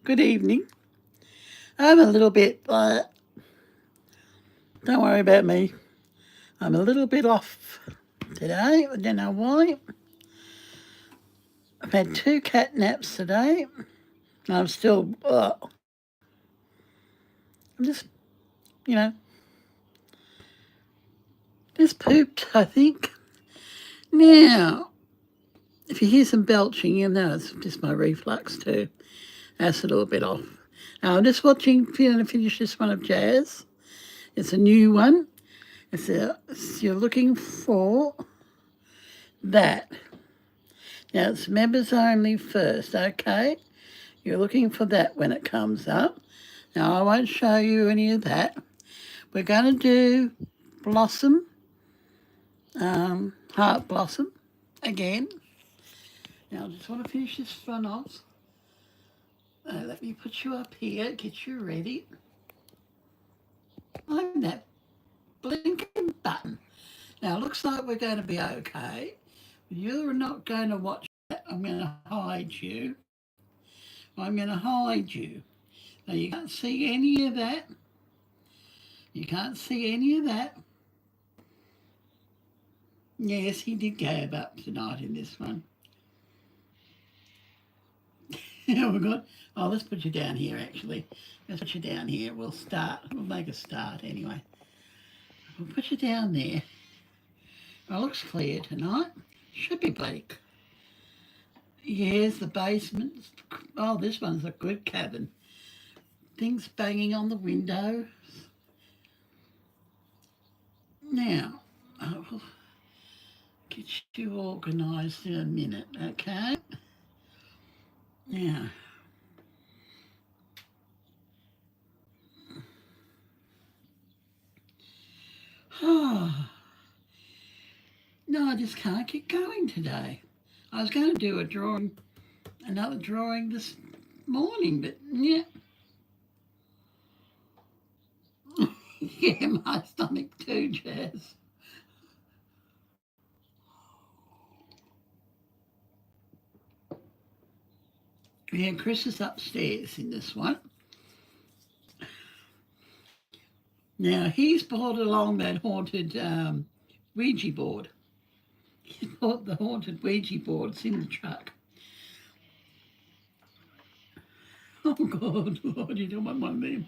Good evening. I'm a little bit, don't worry about me. I'm a little bit off today. I don't know why. I've had 2 cat naps today. I'm still, I'm you know, just pooped, I think. Now, if you hear some belching, you know it's just my reflux too. That's a little bit off. Now, I'm just watching, finish this one of Jazz. It's a new one. You're looking for that. Now, it's members only first, okay? You're looking for that when it comes up. Now, I won't show you any of that. We're going to do Blossom, Heart Blossom again. Now, I just want to finish this front off. Let me put you up here, get you ready. I'm that blinking button. Now, it looks like we're going to be okay. You're not going to watch that. I'm going to hide you. I'm going to hide you. Now, you can't see any of that. You can't see any of that. Yes, he did go up tonight in this one. Oh, my God. Oh, let's put you down here, actually. Let's put you down here. We'll start. We'll make a start anyway. We'll put you down there. It looks clear tonight. Should be bleak. Yes, the basement. Oh, this one's a good cabin. Things banging on the window. Now, I'll get you organised in a minute, okay? Now, oh, no, I just can't get going today. I was going to do another drawing this morning, but yeah. Yeah, my stomach too, Jazz. Yeah, Chris is upstairs in this one. Now, he's brought along that haunted Ouija board. He's brought the haunted Ouija boards in the truck. Oh, God, Lord, you don't want one of them.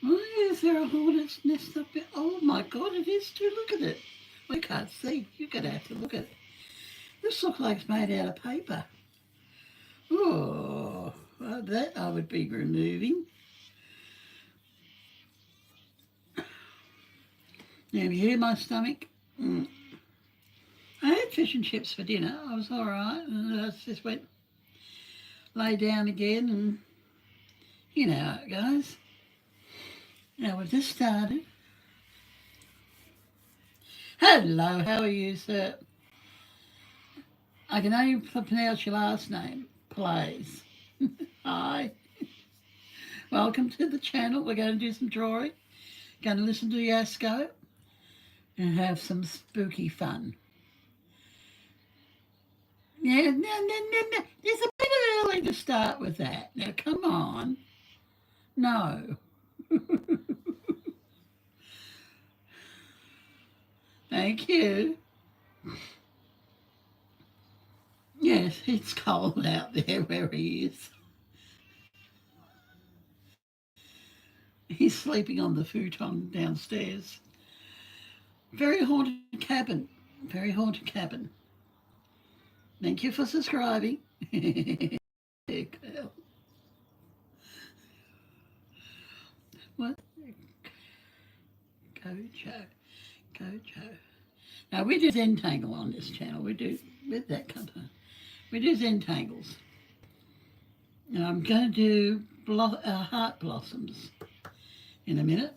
Oh, is there a hornet's nest up there? Oh, my God, it is too. Look at it. I can't see. You're going to have to look at it. This looks like it's made out of paper. Oh, well, that I would be removing. Now, you hear my stomach? I had fish and chips for dinner. I was all right. And I just went, lay down again, and you know how it goes. Now, we've just started. Hello, how are you, sir? I can only pronounce your last name, Plays. Hi. Welcome to the channel. We're going to do some drawing. Going to listen to Yasko and have some spooky fun. Yeah, no. It's a bit early to start with that. Now, come on. No. Thank you. Yes, it's cold out there where he is. He's sleeping on the futon downstairs. Very haunted cabin. Very haunted cabin. Thank you for subscribing. What? Go Joe. Go Joe. Now we do Zentangle on this channel. We do with that company. We do Zentangles. And I'm going to do heart blossoms in a minute.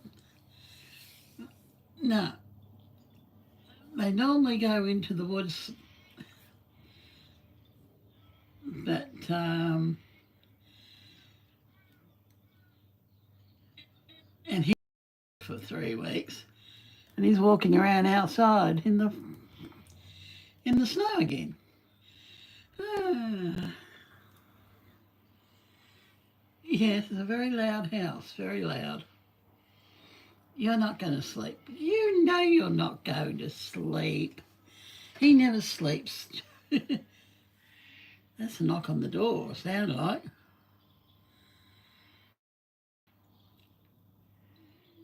Now, they normally go into the woods, but and he for 3 weeks, and he's walking around outside in the snow again. Ah, yes, it's a very loud house, very loud. You're not going to sleep. You know you're not going to sleep. He never sleeps. That's a knock on the door, sound like.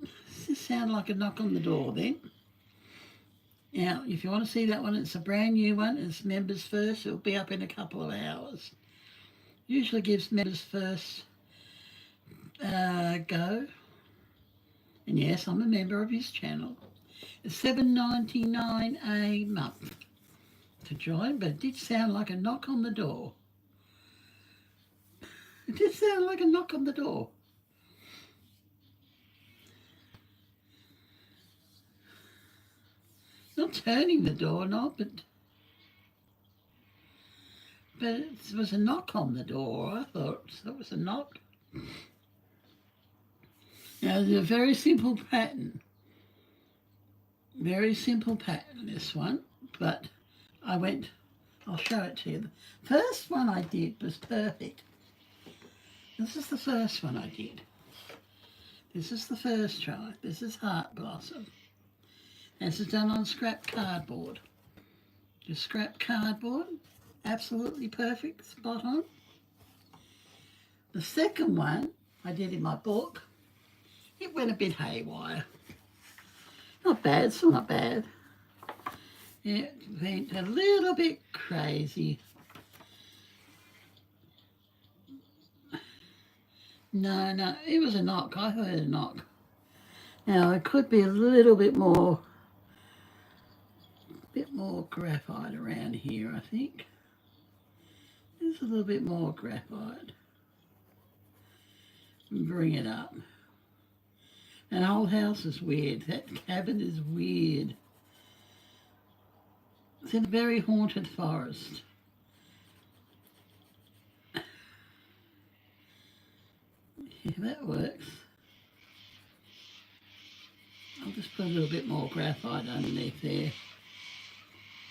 Does this sound like a knock on the door then? Now, if you want to see that one, it's a brand new one. It's members first. It'll be up in a couple of hours. Usually gives members first go. And yes, I'm a member of his channel. It's $7.99 a month to join, but it did sound like a knock on the door. It did sound like a knock on the door. Not turning the doorknob, but it was a knock on the door. I thought it was a knock. Now, it's a very simple pattern. Very simple pattern, this one. But I'll show it to you. The first one I did was perfect. This is the first one I did. This is the first try. This is Heartblossom. This is done on scrap cardboard. Just scrap cardboard. Absolutely perfect, spot on. The second one I did in my book, it went a bit haywire. Not bad, still not bad. It went a little bit crazy. No, it was a knock. I heard a knock. Now, it could be a little bit more graphite around here, I think. There's a little bit more graphite. Bring it up. An old house is weird. That cabin is weird. It's in a very haunted forest. Yeah, that works. I'll just put a little bit more graphite underneath there.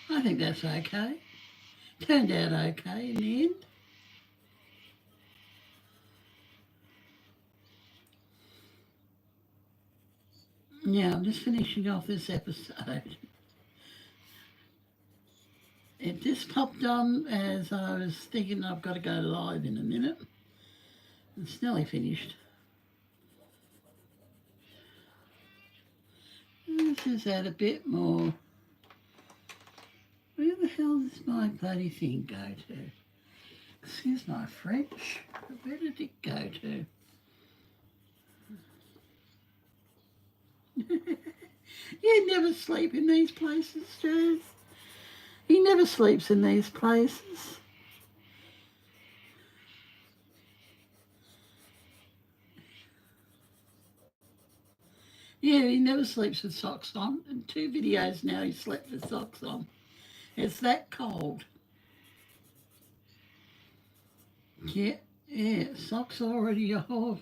I think that's okay. Turned out okay in the end. Now, I'm just finishing off this episode. It just popped on as I was thinking I've got to go live in a minute. It's nearly finished. Let's just add a bit more. Where the hell does my bloody thing go to? Excuse my French. Where did it go to? You never sleep in these places, Jazz. He never sleeps in these places. Yeah, he never sleeps with socks on. In 2 videos now he slept with socks on. It's that cold. Yeah, socks already off.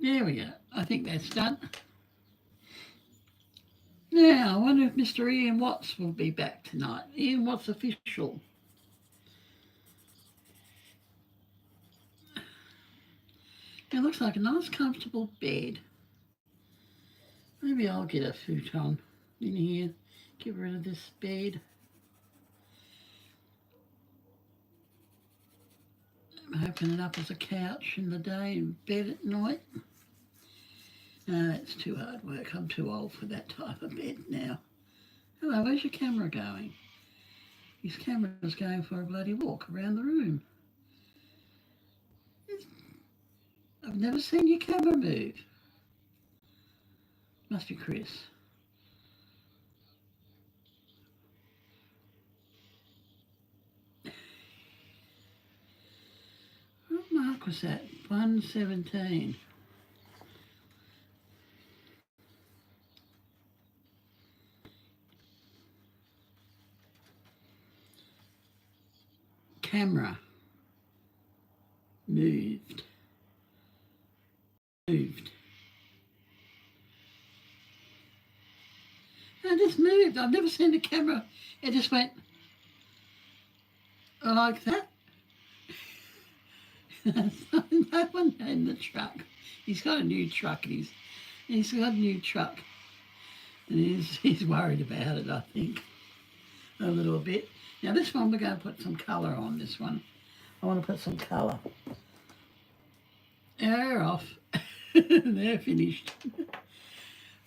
There we go. I think that's done. Now, I wonder if Mr. Ian Watts will be back tonight. Ian Watts official. It looks like a nice comfortable bed. Maybe I'll get a futon in here. Get rid of this bed. Open it up as a couch in the day and bed at night. No, that's too hard work. I'm too old for that type of bed now. Hello, where's your camera going? His camera's going for a bloody walk around the room. I've never seen your camera move. Must be Chris. What mark was that? 117. Camera moved. moved. It just moved. I've never seen the camera. It just went like that. No one in the truck. He's got a new truck. He's got a new truck, and he's worried about it. I think a little bit. Now this one we're going to put some colour on. This one I want to put some colour. They're off. They're finished.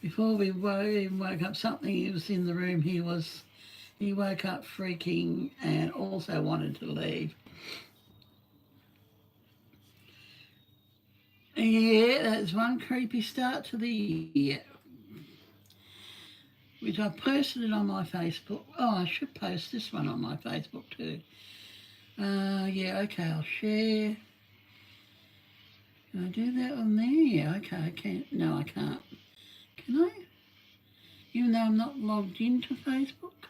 Before we even woke up, something was in the room. He woke up freaking and also wanted to leave. Yeah, that's one creepy start to the year. Which I posted it on my Facebook. Oh, I should post this one on my Facebook too. Yeah, okay, I'll share. Can I do that on there? Okay, I can't. No, I can't. Can I? Even though I'm not logged into Facebook?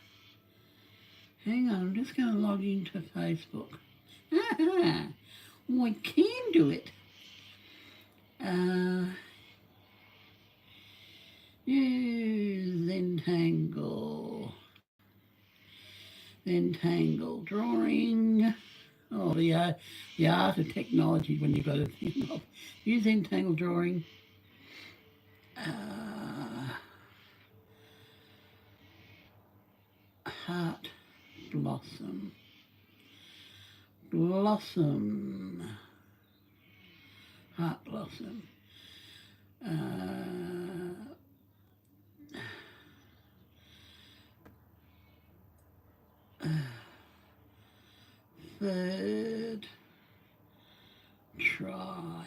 Hang on, I'm just going to log into Facebook. Aha! We can do it. New Zentangle. Zentangle drawing. Oh, the art of technology when you've got to think of. New Zentangle drawing. Heartblossom. Blossom. Heartblossom. Third try.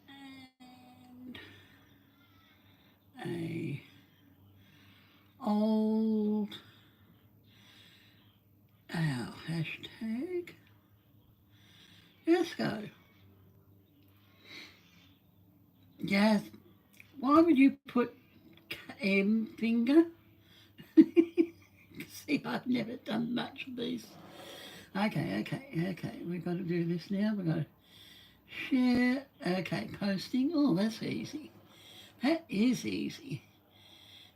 And a old hashtag. Let's go. Yes. Why would you put M finger? See, I've never done much of these. Okay. We've got to do this now. We've got to share. Okay, posting. Oh, that's easy. That is easy.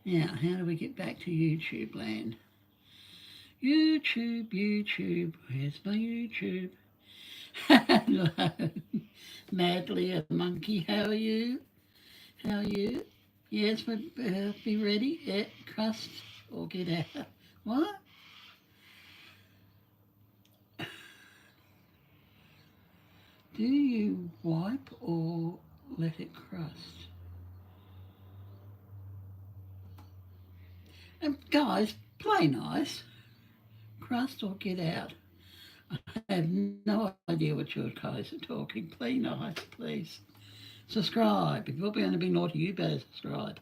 Now, how do we get back to YouTube land? YouTube. Where's my YouTube? Hello. Madly a monkey. How are you? Yes, we'll be ready. Yeah, crust or get out. What? Do you wipe or let it crust? And guys, play nice. Crust or get out. I have no idea what you guys are talking. Play nice, please. Subscribe. If you're going to be naughty, you better subscribe.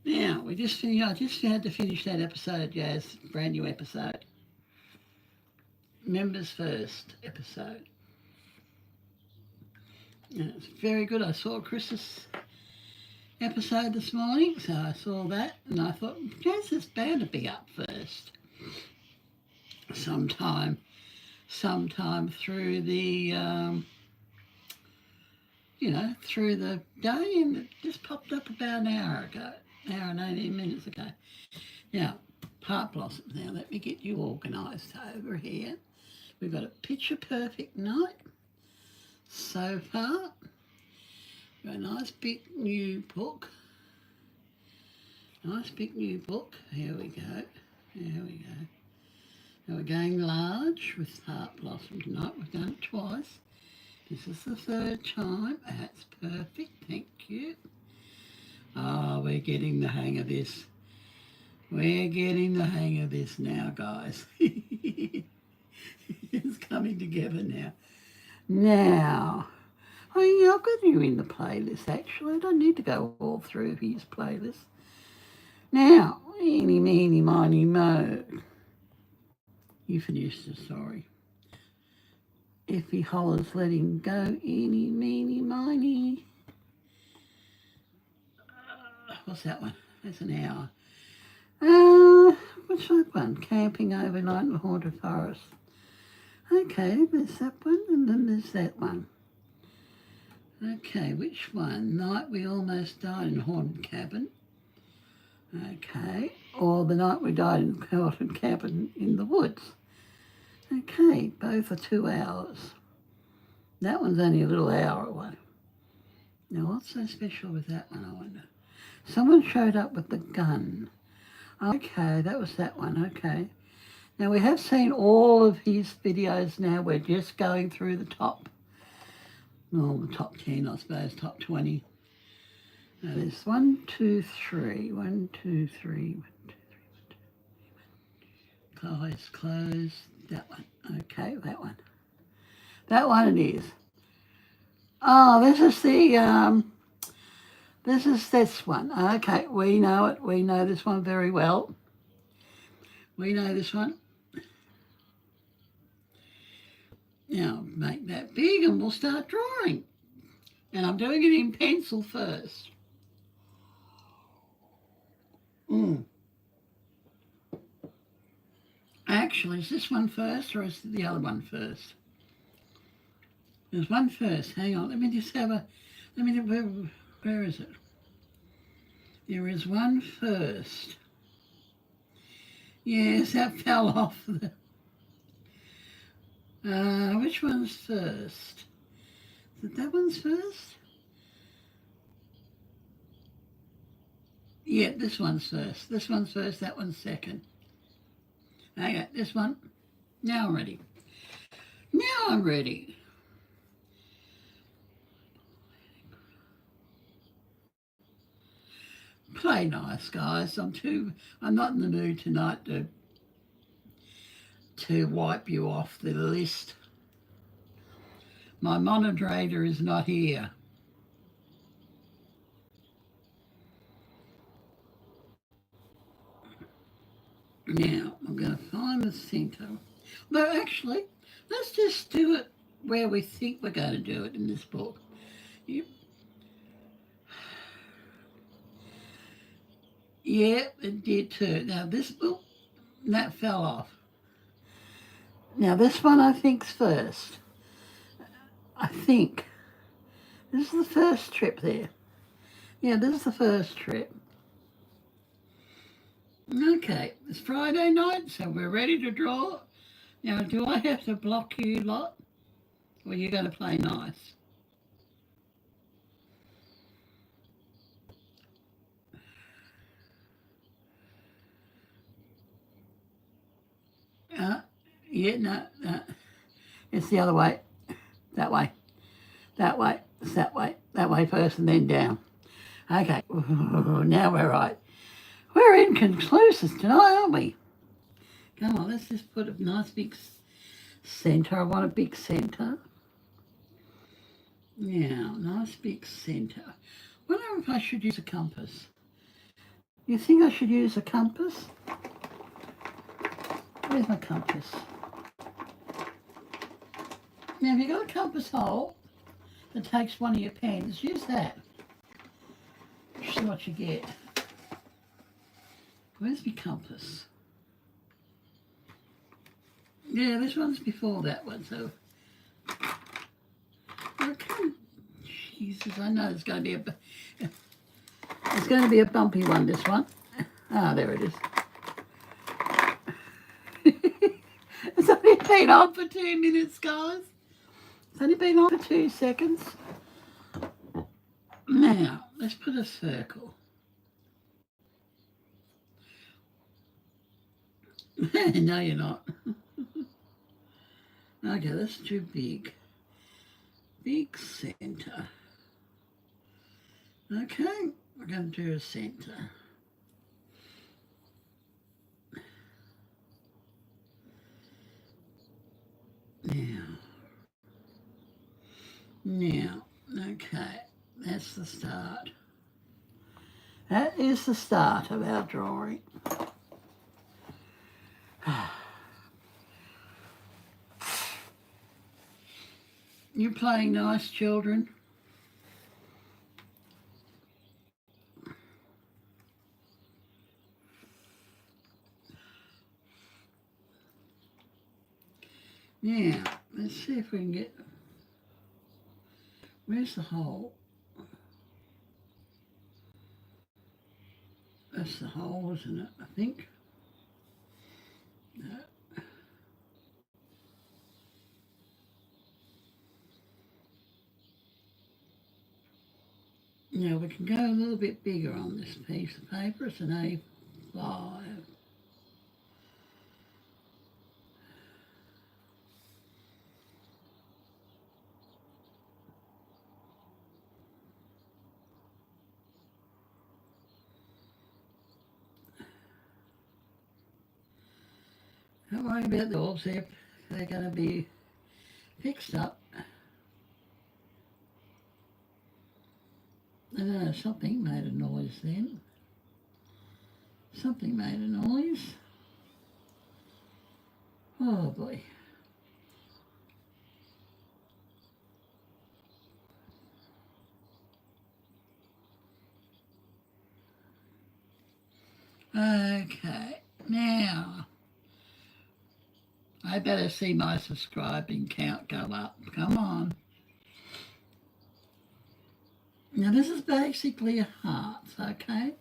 Now, I just had to finish that episode, Jazz. Brand new episode. Members First episode. And it's very good. I saw Chris's episode this morning, so I saw that and I thought, Jazz is bound to be up first. Sometime through the, through the day, and it just popped up about an hour and 18 minutes ago. Now, Heartblossom. Now, let me get you organised over here. We've got a picture perfect night so far. We've got a nice big new book. Here we go. Now we're going large with Heartblossom tonight. We've done it twice. This is the third time. That's perfect. Thank you. Oh, we're getting the hang of this. We're getting the hang of this now, guys. It's coming together now. Now, I've got you in the playlist, actually. I don't need to go all through his playlist. Now, eeny, meeny, miny, mo. You finished the story. If he hollers, let him go. Eeny, meeny, miny. What's that one? That's an hour. What's that one? Camping overnight in the haunted forest. Okay, there's that one, and then there's Where's that one? Okay, which one? Night we almost died in haunted cabin. Okay, or the night we died in haunted cabin in the woods. Okay, both are 2 hours. That one's only a little hour away. Now, what's so special with that one, I wonder? Someone showed up with the gun. Okay, that was that one, okay. Now, we have seen all of his videos now. We're just going through the top. Well, the top 10, I suppose, top 20. Now, there's 1, 2, 3. 1, 2, 3. 1, 2, 3. 1, 2, 3. Close. That one. Okay, that one. That one it is. Oh, this is the, this is this one. Okay, we know it. We know this one very well. We know this one. Now, make that big and we'll start drawing. And I'm doing it in pencil first. Actually, is this one first or is the other one first? There's one first. Hang on. Let me just have a... Let me... Where is it? There is one first. Yes, that fell off. Which one's first? Is it that one's first? Yeah, this one's first. This one's first, that one's second. Okay, this one. Now I'm ready. Now I'm ready. Play nice, guys. I'm not in the mood tonight to wipe you off the list. My moderator is not here. Now, I'm going to find the centre. Well, actually, let's just do it where we think we're going to do it in this book. Yep. Yeah, it did too. Now, this book, that fell off. Now, this one I think's first. I think. This is the first trip there. Yeah, this is the first trip. Okay, it's Friday night, so we're ready to draw. Now, do I have to block you lot? Or are you going to play nice? Yeah, no. It's the other way. That way. That way. It's that way. That way first and then down. Okay, now we're right. We're inconclusive tonight, aren't we? Come on, let's just put a nice big centre. I want a big centre. Now, nice big centre. I wonder if I should use a compass. You think I should use a compass? Where's my compass? Now, if you've got a compass hole that takes one of your pens, use that. See what you get. Where's my compass? Yeah, this one's before that one, so... Okay. Jesus, I know it's going to be a bumpy one, this one. Ah, there it is. It's only been on for 2 minutes, guys. It's only been on for 2 seconds. Now, let's put a circle. No, you're not. Okay, that's too big. Big centre. Okay, we're going to do a centre. Now, okay, that's the start. That is the start of our drawing. You playing nice, children? Now, let's see if we can get... Where's the hole? That's the hole, isn't it? I think. No. Now we can go a little bit bigger on this piece of paper. It's an A5. Don't worry about the orbs, they're going to be fixed up. I don't know, something made a noise then. Something made a noise. Oh boy. Okay, now I better see my subscribing count go up. Come on. Now this is basically a heart, okay?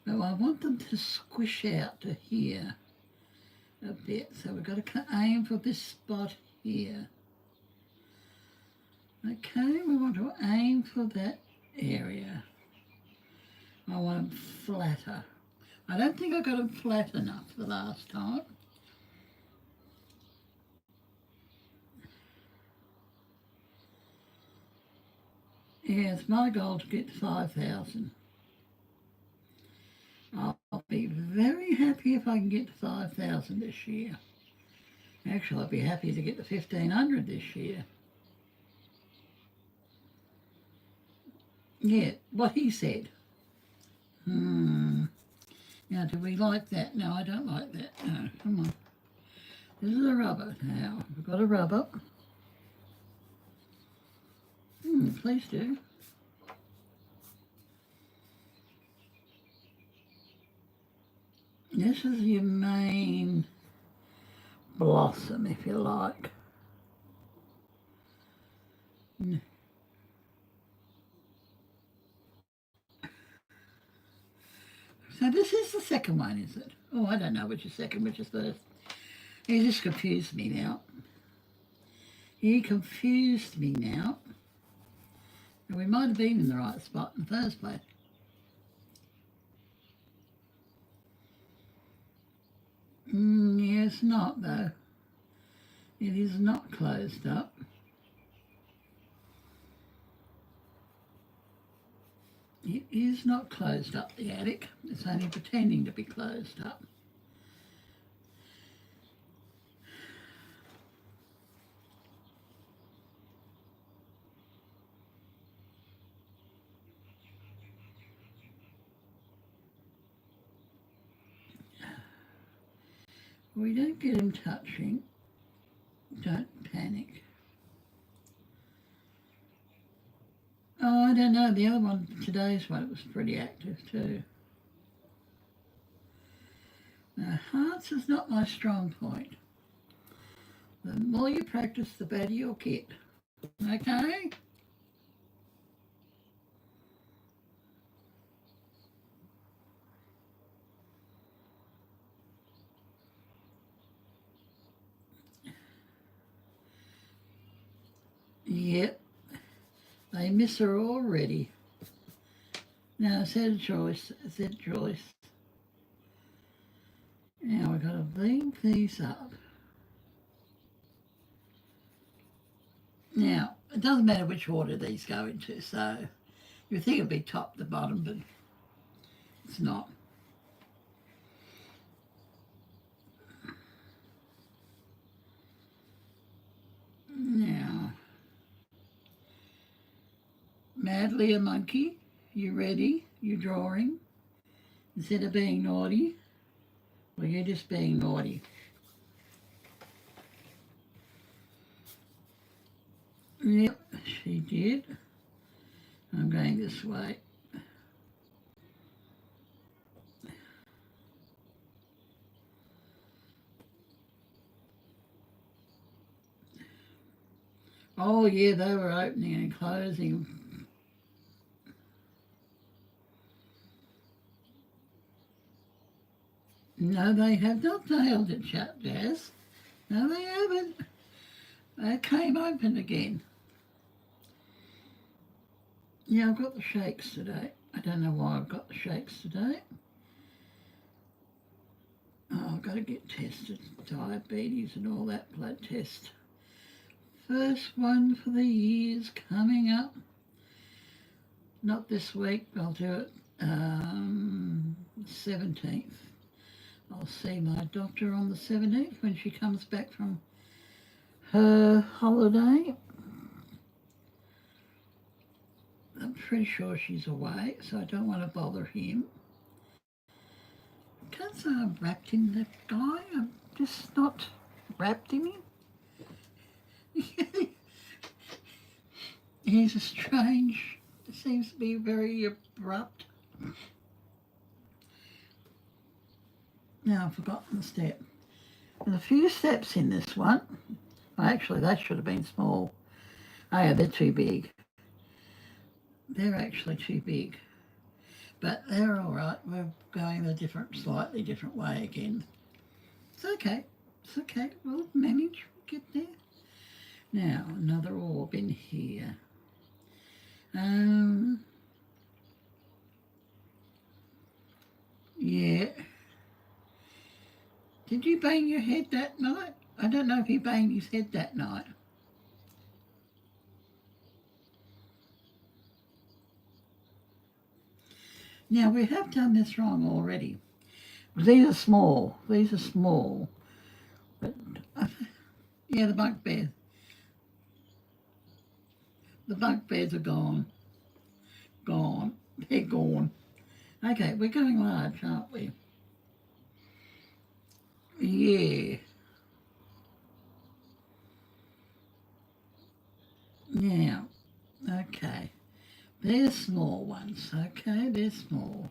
But I want them to squish out to here a bit. So we've got to aim for this spot here. Okay, we want to aim for that area. I want them flatter. I don't think I got them flat enough the last time. Yeah, it's my goal to get 5,000. I'll be very happy if I can get to 5,000 this year. Actually, I'll be happy to get to 1,500 this year. Yeah, what he said. Now, do we like that? No, I don't like that. No, come on. This is a rubber now. We've got a rubber. Please do. This is your main blossom, if you like. So this is the second one, is it? Oh, I don't know which is second, which is first. He just confused me now. He confused me now. And we might have been in the right spot in the first place. Yeah, it's not though. It is not closed up. It is not closed up, the attic. It's only pretending to be closed up. We don't get him touching. Don't panic. Oh, I don't know. The other one, today's one, it was pretty active too. Now, hearts is not my strong point. The more you practice, the better you'll get. Okay? Yep. They miss her already. Now, said Joyce. Said Joyce. Now we've got to bring these up. Now, it doesn't matter which order these go into, so you think it'd be top to bottom, but it's not. Now, madly a monkey, you ready? You drawing? Instead of being naughty? Well, you're just being naughty. Yep, she did. I'm going this way. Oh, Oh, yeah, they were opening and closing. No, they have not nailed it shut, Jazz. No, they haven't. They came open again. Yeah, I've got the shakes today. I don't know why I've got the shakes today. Oh, I've got to get tested. Diabetes and all that blood test. First one for the year's coming up. Not this week. I'll do it 17th. I'll see my doctor on the 17th when she comes back from her holiday. I'm pretty sure she's away, so I don't want to bother him. Can't say I'm wrapped in that guy. I'm just not wrapped in him. He's a strange, seems to be very abrupt. Now I've forgotten the step. There's a few steps in this one. Well, actually, that should have been small. Oh yeah, they're too big. They're actually too big. But they're all right. We're going a slightly different way again. It's okay. It's okay. We'll manage. We'll get there. Now, another orb in here. Yeah. Did you bang your head that night? I don't know if he banged his head that night. Now, we have done this wrong already. These are small. These are small. But, yeah, the bugbears. The bugbears are gone. Gone. They're gone. Okay, we're going large, aren't we? Yeah. Now, okay. They're small ones. Okay, they're small.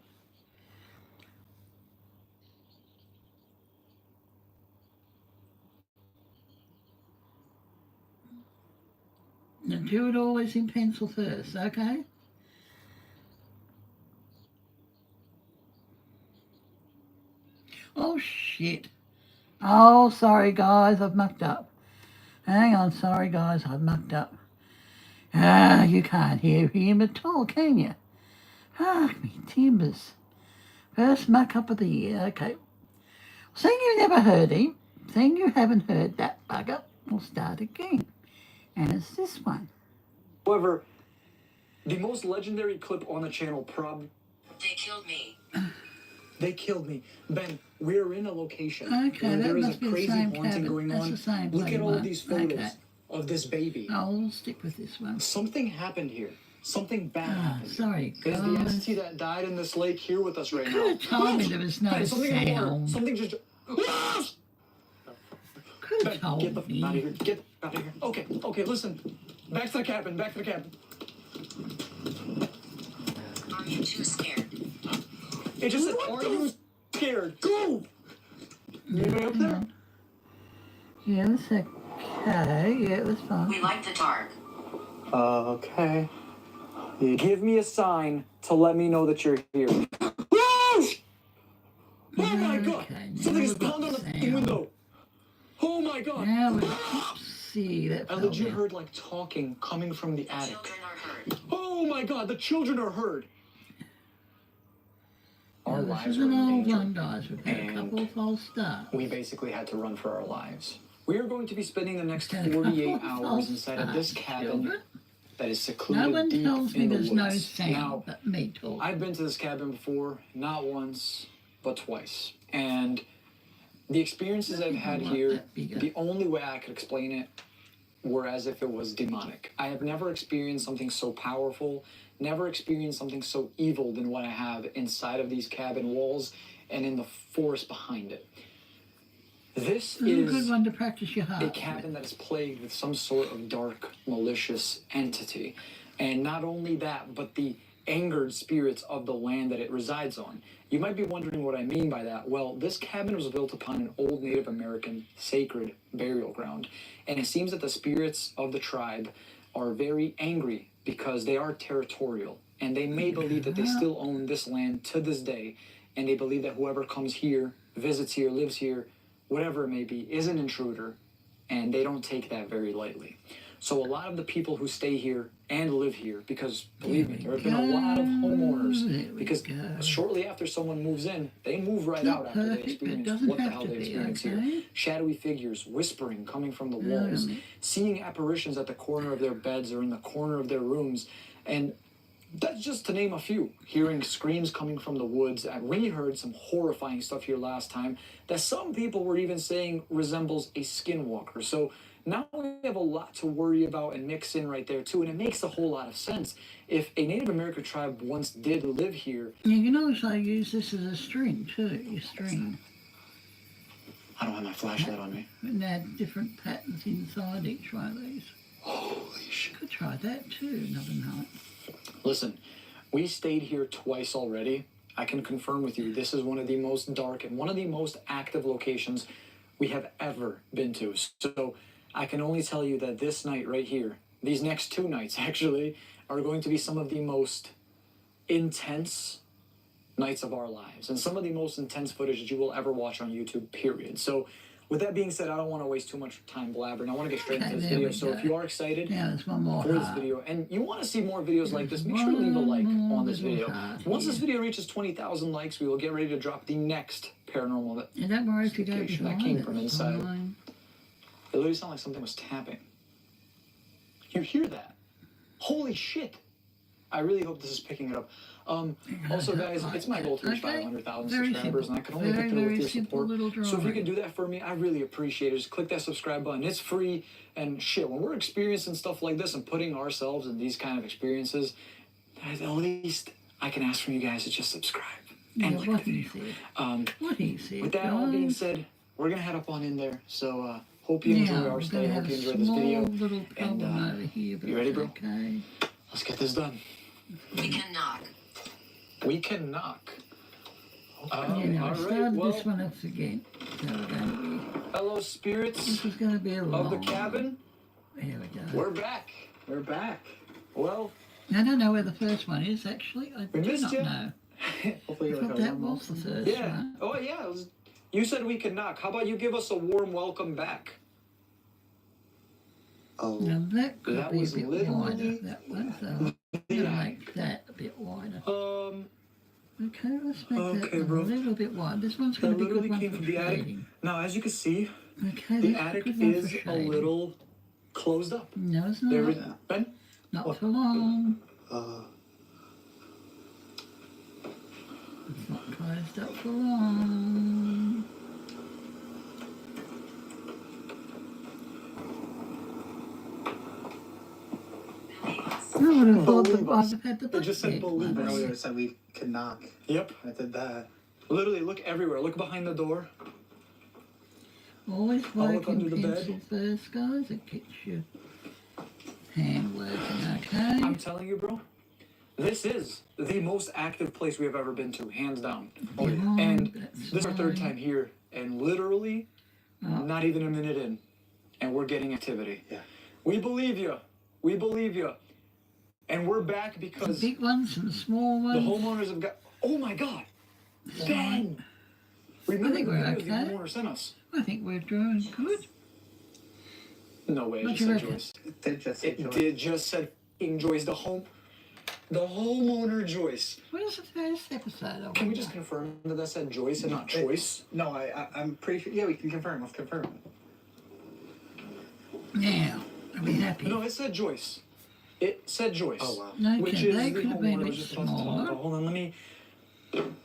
Now do it always in pencil first, okay? Oh, shit. Oh, sorry, guys, I've mucked up. Hang on, sorry, guys, I've mucked up. Ah, you can't hear him at all, can you? Ah, me timbers. First muck up of the year, okay. Seeing you never heard him, seeing you haven't heard that bugger, we'll start again. And it's this one. However, the most legendary clip on the channel They killed me. They killed me. Ben, we're in a location Okay, where that there is a must be the crazy same haunting cabin. going That's on. the same Look at all one. these photos Okay. of this baby. I'll stick with this one. Something happened here. Something bad happened. Sorry, There's the guys. entity that died in this lake here with us right Could now. have told me there was no Ben, something in the water. sound. Something just... Could Ben, have told get the me. out of here. Get out of here. Okay, listen. Back to the cabin. Back to the cabin. Are you too scared? It just said, are you scared? Go! Anybody up there? Yeah, that's okay. Yeah, that's fine. We like the dark. Okay. Give me a sign to let me know that you're here. Oh my god! Okay, Something now is we've got pounding on the sound. fucking window. Oh my god! Now we see that. I legit heard like talking coming from the attic. Children are heard. Oh my god, the children are heard. Our This lives is were an in old danger. one, guys. We've had a couple of false starts. We basically had to run for our lives. We are going to be spending the next Had a couple 48 of hours false inside of this starts, cabin children. that is secluded No one deep tells me in the there's woods. no sound Now, but me talking. I've been to this cabin before, not once, but twice. And the experiences I've had Like here, that bigger. the only way I could explain it were as if it was demonic. I have never experienced something so powerful, never experienced something so evil than what I have inside of these cabin walls and in the forest behind it. This This is a good is one to practice your heart a cabin that is plagued with some sort of dark, malicious entity. And not only that, but the angered spirits of the land that it resides on. You might be wondering what I mean by that. Well, this cabin was built upon an old Native American sacred burial ground, and it seems that the spirits of the tribe are very angry because they are territorial, and they may believe that they still own this land to this day, and they believe that whoever comes here, visits here, lives here, whatever it may be, is an intruder, and they don't take that very lightly. So a lot of the people who stay here and live here, because believe me, there have been a lot of homeowners, because shortly after someone moves in, they move right out after they experience what the hell they experience here. Shadowy figures, whispering, coming from the walls, seeing apparitions at the corner of their beds or in the corner of their rooms, and that's just to name a few. Hearing screams coming from the woods. We heard some horrifying stuff here last time that some people were even saying resembles a skinwalker. So now we have a lot to worry about and mix in right there too, and it makes a whole lot of sense. If a Native American tribe once did live here... You can also use this as a string too, your string. I don't have my flashlight on me. And add different patterns inside each one of these. Holy shit. Could try that too another night. Listen, we stayed here twice already. I can confirm with you, this is one of the most dark and one of the most active locations we have ever been to. So I can only tell you that this night right here, these next 2 nights actually, are going to be some of the most intense nights of our lives and some of the most intense footage that you will ever watch on YouTube, period. So with that being said, I don't want to waste too much time blabbering. I want to get straight into this video. So if you are excited there's one more for this video and you want to see more videos like this, make sure to leave a like on this video. Once this video reaches 20,000 likes, we will get ready to drop the next paranormal investigation that came from inside. It literally sounded like something was tapping. You hear that? Holy shit! I really hope this is picking it up. Also, guys, it's my goal to reach 500,000 subscribers, and I can only get there with your support. So if you can do that for me, I really appreciate it. Just click that subscribe button. It's free, and shit, when we're experiencing stuff like this and putting ourselves in these kind of experiences, at least I can ask from you guys to just subscribe and like the video. With that all being said, we're gonna head up on in there. So hope you enjoy our stay. Hope you enjoy this video. And you ready, bro? Okay. Let's get this done. We can knock. We can knock. All right, well, this one up again. So we're going to be, hello, spirits this is going to be a long of the cabin. Here we go. We're back. We're back. Well, I don't know where the first one is, actually. I we do missed not you. know. Hopefully I thought that was the first Yeah. one. Oh, yeah. You said we could knock. How about you give us a warm welcome back? Oh, Now that could That be a was bit literally- wider, that one. So I'm going to make that a bit wider. Okay, let's make Okay, that bro. a little bit wider. This one's that going to be a literally good one came for from the attic. shading. Now, as you can see, Okay, the that's attic a good one is for a shading. little closed up. No, it's There not. we Ben? Not for long. It's not closed up for long. I would have thought that I'd have had the It just said bucket believe one. us. earlier it said we could knock. Yep. I did that. Literally, look everywhere. Look behind the door. Always I'll look work in under the bed. pencil first, guys. It gets your hand working, okay? I'm telling you, bro. This is the most active place we have ever been to, hands down. Oh, yeah. And That's this is our third fine. time here, and literally, not even a minute in, and we're getting activity. Yeah. We believe you. We believe you. And we're back because Big ones and small the ones. homeowners have got. Oh my God, Ben! Remember think the we're video the okay. homeowner sent us? I think we're doing good. No way, it What just you said reckon? Joyce. It did just say It Joyce. did just said f***ing Joyce, the homeowner Joyce. Where's the first episode of Can we it? just confirm that said Joyce and not Choice? No, I'm pretty sure. Yeah, we can confirm. Let's confirm. Now, are we happy? No, it said Joyce. It said Joyce. Oh, wow. Okay, Which they is the could have been a homeowner I bit was just about to talk smaller. about. Hold on, let me.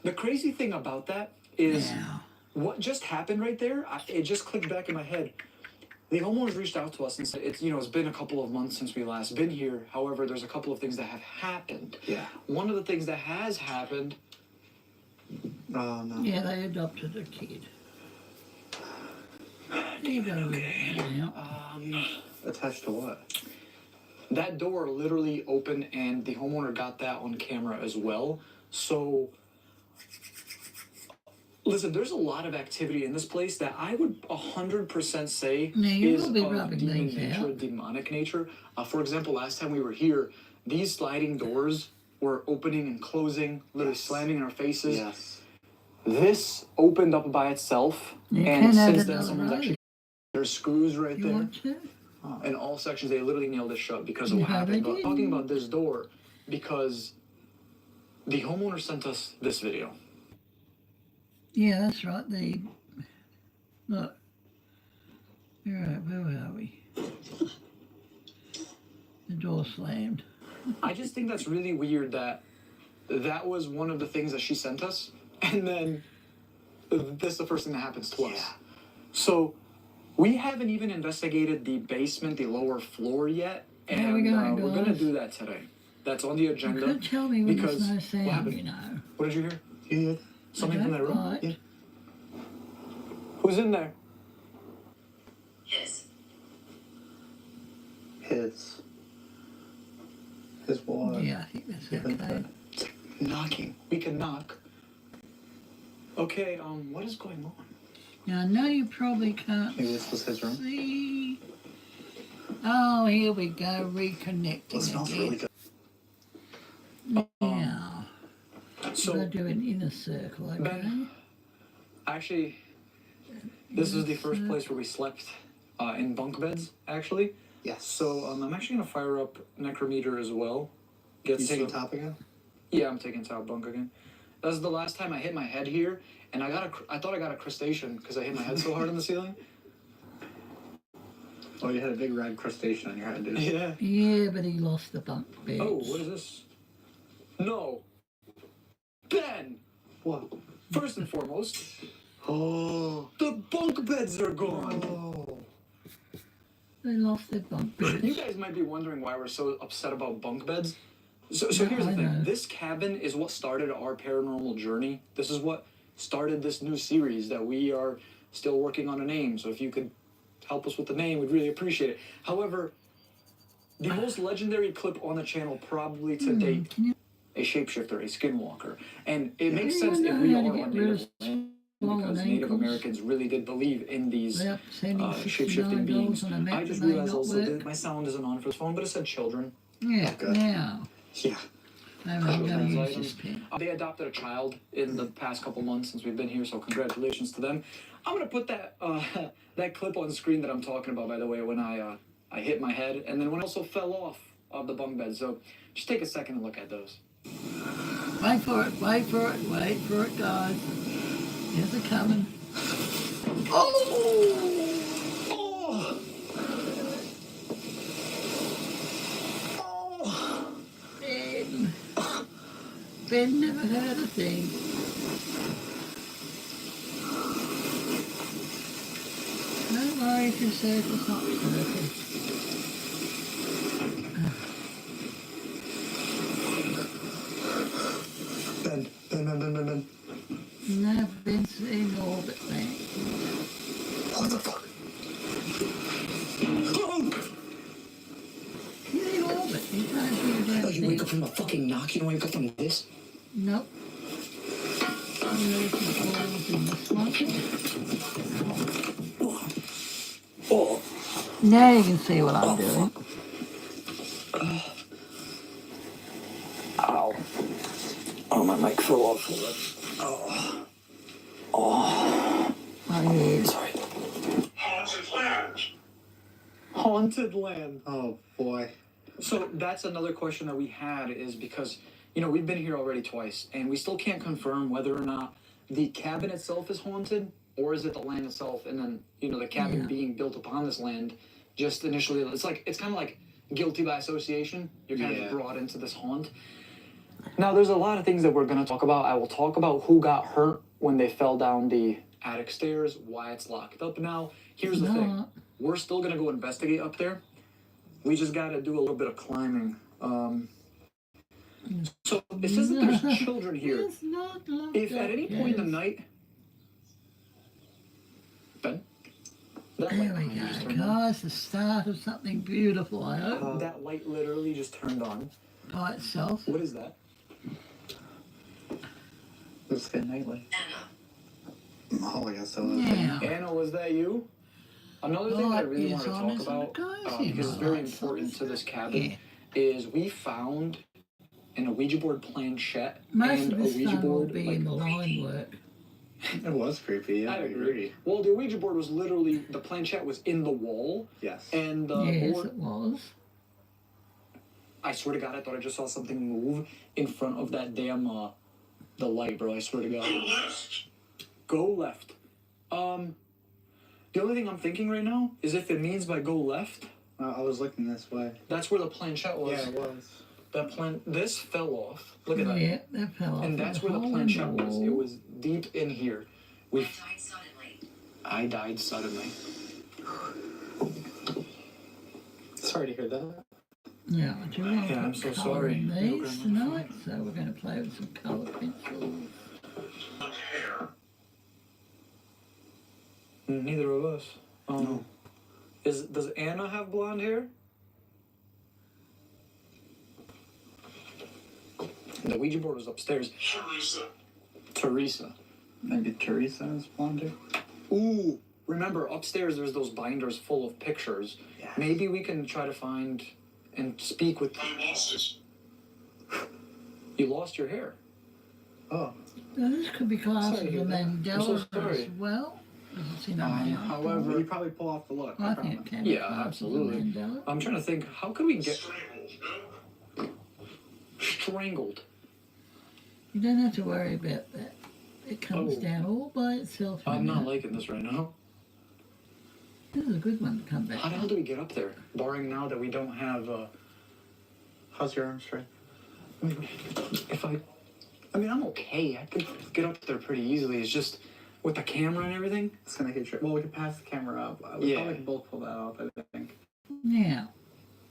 The crazy thing about that is Now, what just happened right there. It just clicked back in my head. The homeowners reached out to us and said it's been a couple of months since we last been here. However, there's a couple of things that have happened. Yeah. One of the things that has happened. Oh, no. yeah, they adopted a kid. There you go. Now. Attached to what? That door literally opened, and the homeowner got that on camera as well. So, listen, there's a lot of activity in this place that I would 100% say Now, you is will be of rubbing demon these nature, out. demonic nature. For example, last time we were here, these sliding doors were opening and closing, literally slamming in our faces. Yes. This opened up by itself, You and can add since then, another someone's row. actually there's screws right You there. want to? In all sections, they literally nailed it shut because of what Yeah, they happened. But did. talking about this door, because the homeowner sent us this video. Yeah, that's right. Look. All right, where are we? The door slammed. I just think that's really weird that that was one of the things that she sent us, and then this is the first thing that happens to us. So we haven't even investigated the basement, the lower floor yet, and There we go, we're gonna guys. do that today. That's on the You agenda. could tell me when because there's no what sound, happened? you know. What did you hear? You hear Something I from that don't room? like- Yeah. Who's in there? His. His what? Yeah, I think that's okay. Knocking. We can knock. Okay, what is going on? Now, I know you probably can't Maybe this was his room. see. Oh, here we go, reconnecting It smells really again. good. Now, So, we'll do an inner circle, okay? Ben, actually, this is the first place where we slept in bunk beds, actually. Yes. So, I'm actually going to fire up Necrometer as well. Get You taking some- top again? Yeah, I'm taking top bunk again. That's the last time I hit my head here, and I thought I got a crustacean because I hit my head so hard on the ceiling. Oh, you had a big red crustacean on your head, dude. Yeah. Yeah, but he lost the bunk beds. Oh, what is this? No. Ben! What? First and foremost, Oh. the bunk beds are gone. Oh. They lost their bunk beds. You guys might be wondering why we're so upset about bunk beds. So Yeah, here's the I thing. know. This cabin is what started our paranormal journey. This is what started this new series that we are still working on a name. So if you could help us with the name, we'd really appreciate it. However, the most legendary clip on the channel probably to date, Can you a shapeshifter, a skinwalker. And it makes Anyone sense if know we how are to on get rid of native land swollen because Native ankles Americans really did believe in these without sending shape-shifting beings. $69 on a map I just that may realized not also work? that my sound isn't on for this phone, but it said children. Yeah, good. now. Yeah. I'm going to Children's use items. this pen. They adopted a child in the past couple months since we've been here, so congratulations to them. I'm gonna put that that clip on the screen that I'm talking about, by the way, when I hit my head, and then when I also fell off of the bunk bed. So just take a second and look at those. Wait for it, wait for it, wait for it, guys. Here's it coming. Oh! Ben. Ben never heard a thing. Don't worry if your circle's not circle. Ben. No, Ben's in orbit, mate. What the fuck? He's in orbit. He can't hear a damn Oh, you wake up thing. from a fucking knock? You don't wake up from this? Nope. There's the balls in this one. Oh. Now you can see what I'm doing. Ow. Oh, my mic fell off. Oh. Oh. My ears. Sorry. Haunted land. Haunted land. Oh, boy. So that's another question that we had is because, we've been here already twice, and we still can't confirm whether or not the cabin itself is haunted, or is it the land itself, and then, the cabin Yeah. being built upon this land just initially, it's kind of like guilty by association. You're kind Yeah. of brought into this haunt. Now, there's a lot of things that we're going to talk about. I will talk about who got hurt when they fell down the attic stairs, why it's locked up now. Here's the thing. Not. We're still going to go investigate up there. We just got to do a little bit of climbing. So it says that there's children here. It's not locked If up, at any point in the yes. night, Ben, That There light we behind you just go, turned on. guys. The start of something beautiful, I hope, That light literally just turned on. by itself. What is that? Let's get nightlight. Anna. Oh, I guess so. Now, Anna, was that you? Another thing that I really Light wanted to is on, talk isn't about, it, guys? because it's Yeah, very light's important on, to this cabin, yeah. is we found in a Ouija board planchette Most and of a this Ouija fun will board. be Like, in the line work. It was creepy. Yeah, I agree. Well, the Ouija board was literally, the planchette was in the wall, Yes. and the Yes, board, it was. I swear to God, I thought I just saw something move in front of that damn, the light, bro. I swear to God. Go left. Go left. The only thing I'm thinking right now is if it means by go left, I was looking this way. that's where the planchette was. Yeah, it was. This fell off. Look at that. Yeah, that fell off. And that's There's a where the hole in planchette was. It wall. was deep in here. I died suddenly. I died suddenly. Sorry to hear that. Yeah, do you want to Yeah, I'm put so colour sorry. in No, these Grandma. tonight? So we're going to play with some colour pencils. Look hair. Neither of us. No. Does Anna have blonde hair? The Ouija board was upstairs. Teresa. Teresa. Maybe Teresa is blonde hair? Ooh, remember upstairs there's those binders full of pictures. Yes. Maybe we can try to find and speak with. I lost it. You lost your hair. Oh. Now, this could be classed Sorry as to a hear that. I'm so Mandela sorry. as well. Doesn't seem a However, you probably pull off the look. I think it can be Yeah, classed as a absolutely. Mandela. I'm trying to think. How can we get Strangled. No. strangled? You don't have to worry about that. It comes Oh. down all by itself. in a I'm not minute. liking this right now. This is a good one to come back. How the hell do we get up there? Barring now that we don't have. How's your arm strength? If I mean, I'm okay. I could get up there pretty easily. It's just with the camera and everything. It's gonna hit your. Well, we can pass the camera up. We Yeah. probably can both pull that off, I think. Now,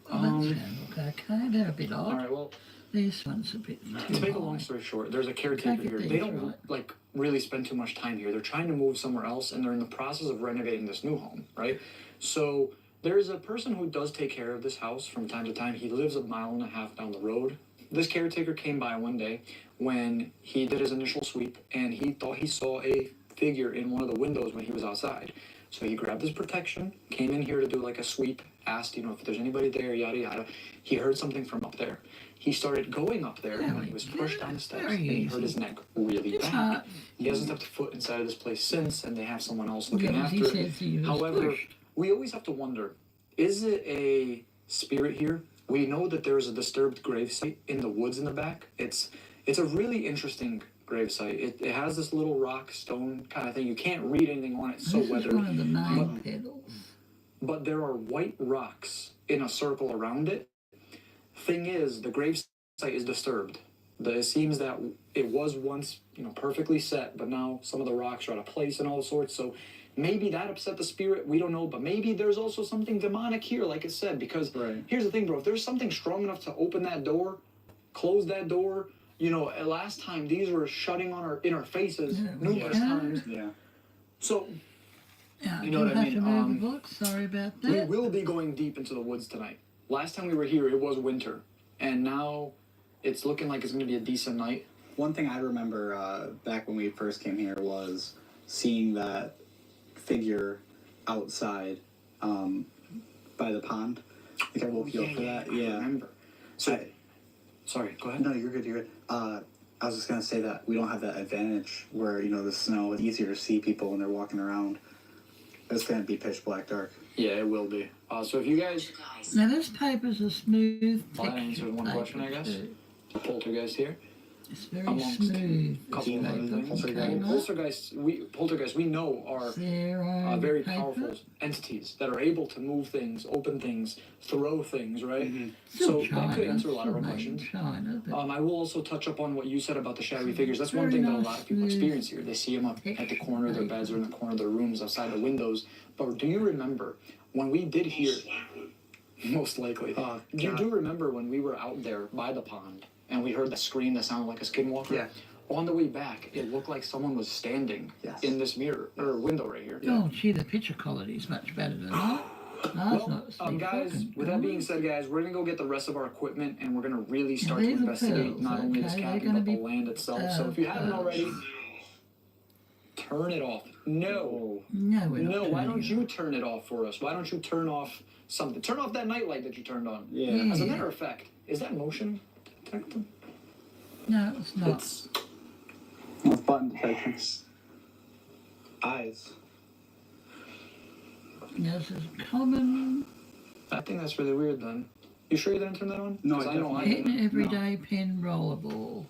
that's Um, going to look okay. They're a bit All odd. right. Well, This one's a bit too to make a high. long story short, there's a caretaker Take it here. easy, They don't right? like really spend too much time here. They're trying to move somewhere else, and they're in the process of renovating this new home, right? So there's a person who does take care of this house from time to time. He lives 1.5 miles down the road. This caretaker came by one day when he did his initial sweep, and he thought he saw a figure in one of the windows when he was outside. So he grabbed his protection, came in here to do like a sweep, asked, if there's anybody there, yada yada. He heard something from up there. He started going up there, and when he was pushed down the steps, Very and he hurt easy. his neck really It's bad. hard. He hasn't stepped foot inside of this place since, and they have someone else looking Yeah, he after it. says he was However, pushed. we always have to wonder, is it a spirit here? We know that there is a disturbed gravesite in the woods in the back. It's a really interesting gravesite. It has this little rock stone kind of thing. You can't read anything on it. It's so This is weathered. one of the main pedals. But there are white rocks in a circle around it. Thing is, the gravesite is disturbed. It seems that it was once, perfectly set, but now some of the rocks are out of place and all sorts. So maybe that upset the spirit. We don't know, but maybe there's also something demonic here, like it said. Because Right. here's the thing, bro. If there's something strong enough to open that door, close that door. Last time these were shutting in our faces Yeah, numerous yeah. times. Yeah. So Yeah, You know do what I have to mean? move the book. Sorry about we that. will be going deep into the woods tonight. Last time we were here, it was winter, and now it's looking like it's going to be a decent night. One thing I remember back when we first came here was seeing that figure outside by the pond. I think I woke you up for that. I Yeah. remember. So, I- sorry, go ahead. No, you're good. You're good. I was just gonna say that we don't have that advantage where the snow. It's easier to see people when they're walking around. It's gonna be pitch black dark. Yeah, it will be. So if you guys, You guys. Now, this paper's a smooth Well, that texture answers one paper question, I guess. too. poltergeist here, It's very Amongst smooth. couple of this other paper. things. Okay, now, Poltergeists we know are zero very paper. powerful entities that are able to move things, open things, throw things, right? Still So that China, could answer a lot of our still made in questions. China, but I will also touch up on what you said about the shadowy figures. That's one Very thing that a nice, lot of people smooth experience here. They see them up at the corner of their beds or in the corner of their rooms, outside the windows. But do you remember when we did hear? Most likely. You God. do remember when we were out there by the pond and we heard the scream that sounded like a skinwalker? Yeah. on the way back, it looked like someone was standing Yes. in this mirror or window right here. Oh, gee, the picture quality is much better than that. That's Well, not guys, fucking with that being good. said, guys, we're gonna go get the rest of our equipment and we're gonna really start to these are investigate pearls, not only this okay? They're cabin gonna but the be, land itself. So if you haven't already, turn it off. No. No, we're not No, why turning don't it you turn it off for us? Why don't you turn off something? Turn off that nightlight that you turned on. Yeah. As a matter of fact, is that motion detected? No, it's not. It's That's button detection. Eyes. This is common. I think that's really weird then. You sure you didn't turn that on? No, 'Cause I I know I definitely Hit didn't. an everyday pin rollerball.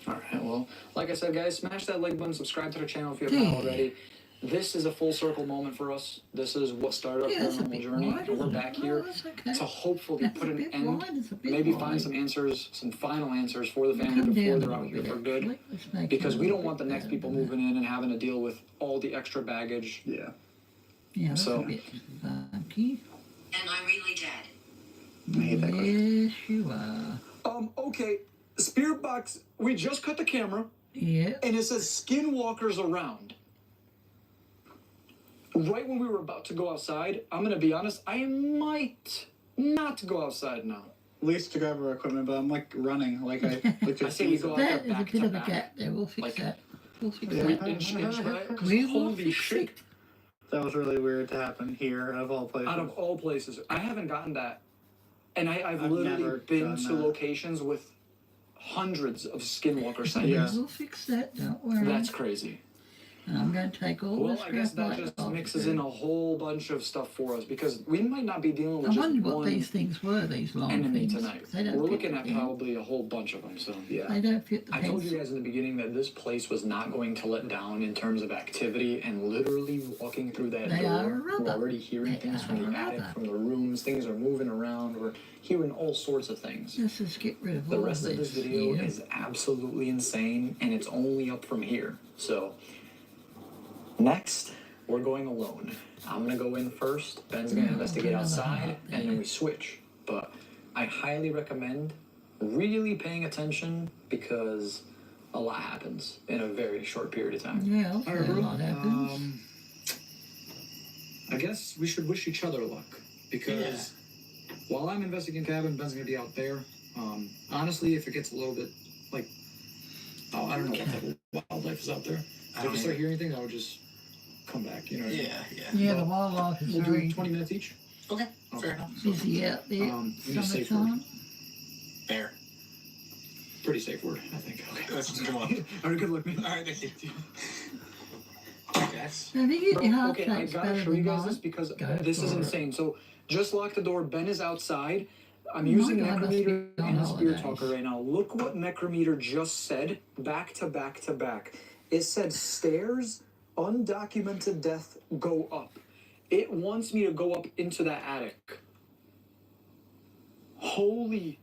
Alright, well, like I said, guys, smash that like button, subscribe to the channel if you haven't already. This is a full circle moment for us. This is what started our Yeah, that's a paranormal bit journey, wide, and we're isn't it? back Oh, here that's okay. to hopefully That's put a an bit end, wide, it's a bit maybe wide. find some answers, some final answers for the family Come before down they're a out little here bit, for good. actually. Let's make Because it a we don't little want the bit next better people than moving in and having to deal with all the extra baggage. Yeah. that. Yeah, that's So- a bit funky. Am I really dead? I hate that question. Yes, you are. Okay, Spirit Box, we just cut the camera, Yeah. and it says Skinwalkers around. Right when we were about to go outside, I'm gonna be honest, I might not go outside now. Lisa to grab her equipment, but I'm like running. Like I like I say we go out there That is a back bit to of a back. gap there. We'll fix Like- that. We'll fix Yeah. that. Inch by it, 'cause We will holy fix shit. it. That was really weird to happen here, of all places. Out of all places, I haven't gotten that. And I've I've literally never been done to that. locations with hundreds of Skinwalker sightings. Yeah. We'll fix that. Don't worry. That's crazy. And I'm going to take all Well, this I guess that graphite just off mixes there. in a whole bunch of stuff for us because we might not be dealing with I just wonder what one these things were, these long enemy things. tonight. They don't We're fit looking the at pen. probably a whole bunch of them. So Yeah. They don't fit the I told you pencil. guys in the beginning that this place was not going to let down in terms of activity, and literally walking through that They door, are we're rubber. already hearing They things from are the attic, rubber. from the rooms. Things are moving around. We're hearing all sorts of things. Let's just get rid of The all rest of this this video here. is absolutely insane, and it's only up from here. So, next, we're going alone. I'm gonna go in first. Ben's gonna Yeah, investigate another outside, heart and then there. we switch. But I highly recommend really paying attention because a lot happens in a very short period of time. Yeah, I'll say a lot happens. I guess we should wish each other luck because while I'm investigating cabin, Ben's gonna be out there. Honestly, if it gets a little bit like, I don't know what type of wildlife is out there. So if we start hearing things, I would just come back. You know. What I mean? Yeah, the wildlife is We'll do very 20 minutes each. Okay, Okay. fair enough. busy out there. We need a safe word. Summertime. Fair. Pretty safe word, I think. Okay. That's a good one. All right, good luck, man. All right, thank you. Alright, guys. Now, if you get your heart Okay, I rates gotta better show you than guys mine, this because go this is for it. insane. So just lock the door. Ben is outside. I'm Oh my using God, must be Necrometer on and Spirit holidays. Talker right now. Look what Necrometer just said back to back to back. It said stairs, undocumented death, go up. It wants me to go up into that attic. Holy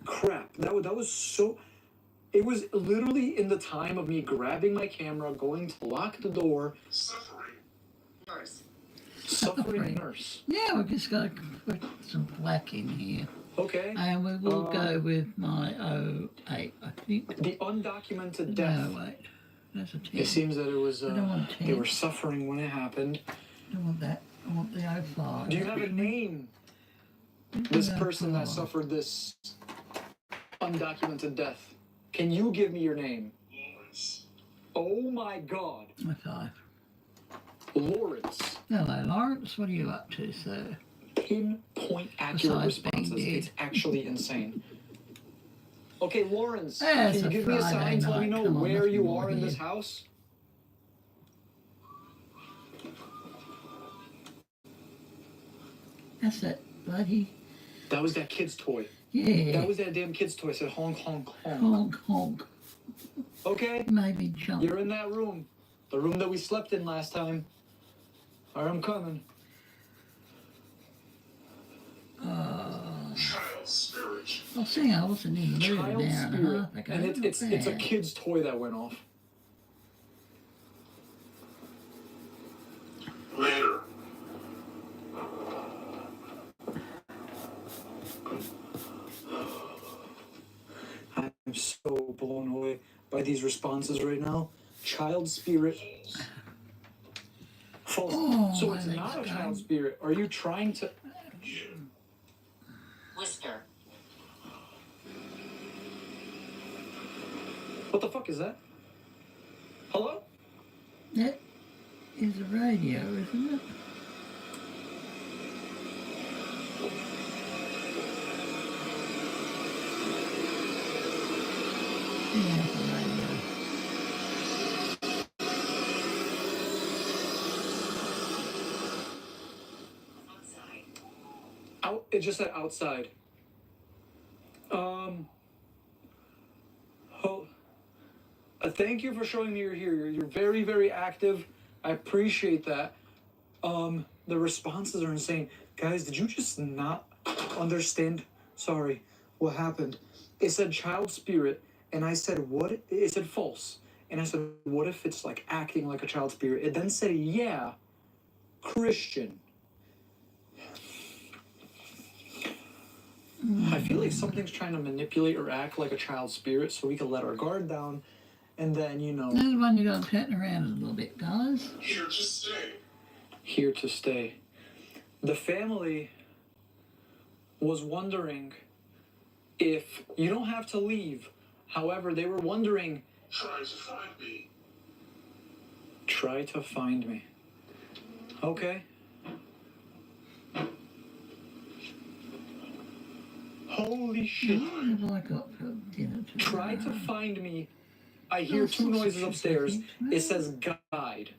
crap. That was so... It was literally in the time of me grabbing my camera, going to lock the door, Suffering. Nurse. suffering nurse. Yeah, we've just got to put some black in here. Okay. And we will go with my 08, I think. The undocumented death. No, wait. That's a 10. It seems that it was, I don't want they 10. were suffering when it happened. I don't want that. I want the 05. Do you have a name? This person that suffered this undocumented death. Can you give me your name? Lawrence. Oh my God. 05. Lawrence. Hello, Lawrence. What are you up to, sir? Pinpoint accurate Besides being responses. dead. It's actually insane. Okay, Lawrence, Yeah, it's can you a give me a Friday sign to let me night. know Come on, where nothing you more are in this here. house? That's that bloody... That was that kid's toy. Yeah. That was that damn kid's toy. It said honk, honk, honk. Honk, honk. Okay, Made me jump. you're in that room. The room that we slept in last time. Alright, I'm coming. Child spirit. Well, see, I wasn't in the mood Child an hour and a spirit. half ago. And it's a Bad. kid's toy that went off. Later. I'm so blown away. by these responses right now. Child spirit. False. Oh, So my it's leg's not a going. child spirit. Are you trying to? Whisper. What the fuck is that? Hello? That is a radio, isn't it? Yeah, it's a radio. Outside. Out. It just said outside. Oh, thank you for showing me you're here. You're very, very active. I appreciate that. The responses are insane. Guys, did you just not understand? Sorry, what happened? It said child spirit, and I said, what? It said false. And I said, what if it's like acting like a child spirit? It then said, yeah, Christian. I feel like something's trying to manipulate or act like a child spirit so we can let our guard down, and then, you know, This is one you got to turn around a little bit, guys. Here to stay. here to stay. The family was wondering if you don't have to leave. However, they were wondering, Try to find me. try to find me. Okay. Holy shit. What have I got for dinner today? Try to find me. I hear two noises upstairs. It says guide.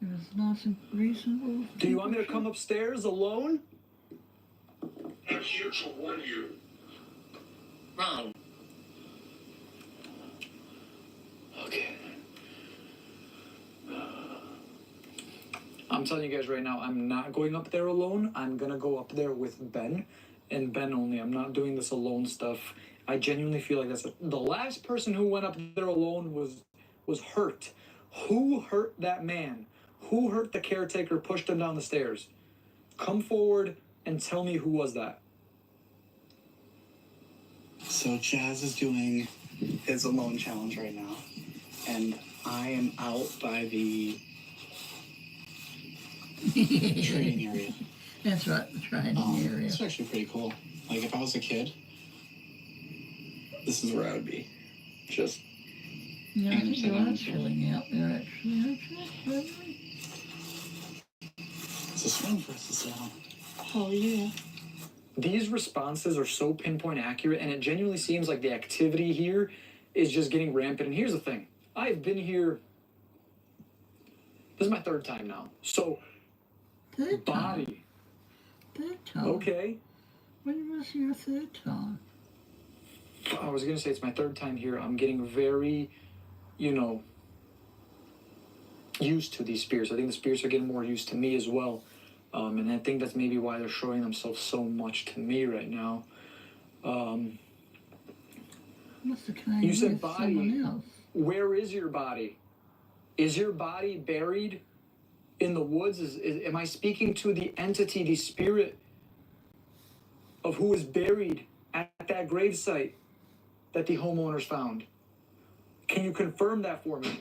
It was nice and reasonable. Do you want me to come upstairs alone? I'm here to warn you. Wrong. Okay. I'm telling you guys right now, I'm not going up there alone. I'm gonna go up there with Ben, and Ben only. I'm not doing this alone stuff. I genuinely feel like the last person who went up there alone was hurt. Who hurt that man? Who hurt the caretaker? Pushed him down the stairs. Come forward and tell me who was that. So Chaz is doing his alone challenge right now, and I am out by the training area. That's right, the training area. It's actually pretty cool. Like, if I was a kid, This is where I would be. Just Yeah, I think you are chilling out there, actually, aren't you? it's a swing for us to sit on. Oh, yeah. These responses are so pinpoint accurate, and it genuinely seems like the activity here is just getting rampant. And here's the thing. I've been here. This is my third time now. So, Third time. body. Third time. Okay. When was your third time? I was going to say it's my third time here. I'm getting very, you know, used to these spirits. I think the spirits are getting more used to me as well. And I think that's maybe why they're showing themselves so much to me right now. Must have came You said with body. someone else. Where is your body? Is your body buried in the woods? Am I speaking to the entity, the spirit of who is buried at that gravesite that the homeowners found? Can you confirm that for me?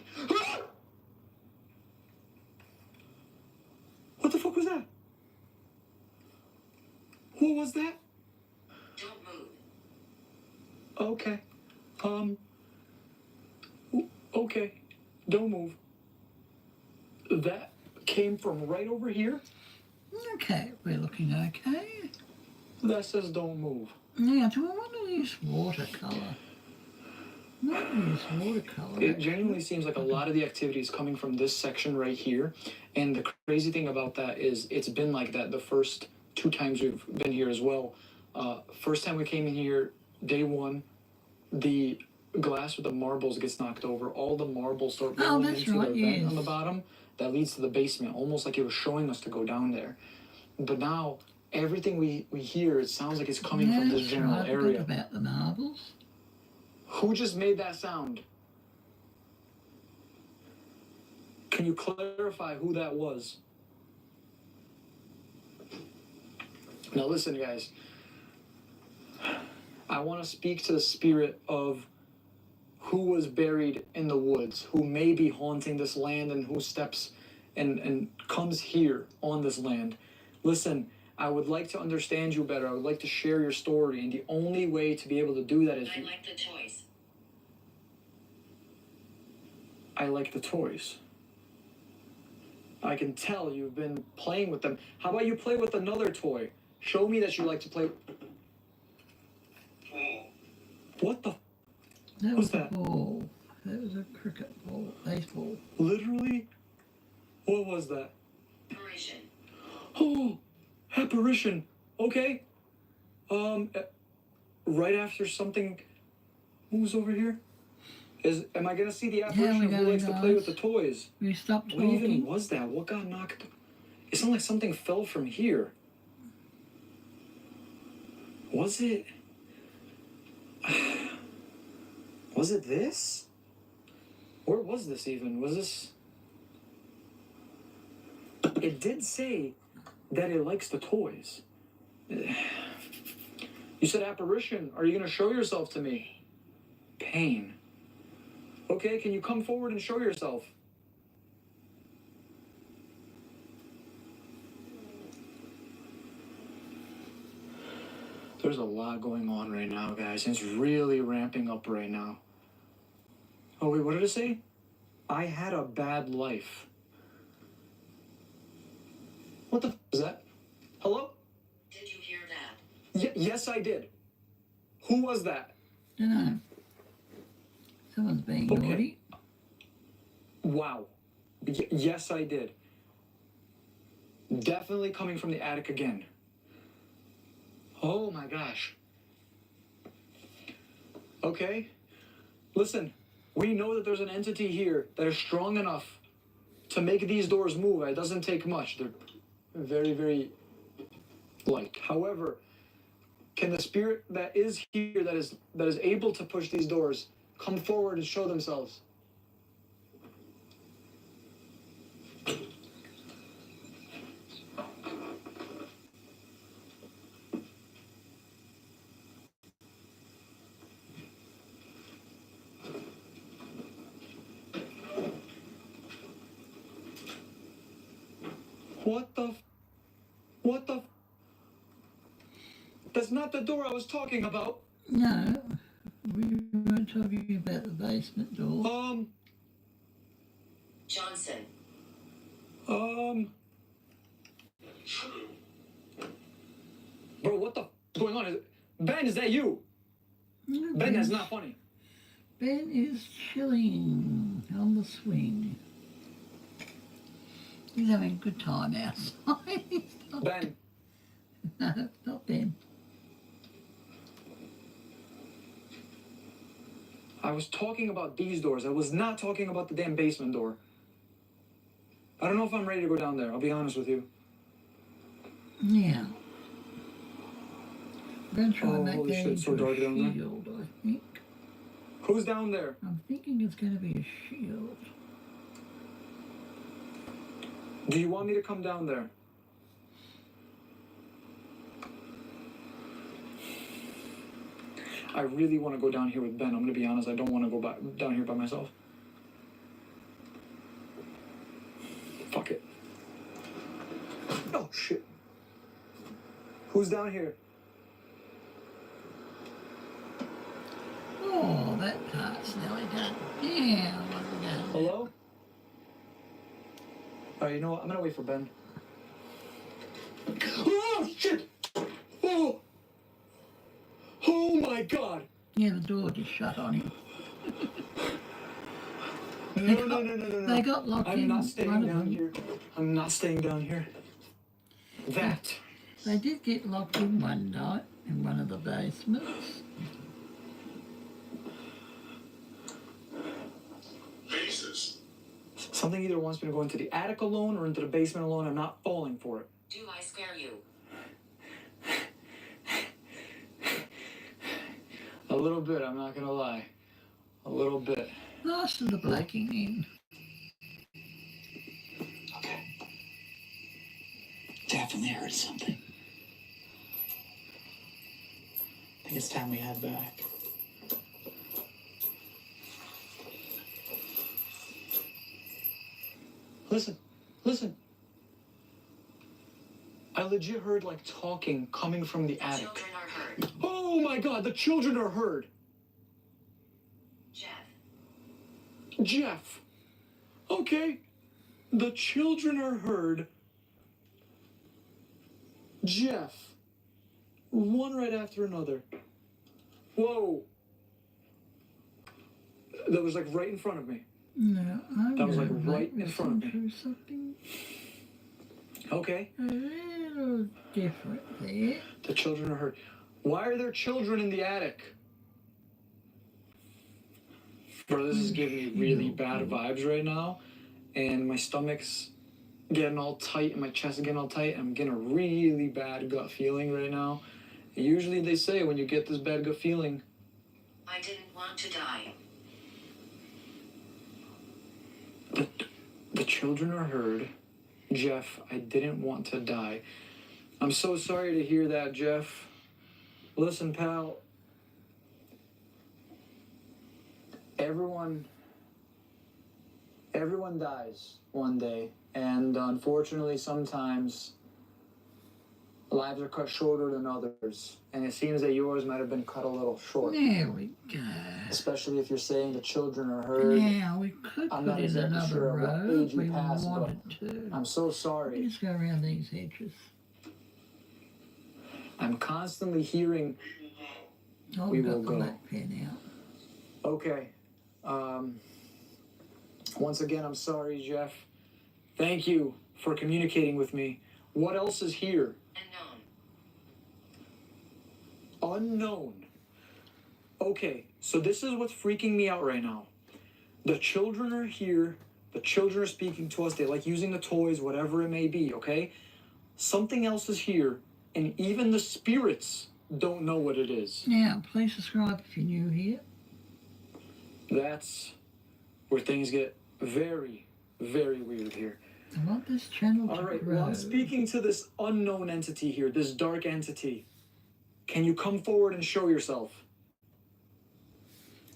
What the fuck was that? What was that? Don't move. Okay. Okay. Don't move. That came from right over here. Okay, we're looking okay. That says don't move. Now, do I want to use watercolour? Not use watercolour. It genuinely seems like a lot of the activity is coming from this section right here. And the crazy thing about that is it's been like that the first 2 times we've been here as well. First time we came in here, day 1, the glass with the marbles gets knocked over. All the marbles start rolling that's into right, the vent yes. on the bottom that leads to the basement, almost like it was showing us to go down there. But now, everything we hear, it sounds like it's coming from this general right, I area. forgot about the marbles. Who just made that sound? Can you clarify who that was? Now listen, guys. I want to speak to the spirit of who was buried in the woods, who may be haunting this land, and who steps and comes here on this land. Listen, I would like to understand you better. I would like to share your story, and the only way to be able to do that is I like the toys. I like the toys. I can tell you've been playing with them. How about you play with another toy? Show me that you like to play. What the? That What's was a that? ball. That was a cricket ball, baseball. Literally? What was that? Apparition. Oh, apparition. Okay. Right after something moves over here. Am I gonna see the apparition of who likes to play with the toys? We stopped What even talking. was that? What got knocked? It sounded like something fell from here. Was it? Was it this? Where was this even? Was this? It did say that it likes the toys. You said apparition. Are you gonna show yourself to me? Pain. Okay, can you come forward and show yourself? There's a lot going on right now, guys. It's really ramping up right now. Oh, wait, what did it say? I had a bad life. What the f is that? Hello? Did you hear that? Yes, I did. Who was that? Dunno. Someone's being Okay. naughty. Wow. Yes, I did. Definitely coming from the attic again. Oh my gosh. Okay. Listen, we know that there's an entity here that is strong enough to make these doors move. It doesn't take much. They're very, very light. However, can the spirit that is here, that is able to push these doors, come forward and show themselves? What the? That's not the door I was talking about. No, we weren't talking about the basement door. Johnson. True. Bro, what the is going on? Ben, is that you? No, Ben, that's not funny. Ben is chilling on the swing. He's having a good time outside. He's not- Ben, No, not Ben. I was talking about these doors. I was not talking about the damn basement door. I don't know if I'm ready to go down there. I'll be honest with you. Yeah. We're going to try Oh, and make holy that shit, it's so into a dark down there. shield, I think. Who's down there? I'm thinking it's going to be a shield. Do you want me to come down there? I really want to go down here with Ben. I'm going to be honest. I don't want to go down here by myself. Fuck it. Oh, shit. Who's down here? Oh, that part's nearly done. Yeah, what have we done? Hello? Alright, you know what? I'm going to wait for Ben. Oh, shit! Oh! Oh, my God! Yeah, the door just shut on him. No. They got locked in. I'm not staying one of down them. here. I'm not staying down here. That. They did get locked in one night in one of the basements. Faces. Something either wants me to go into the attic alone or into the basement alone. I'm not falling for it. Do I scare you? A little bit, I'm not gonna lie. A little bit. Last of the blacking in. Okay. Definitely heard something. I think it's time we head back. Listen. Listen. I legit heard like talking coming from the attic. Children are heard. Oh my god, the children are heard. Jeff. Jeff. Okay. The children are heard. Jeff. One right after another. Whoa. That was like right in front of me. No, I'm That was like gonna right in front of me. do something Okay. a little different there. The children are heard. Why are there children in the attic? Bro, this is giving me really bad vibes right now. And my stomach's getting all tight and my chest is getting all tight. I'm getting a really bad gut feeling right now. And usually they say when you get this bad gut feeling, I didn't want to die. the children are heard. Jeff, I didn't want to die. I'm so sorry to hear that, Jeff. Listen, pal. Everyone dies one day, and unfortunately sometimes lives are cut shorter than others, and it seems that yours might have been cut a little short. There we go. Especially if you're saying the children are heard. Now we could I'm put not in exactly another sure what row age if you we passed, but wanted to. I'm so sorry. Just go around these edges. I'm constantly hearing. Oh, We got will the go. black pen out. Okay. Once again, I'm sorry, Jeff. Thank you for communicating with me. What else is here? Unknown. Unknown. Okay, so this is what's freaking me out right now. The children are here. The children are speaking to us. They like using the toys, whatever it may be, okay? Something else is here, and even the spirits don't know what it is. Now, please subscribe if you're new here. That's where things get very, very weird here. I want this channel to All right, grow. well, I'm speaking to this unknown entity here, this dark entity. Can you come forward and show yourself?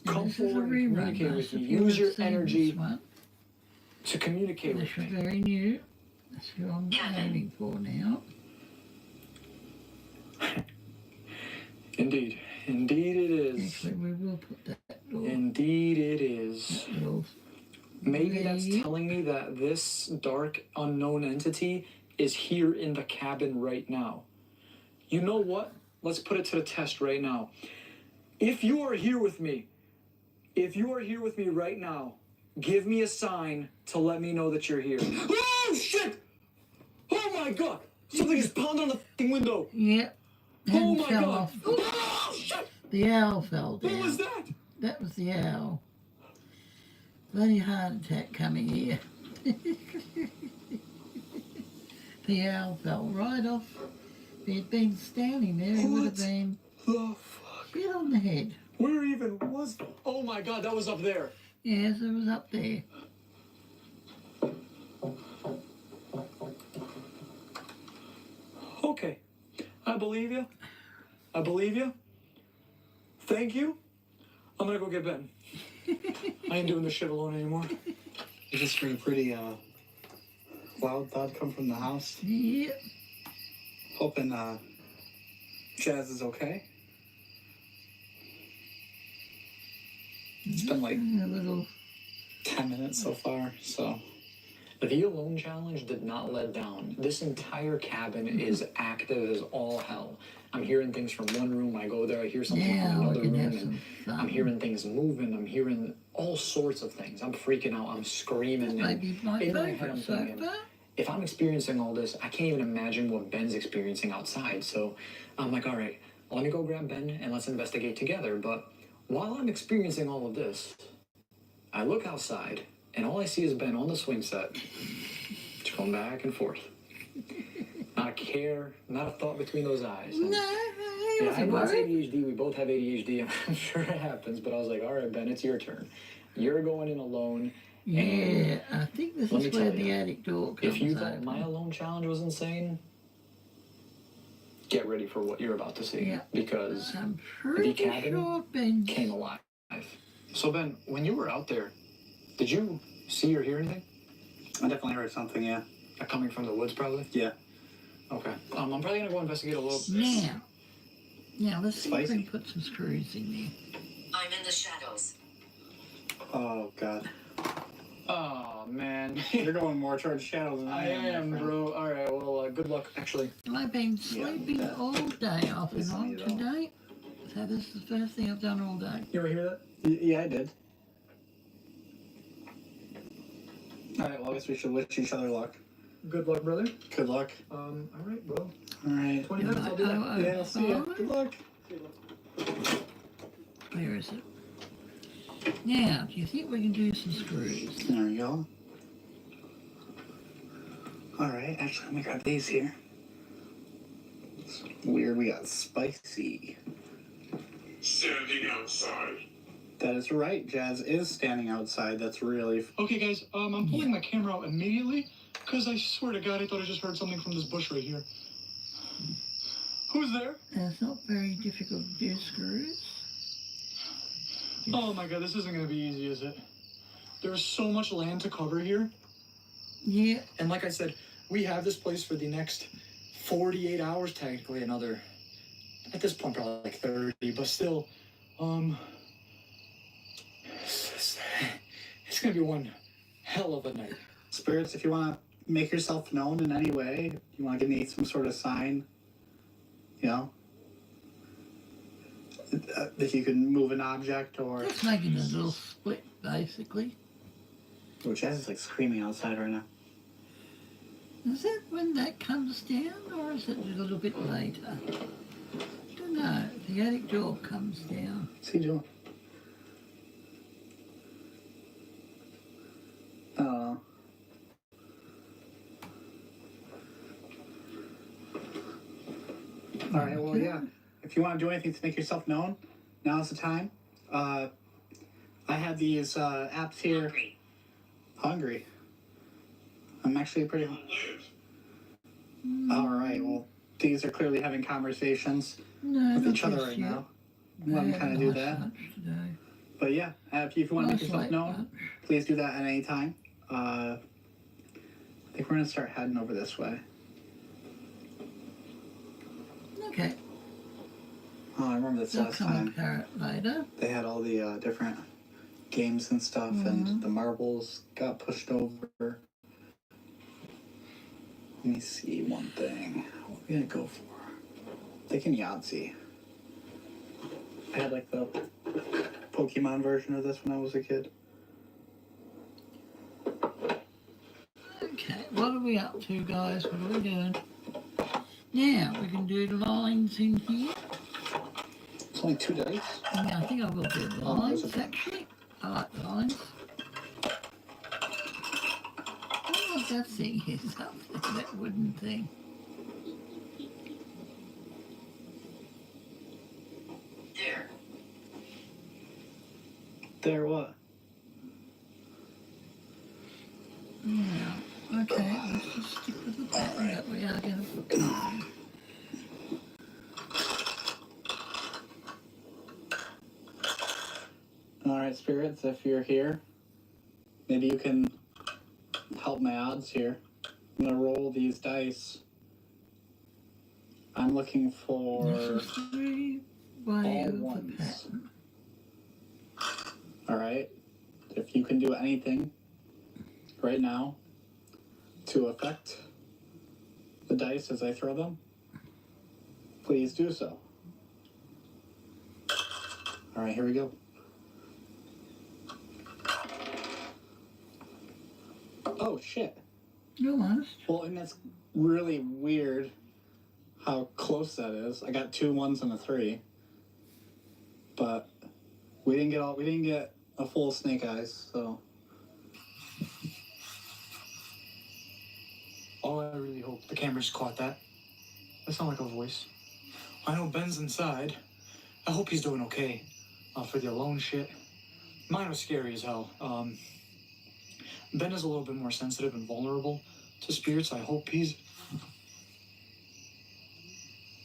Now, Come this is a forward and rerun, communicate guys, with me. if you Use haven't your seen energy this one. to communicate This with is me. very new. That's who I'm aiming for now. Indeed. Indeed it is. Actually, we will put that little, Indeed it is. little Maybe that's Wait. telling me that this dark unknown entity is here in the cabin right now. You know what? Let's put it to the test right now. If you are here with me right now, give me a sign to let me know that you're here. Oh shit! Oh my god! Something is pounding on the f***ing window! Yep. Oh And my fell god! off. Oh shit! The owl fell down. What was that? That was the owl. Bloody heart attack coming here. The owl fell right off. If he had been standing there, he would have What? been The fuck? hit on the head. Where even was... Oh my god, that was up there. Yes, it was up there. Okay. I believe you. I believe you. Thank you. I'm gonna go get Ben. I ain't doing this shit alone anymore. I just heard a pretty loud thud come from the house. Yep. Hoping Jazz is okay. It's been like A little 10 minutes so far, so The alone challenge did not let down. This entire cabin is active as all hell. I'm hearing things from one room. I go there, I hear something Yeah, from we another can room, have and some fun. I'm hearing things moving. I'm hearing all sorts of things. I'm freaking out. I'm screaming. and maybe my in my head, favourite I'm so thinking, far. if I'm experiencing all this, I can't even imagine what Ben's experiencing outside. So I'm like, all right, let me go grab Ben and let's investigate together. But while I'm experiencing all of this, I look outside and all I see is Ben on the swing set, just going back and forth. Not a care, not a thought between those eyes. And No, he yeah, I wasn't know it's worried. ADHD. We both have ADHD. I'm sure it happens. But I was like, all right, Ben, it's your turn. You're going in alone. Yeah, I think this Let me is where tell the you, attic door comes If you thought open. my alone challenge was insane, get ready for what you're about to see. Yeah. Because I'm pretty cabin sure Ben. came alive. So Ben, when you were out there, did you see or hear anything? I definitely heard something, yeah. Coming from the woods, probably? Yeah. Okay. I'm probably gonna go investigate a little. Now, let's see if we Spicy. can put some screws in there. I'm in the shadows. Oh, God. Oh, man. You're going more towards shadows than I I am, am, my friend. bro. Alright, well, good luck, actually. I've been sleeping that- all day off and Listen on to you, though. today. So this is the first thing I've done all day. You ever hear that? Yeah, I did. Alright, well, I guess we should wish each other luck. Good luck, brother. Good luck. Alright, bro. Alright. 20 minutes, I'll do that. Yeah, I'll see you. Good luck. Where is it? Now, do you think we can do some screws? There we go. Alright, actually, let me grab these here. It's weird, we got spicy. Standing outside. That is right, Jazz is standing outside. That's really... Okay, guys, I'm pulling my camera out immediately, because I swear to God, I thought I just heard something from this bush right here. Who's there? It's not very difficult to do screws. Oh my God, this isn't gonna be easy, is it? There's so much land to cover here. Yeah, And like I said, we have this place for the next 48 hours, technically another, at this point, probably like 30, but still, it's gonna be one hell of a night. Spirits, if you want to make yourself known in any way, you want to give me some sort of sign, you know? If you can move an object or... just making a little split, basically. Oh, Jazz is like screaming outside right now. Is that when that comes down, or is it a little bit later? I don't know. The attic door comes down. What's he doing? All right, well, yeah. If you want to do anything to make yourself known, now's the time. I have these apps here. Hungry. Hungry. I'm actually pretty Live. All right, well, these are clearly having conversations No, with not each other just right yet. now. Let me kind of do Nice that. lunch today. But yeah, if you want to make Nice yourself late known, lunch. please do that at any time. I think we're going to start heading over this way. Okay, Oh, I remember this they'll last come time. apart later. They had all the different games and stuff, and the marbles got pushed over. Let me see one thing. What are we going to go for? Thinking Yahtzee. I had like the Pokemon version of this when I was a kid. Okay, what are we up to, guys? What are we doing? Now, we can do the lines in here. It's only 2 dice. Yeah, I think I will do the Oh, lines, those are- actually. I like the lines. I don't know what that thing is up there, that wooden thing. There. There, what? Yeah, okay, let's just stick with the pattern that we are going to put on. Alright, spirits, if you're here, maybe you can help my odds here. I'm gonna roll these dice. I'm looking for This is the way all of the ones. pattern. Alright. If you can do anything right now to affect the dice as I throw them, please do so. Alright, here we go. Oh shit. You're honest. Well, and that's really weird how close that is. I got 2 1s and a 3. But we didn't get a full snake eyes, so Oh, I really hope the cameras caught that. That sounded like a voice. I know Ben's inside. I hope he's doing okay. For the alone shit. Mine was scary as hell. Ben is a little bit more sensitive and vulnerable to spirits. I hope he's...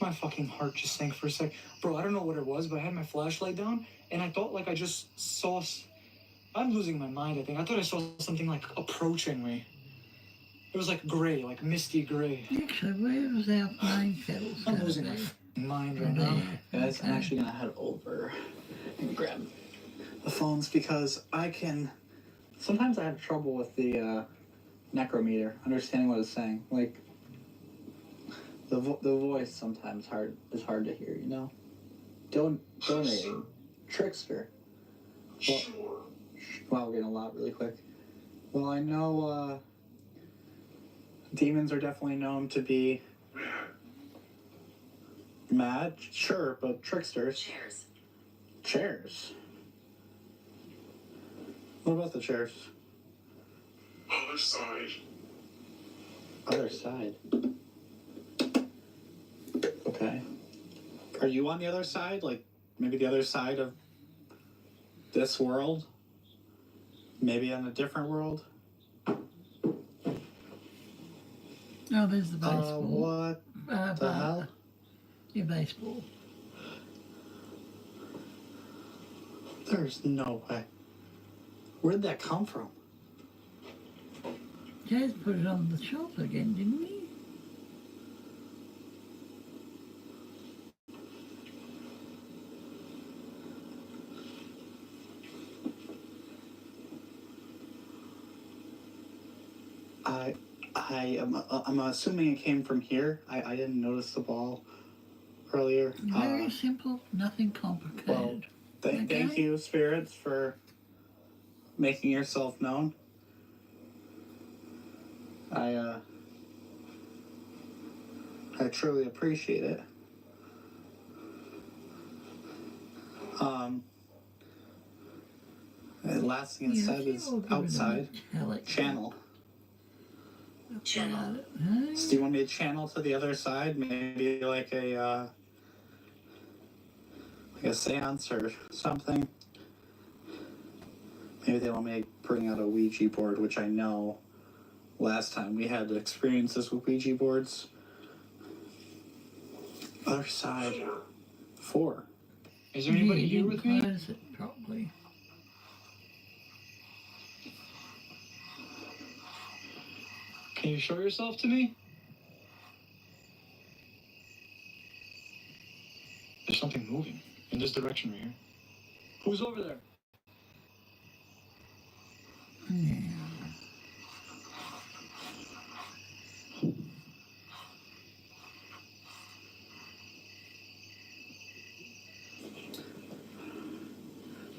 My fucking heart just sank for a sec. Bro, I don't know what it was, but I had my flashlight down, and I thought like I just saw... I'm losing my mind, I think. I thought I saw something like approaching me. It was like gray, like misty gray. Actually, where was our main kettles I'm going to losing my be? mind right now. Guys, I'm Okay. actually gonna head over and grab the phones because I can. Sometimes I have trouble with the necrometer, understanding what it's saying. Like the voice sometimes is hard to hear. You know. Donating, trickster. Well, Sure. wow, we're getting a lot really quick. Well, I know demons are definitely known to be mad. Sure, but tricksters. Chairs. Chairs. What about the chairs? Other side. Other side. Okay. Are you on the other side? Like maybe the other side of this world? Maybe on a different world? Oh, there's the baseball. What the hell? Your baseball. There's no way. Where'd that come from? Jay's put it on the shelf again, didn't he? I'm assuming it came from here. I didn't notice the ball earlier. Very simple, nothing complicated. Well, thank you, spirits, for making yourself known. I truly appreciate it. The last thing it said is outside channel. Channel. So do you want me to channel to the other side? Maybe like a seance or something? Maybe they want me to bring out a Ouija board, which I know last time we had experiences with Ouija boards. Other side. 4. Is there anybody you here didn't with me? close it properly. Can you show yourself to me? There's something moving in this direction right here. Who's over there? Yeah.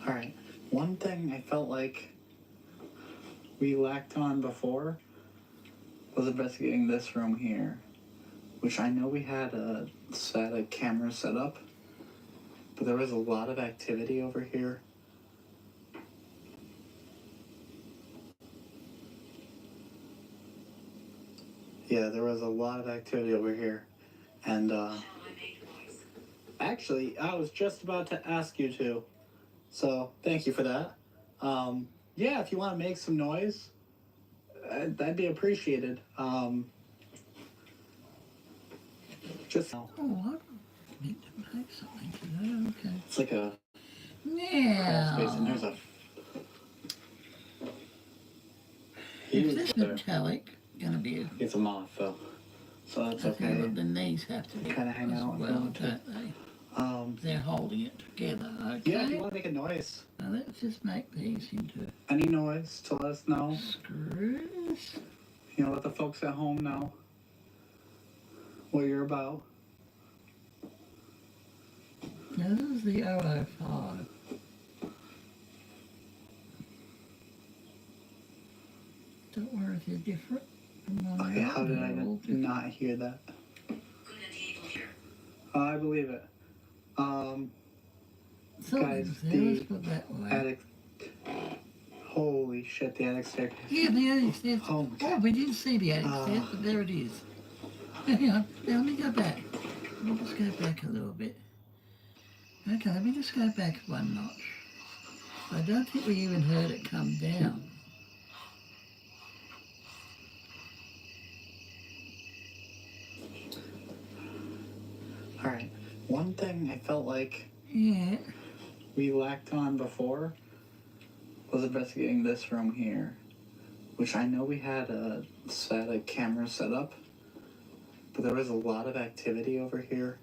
All right. One thing I felt like we lacked on before was investigating this room here, which I know we had a camera set up, but there was a lot of activity over here. Yeah, there was a lot of activity over here, and Shall I make noise? actually, I was just about to ask you to, so thank you for that. Yeah, if you want to make some noise, that'd be appreciated. Just Oh, I need to make something today. Okay. it's like a Now, space, and there's a if huge this there. metallic gonna be, It's a moth though, so that's I think okay. the knees have to be Kinda hang as out if you well, want to. don't they? Um, They're holding it together. Okay. yeah, if you want to make a noise, Now let's just make these into any noise to let us know. screws. You know, let the folks at home know what you're about. Now this is the 005. Don't worry if they're different from one Okay, how another. did I They're all different. not hear that? Good and evil here. I believe it. Something's guys, there. Let's the put that way. attic. Holy shit, the attic staircase. Yeah, the attic stairs. Oh my God. Oh, we didn't see the attic stairs, but there it is. Hang on. Now let me go back. Let me just go back a little bit. Okay, let me just go back one notch. I don't think we even heard it come down. Alright, one thing I felt like Yeah. we lacked on before was investigating this room here, which I know we had a camera set up, but there was a lot of activity over here.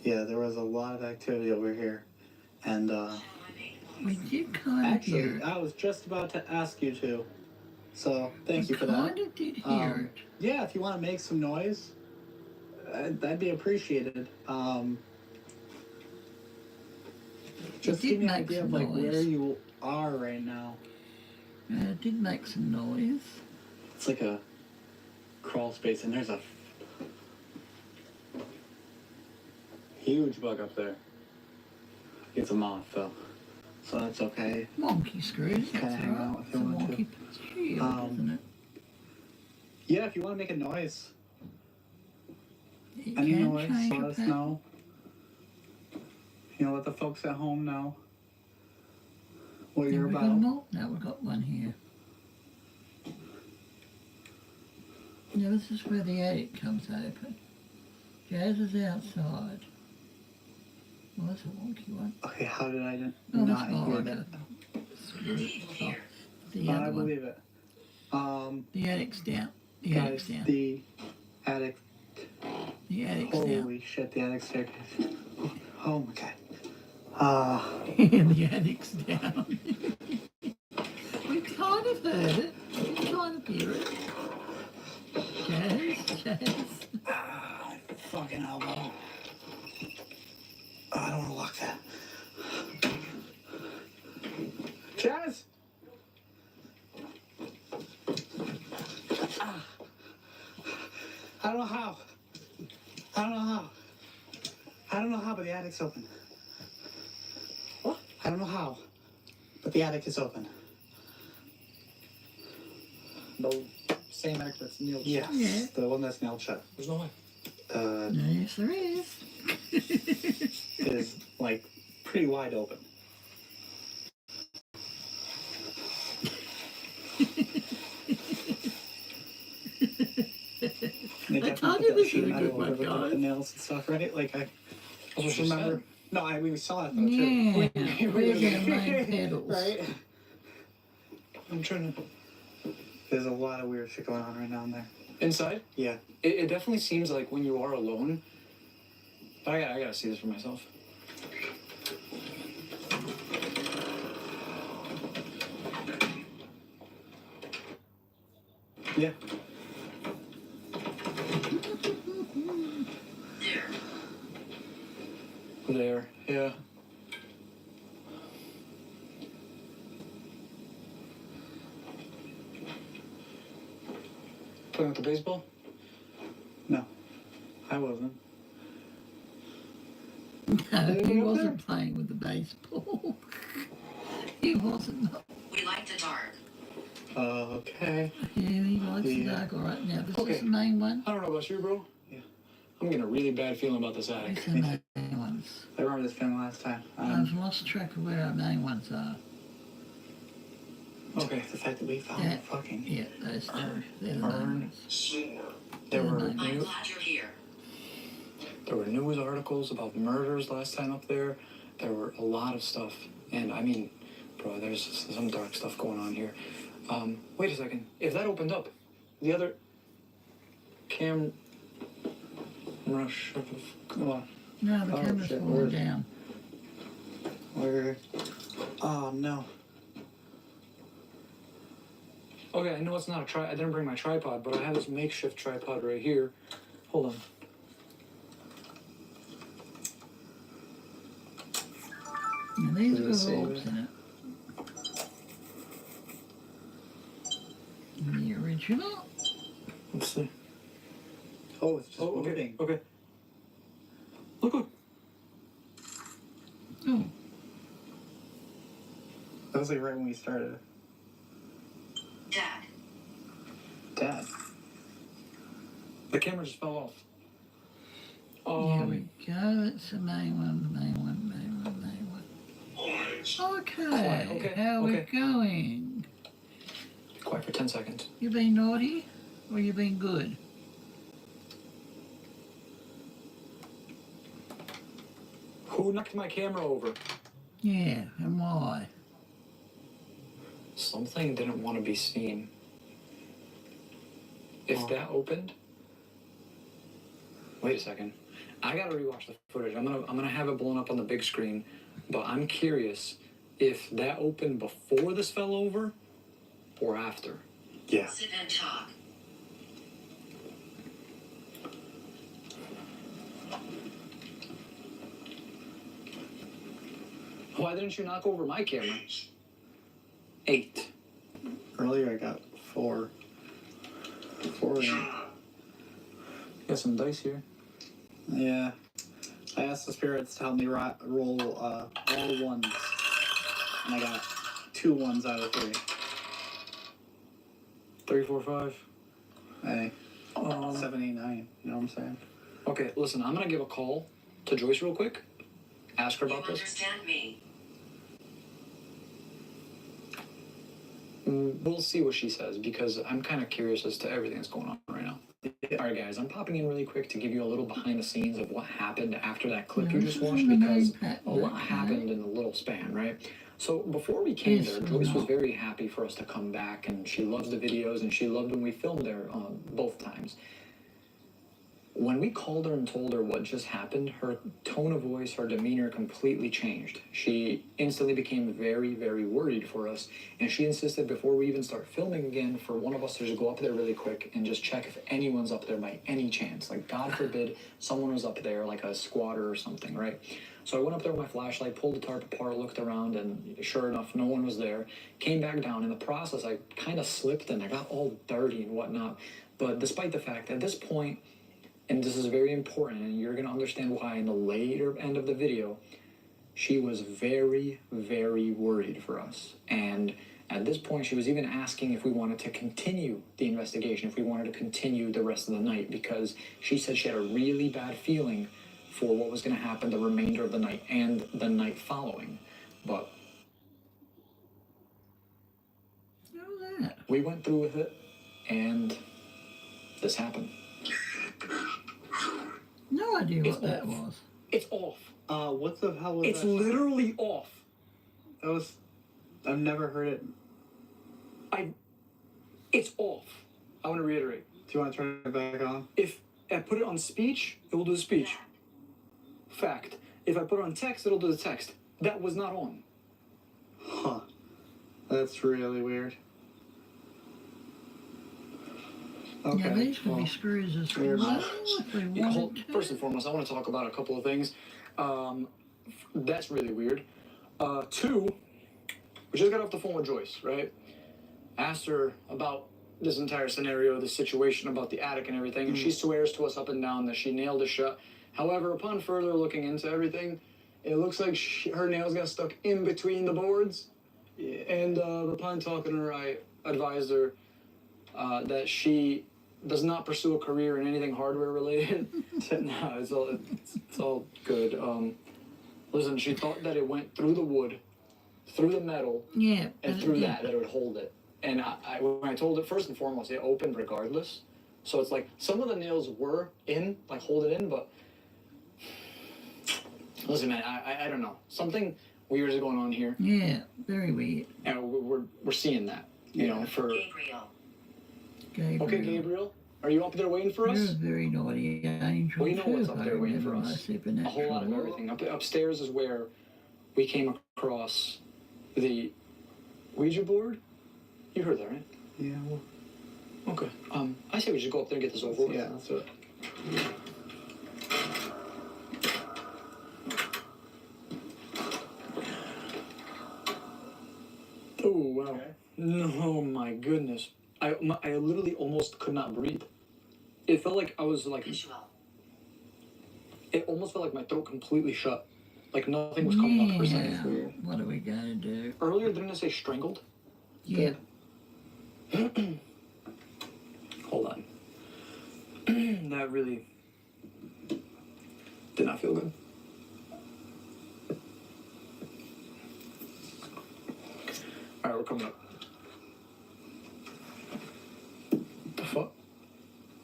Yeah, there was a lot of activity over here. And We did kind of actually, hear it. I was just about to ask you to. So thank you for that. Kind of did hear it. Yeah, if you want to make some noise, that'd be appreciated. Just did give me an make idea of some like noise. where you are right now. It did make some noise. It's like a crawl space, and there's a huge bug up there. It's a moth, though, so that's okay. Wonky screws, that's Kinda hang right. out if It's a you want to. wonky shield, isn't it? Yeah, if you want to make a noise, You any can noise, change let your us pattern. know. Let the folks at home know what Have you're we got about. them all? No, we've got one here. Now this is where the attic comes open. Jazz is outside. Well, that's a wonky one. Okay, how did I Oh, not that's hear all that? right. The I other one. believe it. The attic's down. The Guys, attic's down. the attic. The attic's down. Holy shit, the attic staircase. Oh my god. The attic's down. We kind of heard it. We kind of hear it. Jazz. Fucking elbow. I don't want to lock that. Jazz! I don't know how. I don't know how, but the attic's open. What? I don't know how, but the attic is open. The same act that's nailed shut. Yes, Yeah. the one that's nailed shut. There's no way. Yes, there is. It is like pretty wide open. I told you this is a good one, The guys. nails and stuff, right? Like I That's what she remember. said. No, we saw it though Yeah. too. Where's our main pedals? Right? I'm trying to. There's a lot of weird shit going on right now in there. Inside? Yeah. It definitely seems like when you are alone. But I gotta see this for myself. Yeah. There. Yeah. Playing with the baseball? No, I wasn't. No, he wasn't playing with the baseball. He wasn't. We like the dark. Okay. Yeah, he likes the Yeah. dark. All right, now this Okay. is the main one. I don't know about you, bro. Yeah. I'm getting a really bad feeling about this These attic. are the main ones. I remember this feeling last time. I've lost track of where our main ones are. Okay. The fact that we found Yeah. fucking. Yeah, those two. They're the main Urn. ones. Snore. There were I'm I'm glad you're here. news articles about murders last time up there. There were a lot of stuff, and I mean, bro, there's some dark stuff going on here. Wait a second. If that opened up, the other camera Come on. No, the Oh, camera's shit, falling where's- down. Where? Oh no. Okay, I know it's not a I didn't bring my tripod, but I have this makeshift tripod right here. Hold on. Now these Does it say got orbs that? in it. The original. Let's see. Oh, it's just Oh, okay. moving. Okay. Look. Oh, That was like right when we started. Dad, Dad. The camera just fell off. here we go. That's the main one, main one. Quiet. Okay, Quiet, okay, how we okay. going? Be quiet for 10 seconds. You been naughty or you been good? Who knocked my camera over? Yeah, and why? Something didn't want to be seen. If that opened... Wait a second. I gotta rewatch the footage. I'm gonna have it blown up on the big screen, but I'm curious if that opened before this fell over or after. Yeah. Sit and talk. Why didn't you knock over my camera? 8. Earlier I got 4. 4. Got some dice here. Yeah. I asked the spirits to help me roll all ones, and I got 2 ones out of 3. 3, 4, 5. Hey, 7, 8, 9. You know what I'm saying? Okay, listen, I'm gonna give a call to Joyce real quick. Ask her You about this. understand me? We'll see what she says because I'm kind of curious as to everything that's going on right now. All right, guys, I'm popping in really quick to give you a little behind the scenes of what happened after that clip you just watched because a lot happened in a little span, right? So before we came there, Joyce was very happy for us to come back, and she loves the videos, and she loved when we filmed there both times. When we called her and told her what just happened, her tone of voice, her demeanor completely changed. She instantly became very, very worried for us, and she insisted before we even start filming again for one of us to just go up there really quick and just check if anyone's up there by any chance. Like, God forbid someone was up there, like a squatter or something, right? So I went up there with my flashlight, pulled the tarp apart, looked around, and sure enough, no one was there. Came back down. In the process, I kind of slipped and I got all dirty and whatnot. But despite the fact that at this point, and this is very important, and you're going to understand why in the later end of the video, she was very, very worried for us. And at this point, she was even asking if we wanted to continue the investigation, if we wanted to continue the rest of the night, because she said she had a really bad feeling for what was going to happen the remainder of the night and the night following. But we went through with it, and this happened. No idea It's what that off. was. It's off. What the hell was It's that? literally off. That was... I've never heard it. It's off. I want to reiterate. Do you want to turn it back on? If I put it on speech, it will do the speech. Fact. If I put it on text, it'll do the text. That was not on. Huh. That's really weird. Okay. Yeah, these could well, be screws as weird. well if we Yeah, wanted to. first and foremost, I want to talk about a couple of things. That's really weird. 2, we just got off the phone with Joyce, right? Asked her about this entire scenario, the situation about the attic and everything, and she swears to us up and down that she nailed it shut. However, upon further looking into everything, it looks like her nails got stuck in between the boards. Yeah. And upon talking to her, I advised her that she does not pursue a career in anything hardware related. No, it's all good. Listen, she thought that it went through the wood, through the metal, Yeah. and through that it would hold it. And when I told it, first and foremost, it opened regardless. So it's like some of the nails were in, like hold it in, but listen, man, I don't know. Something weird is going on here, Yeah, very weird. and we're seeing that. You know, for Gabriel. Gabriel. okay, Gabriel, are you up there waiting for You're a us? very naughty angel. Well, you know too, what's if up I there waiting remember for my us. A supernatural whole lot of lore. everything. Upstairs is where we came across the Ouija board. You heard that, right? Yeah. Well, Okay. I say we just go up there and get this over with. yeah. That's it. Oh wow. Okay. No, my goodness. I literally almost could not breathe. It felt like I was like. Visual. It almost felt like my throat completely shut. Like nothing was coming up for a Yeah. second. What are we gonna do? Earlier, didn't I say strangled? Yeah. Hold on. That really did not feel good. Alright, we're coming up. The fuck?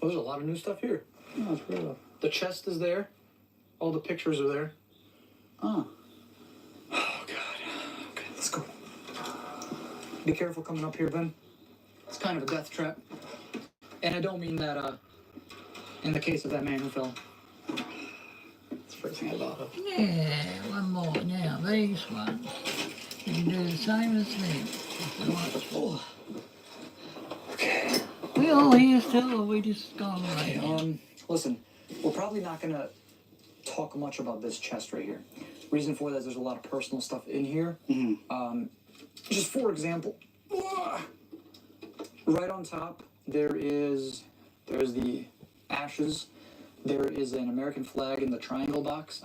Oh, there's a lot of new stuff here. No, it's real. The chest is there. All the pictures are there. Oh. Oh, God. Okay, let's go. Be careful coming up here, Ben. It's kind of a death trap. And I don't mean that, in the case of that man who fell. That's the first thing I thought of. Yeah, one more. Now, these ones. You can do the same as me. If you want to. Oh. Okay. We all here still, or we just gone away? Listen, we're probably not gonna talk much about this chest right here. Reason for that is there's a lot of personal stuff in here. Just for example, right on top there's the ashes. There is an American flag in the triangle box.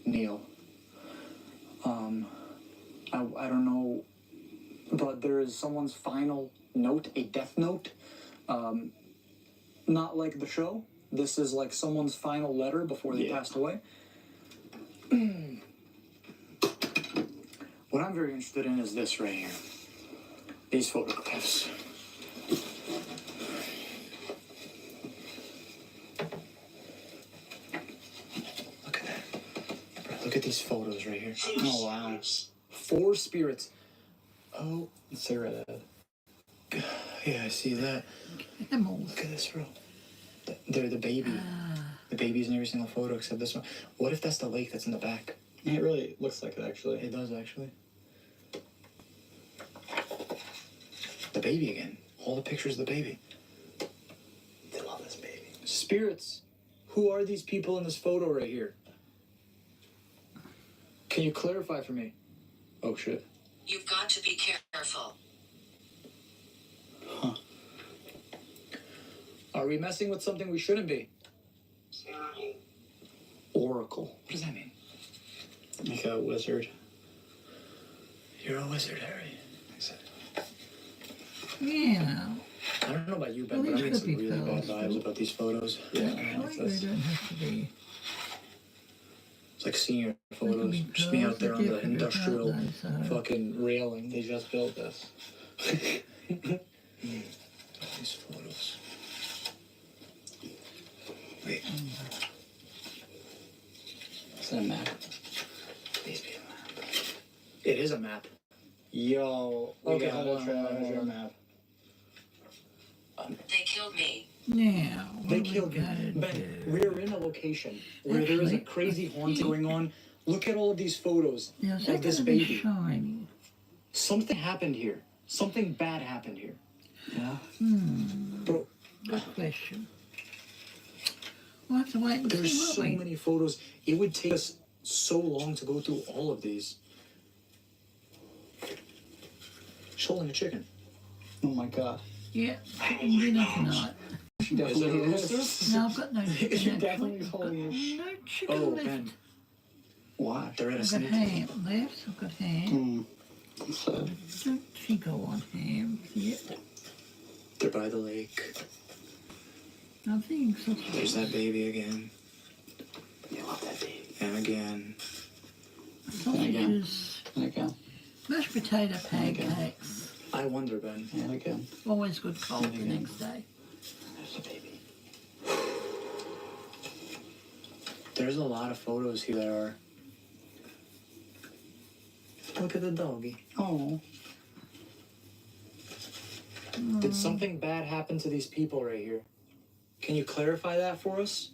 Kneel. I don't know, but there is someone's final note, a death note. Not like the show. This is like someone's final letter before they passed away. What I'm very interested in is this right here. These photographs. Look at that. Bro, look at these photos right here. Oh, wow. 4 spirits. Oh, It's a redhead. yeah, I see that. Animals. Look at this, bro. They're the baby. The baby's in every single photo except this one. What if that's the lake that's in the back? It really looks like it, actually. It does, actually. The baby again. All the pictures of the baby. They love this baby. Spirits. Who are these people in this photo right here? Can you clarify for me? Oh, shit. You've got to be careful. Huh. Are we messing with something we shouldn't be? Oracle. Oracle. What does that mean? Like a wizard. You're a wizard, Harry. I said. Yeah. I don't know about you, Ben, Well, but I'm these getting could some be really bad fellas, vibes about these photos. Yeah, I Actually, like they this. don't have to be. It's like senior They can photos. be Just me out girls, there on the they're different, industrial aren't they? So- fucking railing. They just built this. These photos. Wait. Is that a map? Please be a map. It is a map. Yo. Okay, got hold on, a hold on, treasure hold on. map. They killed me. Now, what They we killed me. gotta Ben, do? we're in a location where there is a Actually, crazy haunting going on. Look at all of these photos Now, is of that this gonna be baby. shiny? Something happened here. Something bad happened here. Yeah. Bro, Good question. We'll have to wait and there's see, won't so we? many photos. It would take us so long to go through all of these. She's holding a chicken. Oh my god. Yeah, chicken dinner tonight. She definitely Is it a is. No, I've got no chicken. She actually. definitely holding it. No chicken Oh, left. Ben. Why? They're at a I've got snake. ham left. I've got ham. So, Don't think I want ham yet. They're by the lake. I think sausage. There's that baby again. you love that baby. And again. Sausages, And again. mashed potato pancakes. I wonder, Ben. And again. Always good cold the next day. There's the baby. There's a lot of photos here that are. Look at the doggy. Oh. Did something bad happen to these people right here? Can you clarify that for us?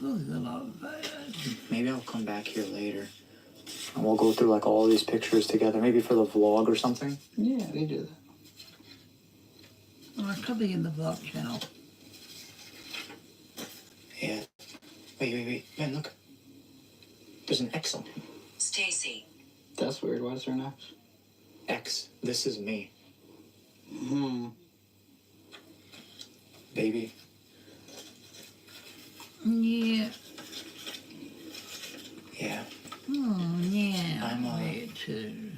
Oh, there's a lot of photos. Maybe I'll come back here later. And we'll go through like all these pictures together. Maybe for the vlog or something. Yeah, they do that. Oh, it could be in the vlog channel. Yeah. Wait. Man, look. There's an X on him. Stacy. That's weird. Why is there an X? X. This is me. Hmm. Baby. Yeah. Yeah. Oh, yeah. I'm, Where to?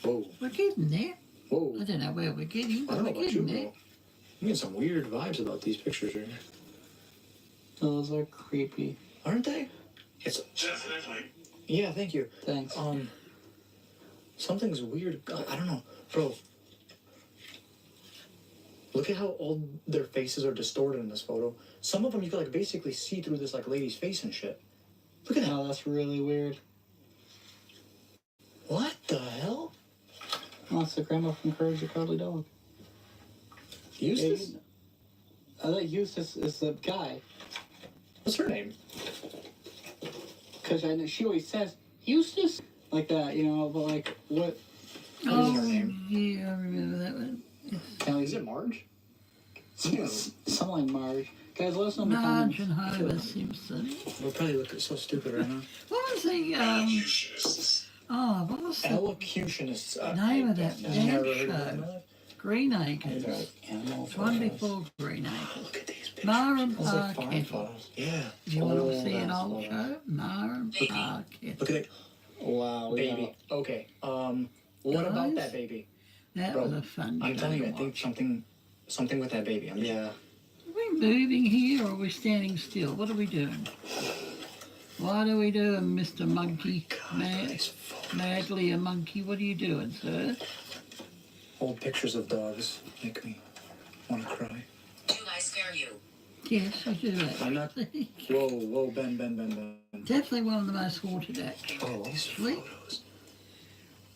Whoa. We're getting there. Whoa. I don't know where we're getting, I but don't know we're about you, getting bro. there. I'm getting some weird vibes about these pictures right here. Those are creepy. Aren't they? It's Definitely. yeah, thank you. Thanks. Something's weird. I don't know, bro. Look at how all their faces are distorted in this photo. Some of them you can like basically see through this like lady's face and shit. Look at that. Oh, that's really weird. What the hell? Oh, it's the grandma from Courage the Cowardly Dog. Eustace? I think Eustace is the guy. What's her name? Because I know she always says, Eustace? Like that, you know, but like, what? What is her name? Yeah, I remember that one. Is it Marge? Something like Marge. Guys, let us know in the Marge comments. and Homer Simpson. We're probably looking so stupid right now. What was the, what was the Elocutionists. name of that Never damn heard of show? that. Green Acres. They're like animals. One before Green Acres. Look at these pictures. Mar and Those are Pa farm Kettle. photos. Yeah. Do you want to see an that's old old. show? Mar and Pa Kettle. Look at it. Wow. Baby. Okay. What about Guys? that baby? That Bro, was a fun I'm show telling you, to I think watch. something with that baby. Yeah. Are we moving here or are we standing still? What are we doing? What are we doing, Mr. Monkey? Madly a monkey. What are you doing, sir? Old pictures of dogs make me want to cry. Do I scare you? Yes, we do that. I'm not. Whoa, Ben. Definitely one of the most haunted actually. Oh, these photos.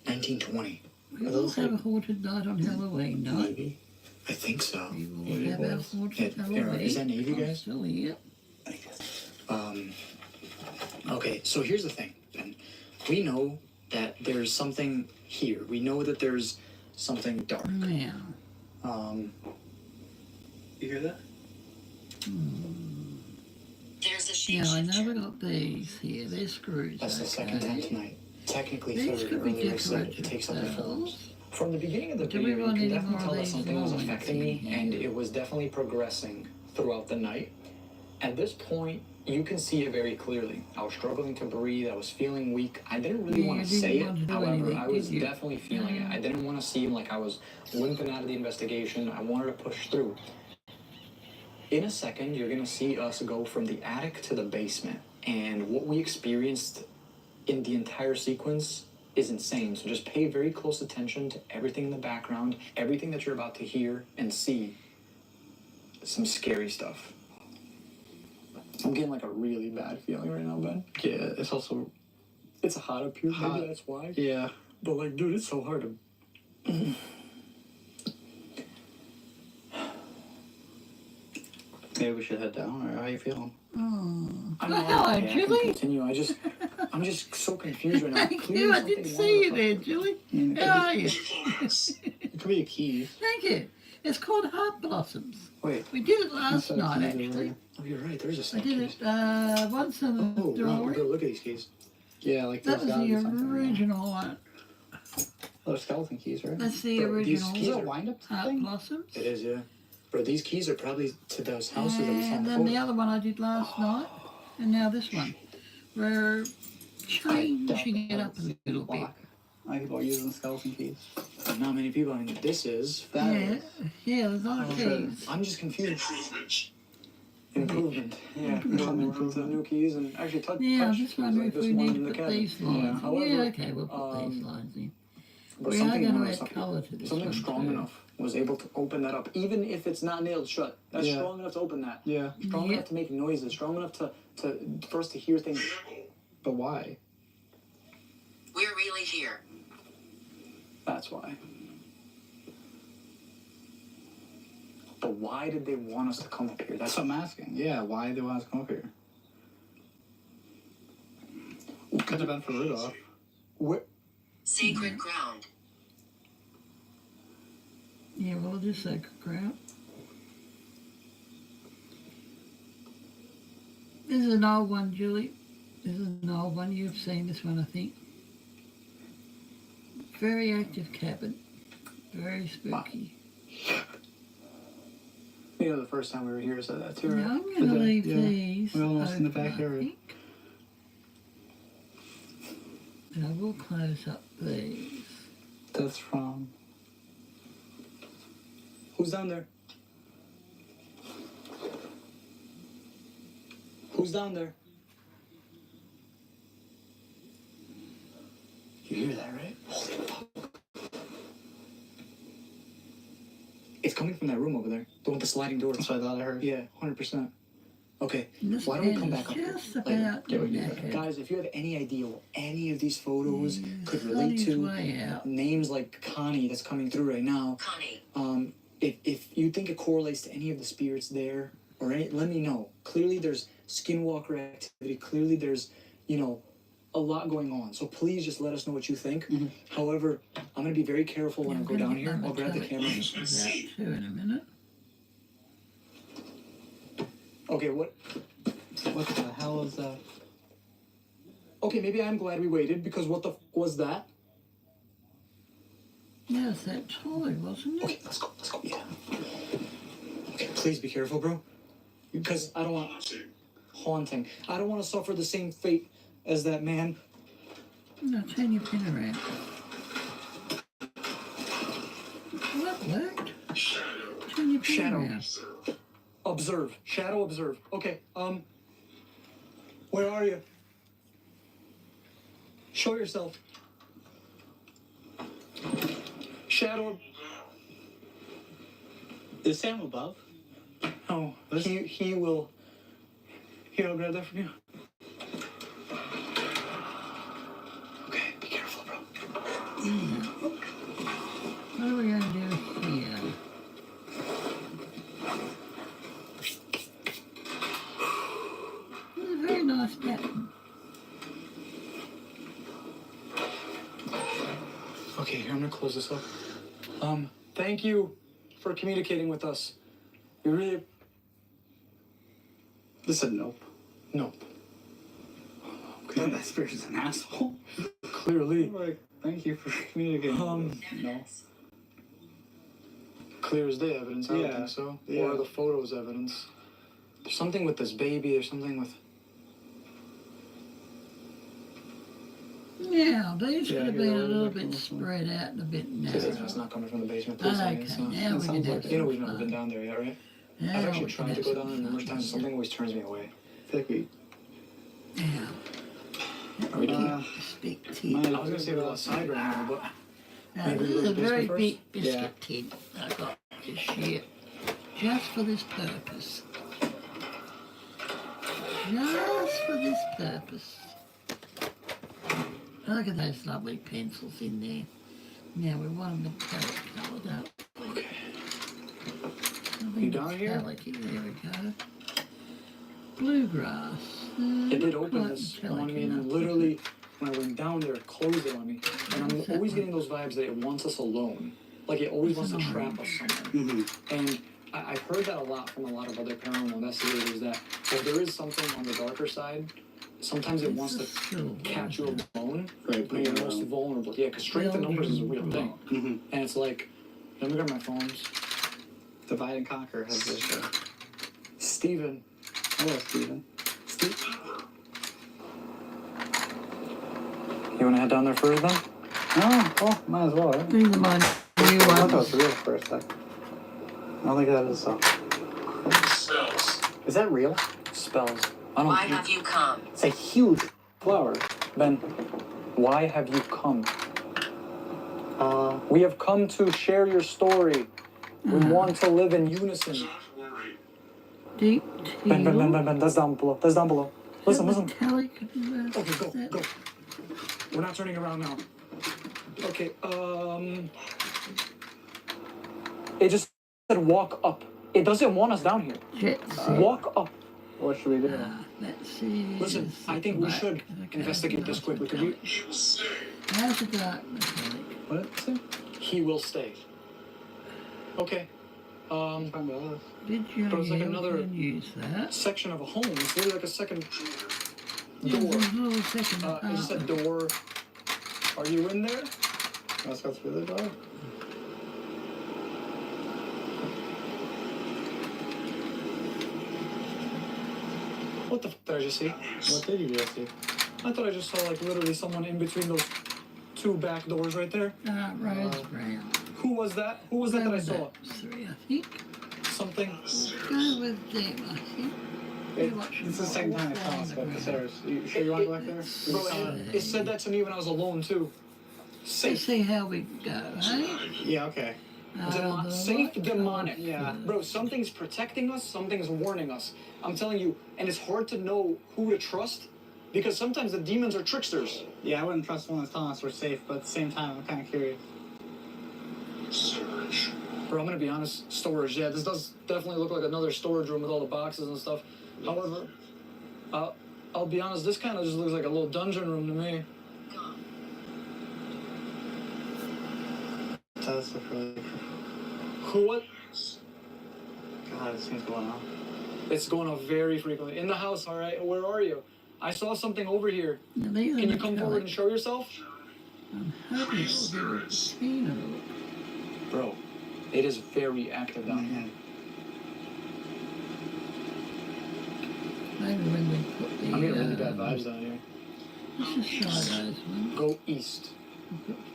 1920. We will have a haunted night on Halloween night. Maybe. I think so. We will have our haunted Yeah, Halloween. is that Navy, guys? Still here. Okay, so here's the thing, Ben. We know that there's something here. We know that there's something dark. Now, You hear that? There's a now I know shapeshifter. we got these here. They're screws. That's the second okay? time tonight. Technically These third. could be Earlier said decorated it takes other forms. cells. From the beginning of the Do we video, you want can any definitely more of tell that these something was lines affecting me, in and here? it was definitely progressing throughout the night. At this point, you can see it very clearly. I was struggling to breathe. I was feeling weak. I didn't really Yeah, want you to didn't say want to it. do However, anything, I was did you? definitely feeling it. I didn't want to seem like I was limping out of the investigation. I wanted to push through. In a second, you're going to see us go from the attic to the basement. And what we experienced in the entire sequence is insane. So just pay very close attention to everything in the background, everything that you're about to hear and see. Some scary stuff. I'm getting like a really bad feeling right now, Ben. Yeah, it's also. It's hot up here, Hot. maybe that's why. Yeah. But like, dude, it's so hard to. Maybe we should head down, or how you feeling? I Hello, I can Julie. continue. I'm just so confused right now. Thank Clearly you. I something didn't wanted see you to there, fuck- Julie. How are you? It could be a key. Thank you. It's called Heartblossoms. Wait. We did it last Instead of night, keys, actually. Oh, you're right. There's a I snake did case. it once in the Oh, wow. drawing. Look at these keys. Yeah, like That there's was gotta the be something. original one. Those skeleton keys, right? That's the Bro, these original keys Is it a wind-up thing? Heartblossoms. It is, yeah. Bro, these keys are probably to those houses that we saw in And the then the photo. other one I did last night, and now this one. We're changing it up a little bit. Lock. I people are using skeleton keys. Not many people. I mean, this is. That Yeah, is. yeah, there's a lot of Okay. keys. I'm just confused. Improvements. Improvement. Yeah, improvement. The new keys and actually touch. Yeah, I'm touch just keys wondering like if this we one need in to the put cabinet. these lines in. However, Yeah, okay, we'll put these um, lines in. But We are something going more- to add something- colour to this Something one strong too. enough was able to open that up, even if it's not nailed shut. That's Yeah. strong enough to open that. Yeah. Strong Yeah. enough to make noises. Strong enough to for us to hear things. Vehicle. But why? We're really here. That's why. But why did they want us to come up here? That's what I'm asking. Yeah, why do they want us to come up here? Could have been for Rudolph. Where, Sacred ground. Yeah, well, it is sacred ground. This is an old one, Julie. This is an old one. You've seen this one, I think. Very active cabin. Very spooky. you know, the first time we were here said that too, Now right? I'm going to leave yeah. these We're almost in the open, back I area. think. And I will close up these. That's from. Who's down there? Who's down there? You hear that, right? Holy fuck. It's coming from that room over there. The one with the sliding door. That's what I thought I heard. Yeah, 100%. Okay, This why don't we pen come is back up just later? about Yeah, we do that. knackered. Guys, if you have any idea what any of these photos could He's on relate his to, way out. names like Connie that's coming through right now, Connie. if you think it correlates to any of the spirits there, or any, let me know. Clearly there's skinwalker activity. Clearly there's, you know, a lot going on. So please just let us know what you think. However, I'm going to be very careful when I go down here. I'll grab the camera. Out too in a minute. Okay, what? What the hell is that? Okay, maybe I'm glad we waited because what the was that? Yeah, it's that toy, wasn't it? Okay, let's go. Let's go. Yeah. Okay, please be careful, bro. Because I don't want haunting. I don't want to suffer the same fate as that man. No, turn your pin around. Well, that worked. Turn your pin Shadow. around. Observe. Shadow observe. Okay, where are you? Show yourself. Shadow. Is Sam above? No, he will. Here, I'll grab that from you. Okay, be careful, bro. What are we going to do here? It's a very nice pattern. Okay, here, I'm gonna close this up. Thank you for communicating with us. We really. This is a nope. No. Okay. That spirit's an asshole. Clearly. Like, thank you for communicating. No. Clear as day evidence, I don't Yeah, think so. yeah. Or the photos evidence. There's something with this baby, there's something with. Now, these Yeah, could have you're been a right, little like bit this one. spread out and a bit This narrow. is not coming from the basement. Please tell me Okay, it's now not. we That can sounds have like- You know some we've never been fun. down there yet, right? Now I've actually we tried can to have go down some numerous fun. times. Something always turns me away. I feel like we. Now, Are we done? biscuit tin. Mine- I was gonna say we're outside right now, but Now, maybe this we is go a to the very basement big first? biscuit Yeah. tin I got this year. Just for this purpose. Just for this purpose. Look at those lovely pencils in there. Now we want them metallic colour, don't we? okay. Something You down here? metallic. There we go. Bluegrass. It did not open quite this metallic on me, enough, and is literally, when I went down there, it closed it on me. And What's that I'm always one? getting those vibes that it wants us alone. Like it always What's wants to an trap us somewhere. Mm-hmm. And I've heard that a lot from a lot of other paranormal investigators that if there is something on the darker side, sometimes it It's wants a to silver, catch you isn't alone Right, when you're put it most around. vulnerable. Yeah, because strength in numbers is a real thing. Mm-hmm. And it's like, let me grab my phones. Divide and Conquer has this show. Steven. Hello, Steven. You want to head down there first then? Oh, well, might as well, right? These are my new I thought it was ones. real for a sec. I don't think that is so. Spells. Is that real? Spells. I don't Why have you come? It's a huge flower. Ben, why have you come? We have come to share your story. We want to live in unison. Don't worry. Deep Ben, teal. that's down below. That's down below. Listen, Is that listen. metallic? Okay, go. We're not turning around now. Okay, it just said walk up. It doesn't want us down here. Jet set. Walk up. What should we do? Let's see. Listen, I think we should investigate this quickly. Could you? He will stay. How's the dark metallic? What did it say? He will stay. Okay. Find out this. Did you But it's like ever another- use that? Section of a home. It's literally like a second Yeah, door. there's a little second It just said apartment. door. Are you in there? Let's go through the door. What the f did I just see? What did you just see? I thought I just saw like literally someone in between those two back doors right there. Rose brown. Who was that? Who was that Go that I with saw? that three, I think. Something. Go with them, I think. It's the same time I saw us go up the stairs. You sure you want to go back there? Bro, and it said that to me when I was alone too. Let's Safe. see how we go, hey? Yeah, okay. The Safe light demonic. colours, Yeah. Bro, something's protecting us, something's warning us. I'm telling you, and it's hard to know who to trust because sometimes the demons are tricksters. Yeah, I wouldn't trust one that's telling us we're safe, but at the same time, I'm kind of curious. Storage. Bro, I'm gonna be honest, storage. Yeah, this does definitely look like another storage room with all the boxes and stuff. However, I'll be honest, this kind of just looks like a little dungeon room to me. It does look really What? God, it seems going on. It's going off very frequently. In the house, all right? Where are you? I saw something over here. Now, these are Can you come forward and metallic. show yourself? I'm hoping it will give it a clean a look. Bro, it is very active down here. Maybe when we put the. I'm getting really bad vibes down here. Let's just try those ones. Go east.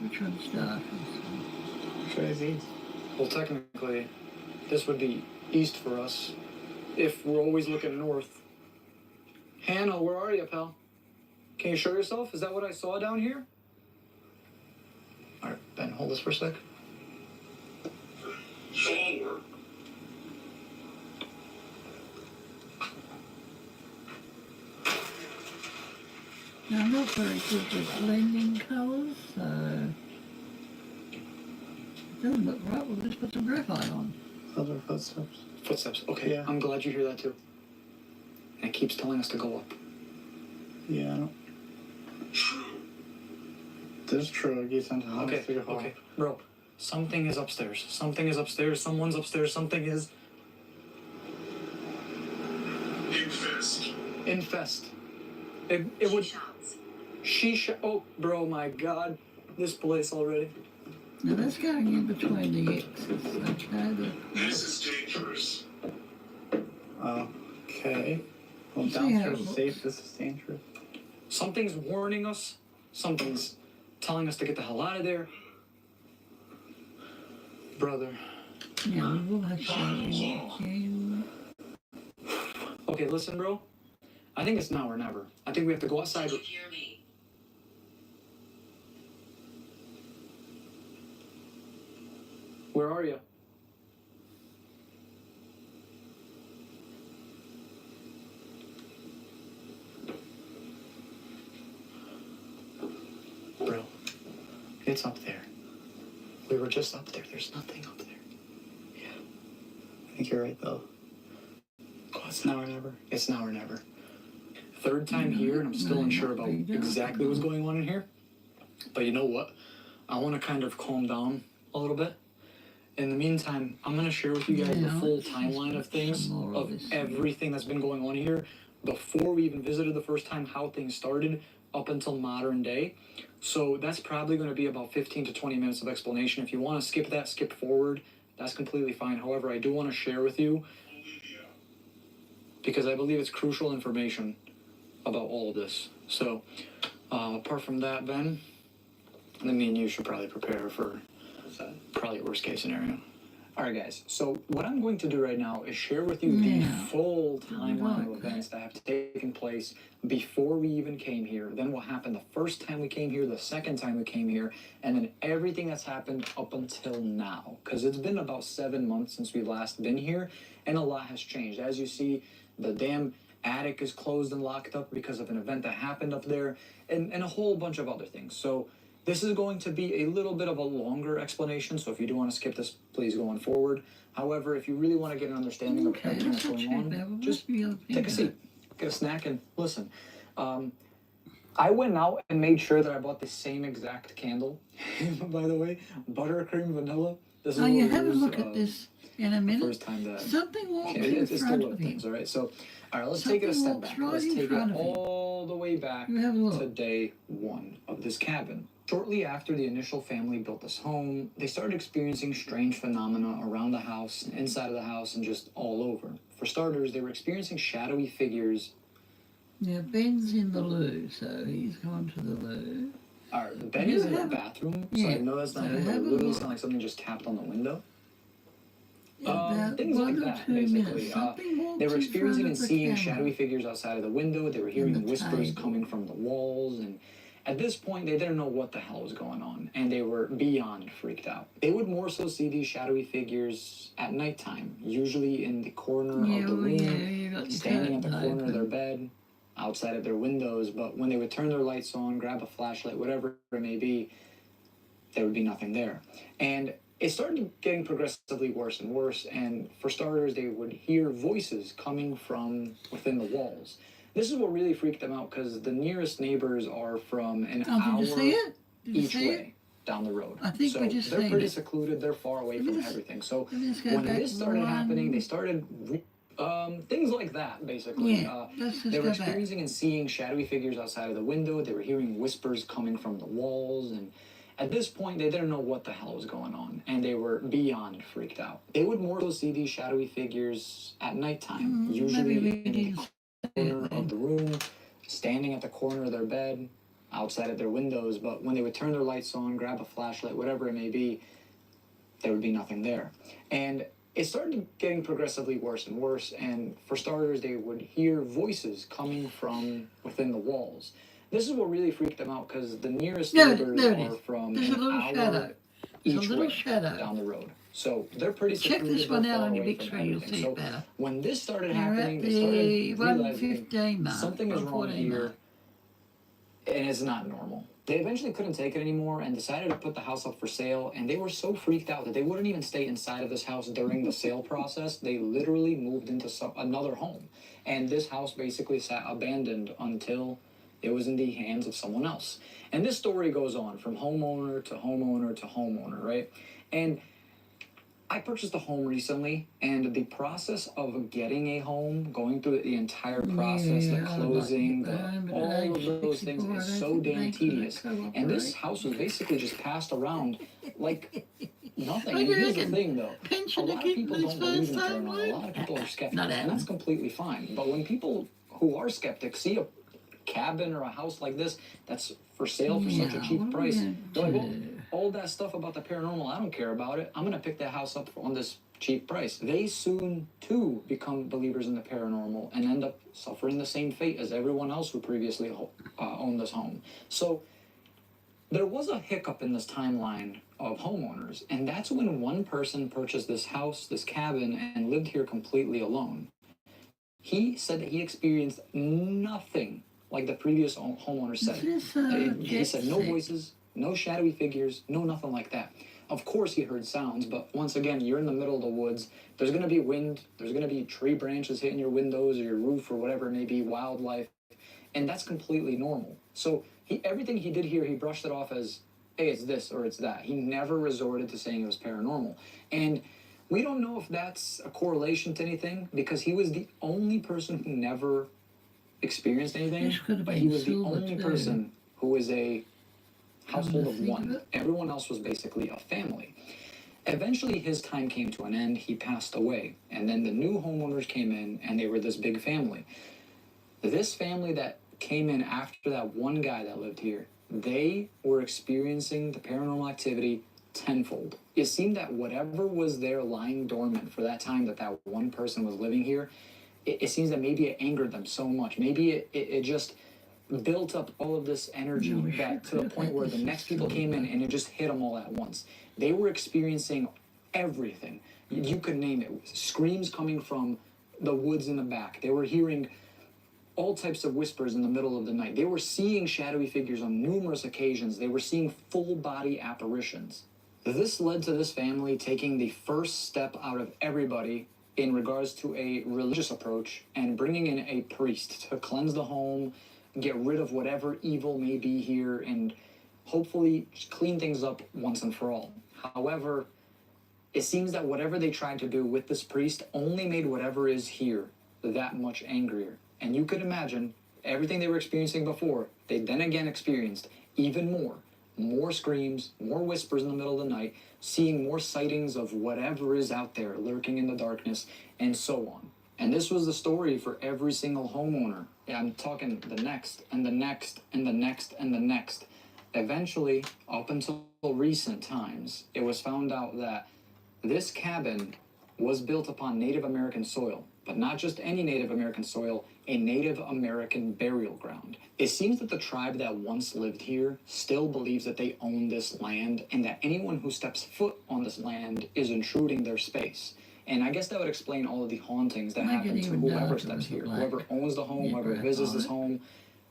Which one's darkest? Crazy. Well, technically, this would be east for us if we're always looking north. Hannah, where are you, pal? Can you show yourself? Is that what I saw down here? All right, Ben, hold this for a sec. Forward. Now, I'm not very good with blending colours, so. It doesn't look right. We'll just put some graphite on. Those are footsteps. Footsteps. Okay, Yeah. I'm glad you hear that too. And it keeps telling us to go up. Yeah. I don't- This is true. It keeps on telling us to go home. Okay, bro. Something is upstairs. Something is upstairs. Someone's upstairs. Something is Infest. infest. It would. Shisha. Oh, bro, my God. This place already. Now, that's going in between the X's, okay? This is dangerous. Okay. Well, See how it downstairs is looks. safe. This is dangerous. Something's warning us. Something's telling us to get the hell out of there. Brother. Yeah, we will have to go in. Okay, listen, bro. I think it's now or never. I think we have to go outside. Can you hear me? Where are you? Bro, it's up there. We were just up there. There's nothing up there. I think you're right, though. Oh, It's now or never. It's now or never. Third time here, and I'm still unsure about exactly what's going on in here. But you know what? I want to kind of calm down a little bit. In the meantime, I'm going to share with you guys the Yeah, full let's just timeline put of things, some more of of this. everything that's been going on here, before we even visited the first time, how things started, up until modern day. So that's probably going to be about 15 to 20 minutes of explanation. If you want to skip that, skip forward. That's completely fine. However, I do want to share with you, because I believe it's crucial information about all of this. So, apart from that, Ben, then me and you should probably prepare for probably worst case scenario. All right, guys. So what I'm going to do right now is share with you the Yeah. full timeline of like events that have taken place before we even came here, then what happened the first time we came here, the second time we came here, and then everything that's happened up until now. Because it's been about 7 months since we last been here, and a lot has changed. As you see, the damn attic is closed and locked up because of an event that happened up there, and a whole bunch of other things. So this is going to be a little bit of a longer explanation, so if you do want to skip this, please go on forward. However, if you really want to get an understanding of Okay, everything that's let's going check that. on, We'll just be able to take a do seat, get a snack, and listen. I went out and made sure that I bought the same exact candle. By the way, buttercream vanilla. This is Oh, what you we have a used, look at this in a minute. first time that Something walks yeah, in it's still front little of him. things, all right? So, all right, let's take it a Something step walks back. right Let's in take it front of him. all the way back You have a look. to day one of this cabin. Shortly after the initial family built this home, they started experiencing strange phenomena around the house, and inside of the house, and just all over. For starters, they were experiencing shadowy figures. Now, Ben's in the loo, so he's gone to the loo. All right, Ben You is in the have- bathroom, so yeah, I know that's not so him, but it have a literally look. sounded like something just tapped on the window. About Things 1 like or that, 2 basically. minutes. Something walks They were in experiencing front and of the seeing camera. shadowy figures outside of the window. They were hearing the whispers table. coming from the walls, and At this point, they didn't know what the hell was going on, and they were beyond freaked out. They would more so see these shadowy figures at nighttime, usually in the corner of the room, you got your standing at the curtain corner of their open. bed, outside of their windows. But when they would turn their lights on, grab a flashlight, whatever it may be, there would be nothing there. And it started getting progressively worse and worse. And for starters, they would hear voices coming from within the walls. This is what really freaked them out because the nearest neighbors are from an Oh, hour did you see it? Did you each see way down the road. I think so we just they're seen pretty it. secluded. They're far away Let me from just- everything. So let me just go when back this started one. happening, they started things like that, basically. Yeah, let's just They were go back. experiencing and seeing shadowy figures outside of the window. They were hearing whispers coming from the walls. And at this point, they didn't know what the hell was going on. And they were beyond freaked out. They would more so see these shadowy figures at nighttime, usually maybe we in the didn't corner of the room, standing at the corner of their bed, outside of their windows. But when they would turn their lights on, grab a flashlight, whatever it may be, there would be nothing there. And it started getting progressively worse and worse. And for starters, they would hear voices coming from within the walls. This is what really freaked them out because the nearest neighbors there it are is. from There's a an little hour shadow. There's a each little way shadow. down the road. So they're pretty Check secluded. this one they're out far on your away big from screen, you'll everything. see it So better. when this started We're happening, at they started the realizing 115 mark, something is wrong 114 here, mark. and it's not normal. They eventually couldn't take it anymore and decided to put the house up for sale. And they were so freaked out that they wouldn't even stay inside of this house during the sale process. They literally moved into another home. And this house basically sat abandoned until it was in the hands of someone else. And this story goes on from homeowner to homeowner to homeowner, right? And I purchased a home recently, and the process of getting a home, going through the entire process, the closing, all of those things is so damn tedious. And this house was basically just passed around like nothing. And here's the thing, though. A lot of people don't believe in the paranormal. A lot of people are skeptical, and that's completely fine. But when people who are skeptics see a cabin or a house like this that's for sale for such a cheap price, they're like, well, all that stuff about the paranormal, I don't care about it. I'm going to pick that house up on this cheap price. They soon, too, become believers in the paranormal and end up suffering the same fate as everyone else who previously owned this home. So there was a hiccup in this timeline of homeowners, and that's when one person purchased this house, this cabin, and lived here completely alone. He said that he experienced nothing like the previous homeowner said. He said no voices, no shadowy figures, no nothing like that. Of course he heard sounds, but once again, you're in the middle of the woods. There's going to be wind. There's going to be tree branches hitting your windows or your roof or whatever it may be, wildlife. And that's completely normal. So everything he did here, he brushed it off as, hey, it's this or it's that. He never resorted to saying it was paranormal. And we don't know if that's a correlation to anything because he was the only person who never experienced anything, but he was the only person who was a household of one. Everyone else was basically a family. Eventually, his time came to an end. He passed away. And then the new homeowners came in, and they were this big family. This family that came in after that one guy that lived here, they were experiencing the paranormal activity tenfold. It seemed that whatever was there lying dormant for that time that one person was living here, it seems that maybe it angered them so much. Maybe it just built up all of this energy that to the point where the next people came in and it just hit them all at once. They were experiencing everything. You could name it. Screams coming from the woods in the back. They were hearing all types of whispers in the middle of the night. They were seeing shadowy figures on numerous occasions. They were seeing full body apparitions. This led to this family taking the first step out of everybody in regards to a religious approach and bringing in a priest to cleanse the home, get rid of whatever evil may be here, and hopefully clean things up once and for all. However, it seems that whatever they tried to do with this priest only made whatever is here that much angrier. And you could imagine everything they were experiencing before, they then again experienced even more. More screams, more whispers in the middle of the night, seeing more sightings of whatever is out there lurking in the darkness, and so on. And this was the story for every single homeowner. Yeah, I'm talking the next, and the next, and the next, and the next. Eventually, up until recent times, it was found out that this cabin was built upon Native American soil. but not just any Native American soil, a Native American burial ground. It seems that the tribe that once lived here still believes that they own this land and that anyone who steps foot on this land is intruding their space. And I guess that would explain all of the hauntings that Make it happen to even whoever darker steps with the here, black. whoever owns the home, Yeah, whoever black visits on this it. home,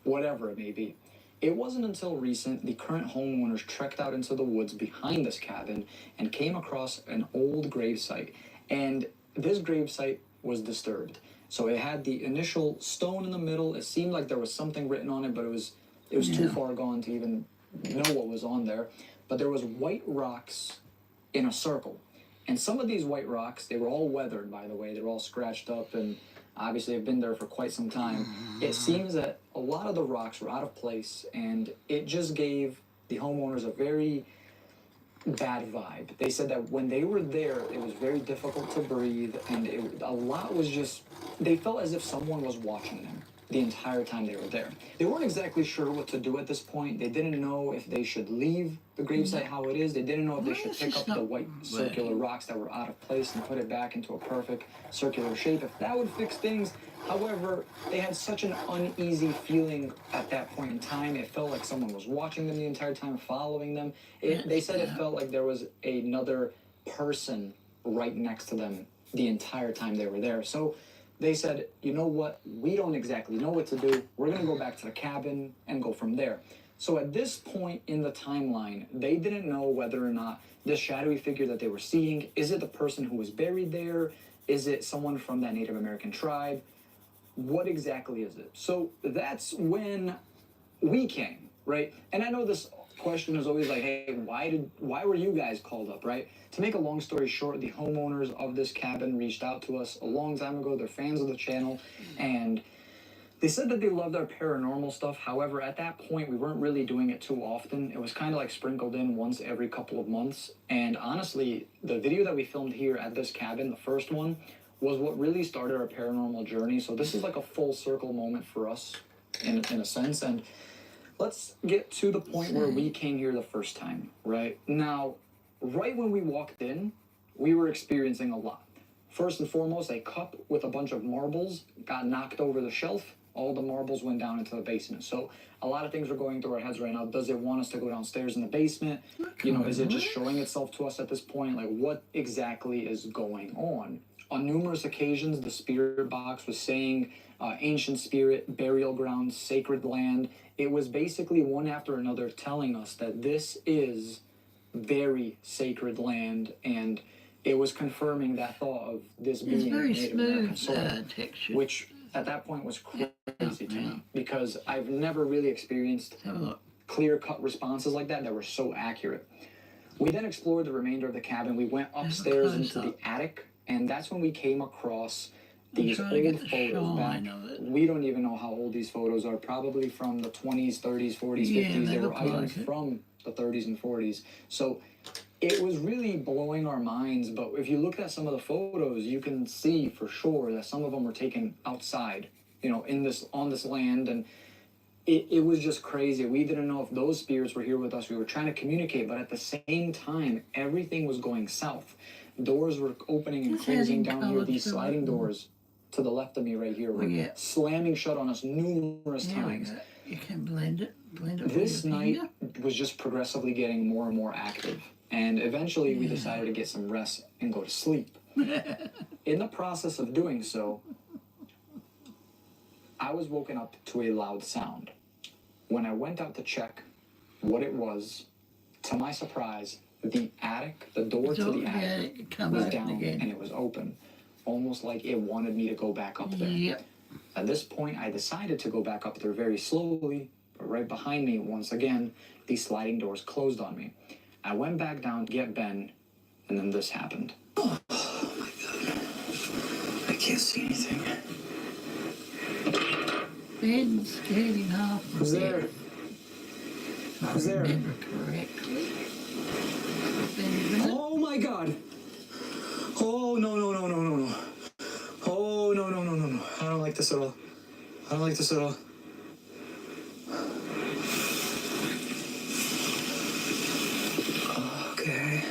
whatever it may be. It wasn't until recent the current homeowners trekked out into the woods behind this cabin and came across an old gravesite. And this gravesite was disturbed. So it had the initial stone in the middle. It seemed like there was something written on it, but it was too far gone to even know what was on there. But there was white rocks in a circle. And some of these white rocks, they were all weathered, by the way. They were all scratched up and obviously have been there for quite some time. It seems that a lot of the rocks were out of place, and it just gave the homeowners a very bad vibe. They said that when they were there, it was very difficult to breathe, and a lot was just, they felt as if someone was watching them the entire time they were there. They weren't exactly sure what to do at this point. They didn't know if they should leave the gravesite how it is. They didn't know if they should pick up the white circular rocks that were out of place and put it back into a perfect circular shape, if that would fix things. However, they had such an uneasy feeling at that point in time. It felt like someone was watching them the entire time, following them. They said it felt like there was another person right next to them the entire time they were there. So they said, you know what, we don't exactly know what to do. We're going to go back to the cabin and go from there. So at this point in the timeline, they didn't know whether or not this shadowy figure that they were seeing, is it the person who was buried there? Is it someone from that Native American tribe? What exactly is it? So that's when we came, right? And I know this question is always like, hey, why were you guys called up, right? To make a long story short, the homeowners of this cabin reached out to us a long time ago. They're fans of the channel, and they said that they loved our paranormal stuff. However, at that point, we weren't really doing it too often. It was kind of like sprinkled in once every couple of months. And honestly, the video that we filmed here at this cabin, the first one, was what really started our paranormal journey. So this is like a full circle moment for us in a sense. And let's get to the point where we came here the first time, right? Now, right when we walked in, we were experiencing a lot. First and foremost, a cup with a bunch of marbles got knocked over the shelf. All the marbles went down into the basement. So a lot of things are going through our heads right now. Does it want us to go downstairs in the basement? You know, is it just showing itself to us at this point? Like, what exactly is going on? On numerous occasions, the spirit box was saying ancient spirit, burial ground, sacred land. It was basically one after another telling us that this is very sacred land, and it was confirming that thought of this It's being very Native American smooth soil, texture. which at that point was crazy to me because I've never really experienced clear-cut responses like that were so accurate. We then explored the remainder of the cabin. We went upstairs into the attic, and that's when we came across these old photos back. We don't even know how old these photos are. Probably from the 20s, 30s, 40s, 50s. They were items from the 30s and 40s. So it was really blowing our minds. But if you look at some of the photos, you can see for sure that some of them were taken outside, you know, on this land. And it was just crazy. We didn't know if those spirits were here with us. We were trying to communicate, but at the same time, everything was going south. Doors were opening and closing down here. These sliding doors to the left of me right here were slamming shut on us numerous times. You can blend it. This night was just progressively getting more and more active. And eventually we decided to get some rest and go to sleep. In the process of doing so, I was woken up to a loud sound. When I went out to check what it was, to my surprise, the attic, the door to the attic was down and it was open, almost like it wanted me to go back up there. At this point, I decided to go back up there very slowly, but right behind me, once again, these sliding doors closed on me. I went back down to get Ben, and then this happened. Oh my God. I can't see anything. Ben scared him half. Who's there? Who's there? Remember correctly. Oh my God! Oh no. Oh no. I don't like this at all. Okay.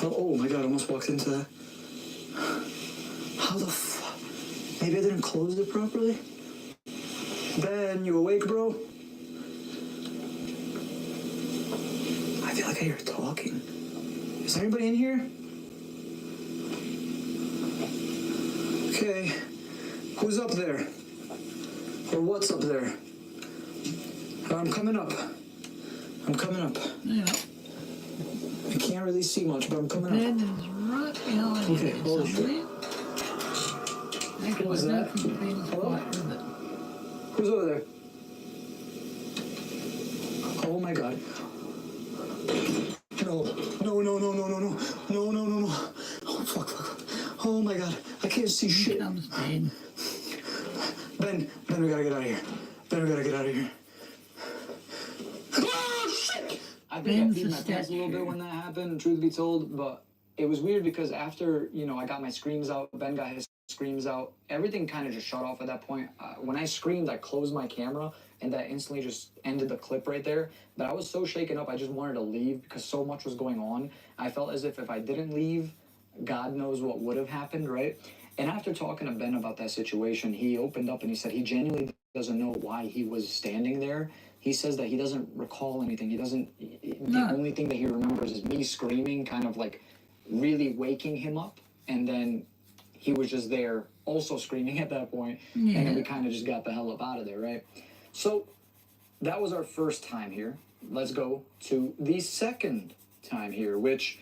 Oh my God, I almost walked into that. How the fuck? Maybe I didn't close it properly? Ben, you awake, bro? I feel like I hear talking. Is there anybody in here? Okay. Who's up there? Or what's up there? I'm coming up. I'm coming up. Yeah. I can't really see much, but I'm coming Ben up. is right behind you. Okay, holy shit. What was that? Hello? Who's over there? Oh my god. No. No, no, no, no, no, no. No, no, no, no. Oh, fuck, fuck. Oh my god. I can't see shit. Here comes Ben. Ben, we gotta get out of here. Ben, we gotta get out of here. Oh, shit! I think Ben's I peed a my pants a little statue. bit when that happened, truth be told, but it was weird because after, I got my screams out, Ben got his screams out, everything kind of just shut off at that point. When I screamed, I closed my camera, and that instantly just ended the clip right there. But I was so shaken up, I just wanted to leave because so much was going on. I felt as if I didn't leave, God knows what would have happened, right? And after talking to Ben about that situation, he opened up and he said he genuinely doesn't know why he was standing there. He says that he doesn't recall anything. The only thing that he remembers is me screaming, kind of like really waking him up. And then he was just there also screaming at that point. Yeah. And then we kind of just got the hell up out of there, right? So that was our first time here. Let's go to the second time here, which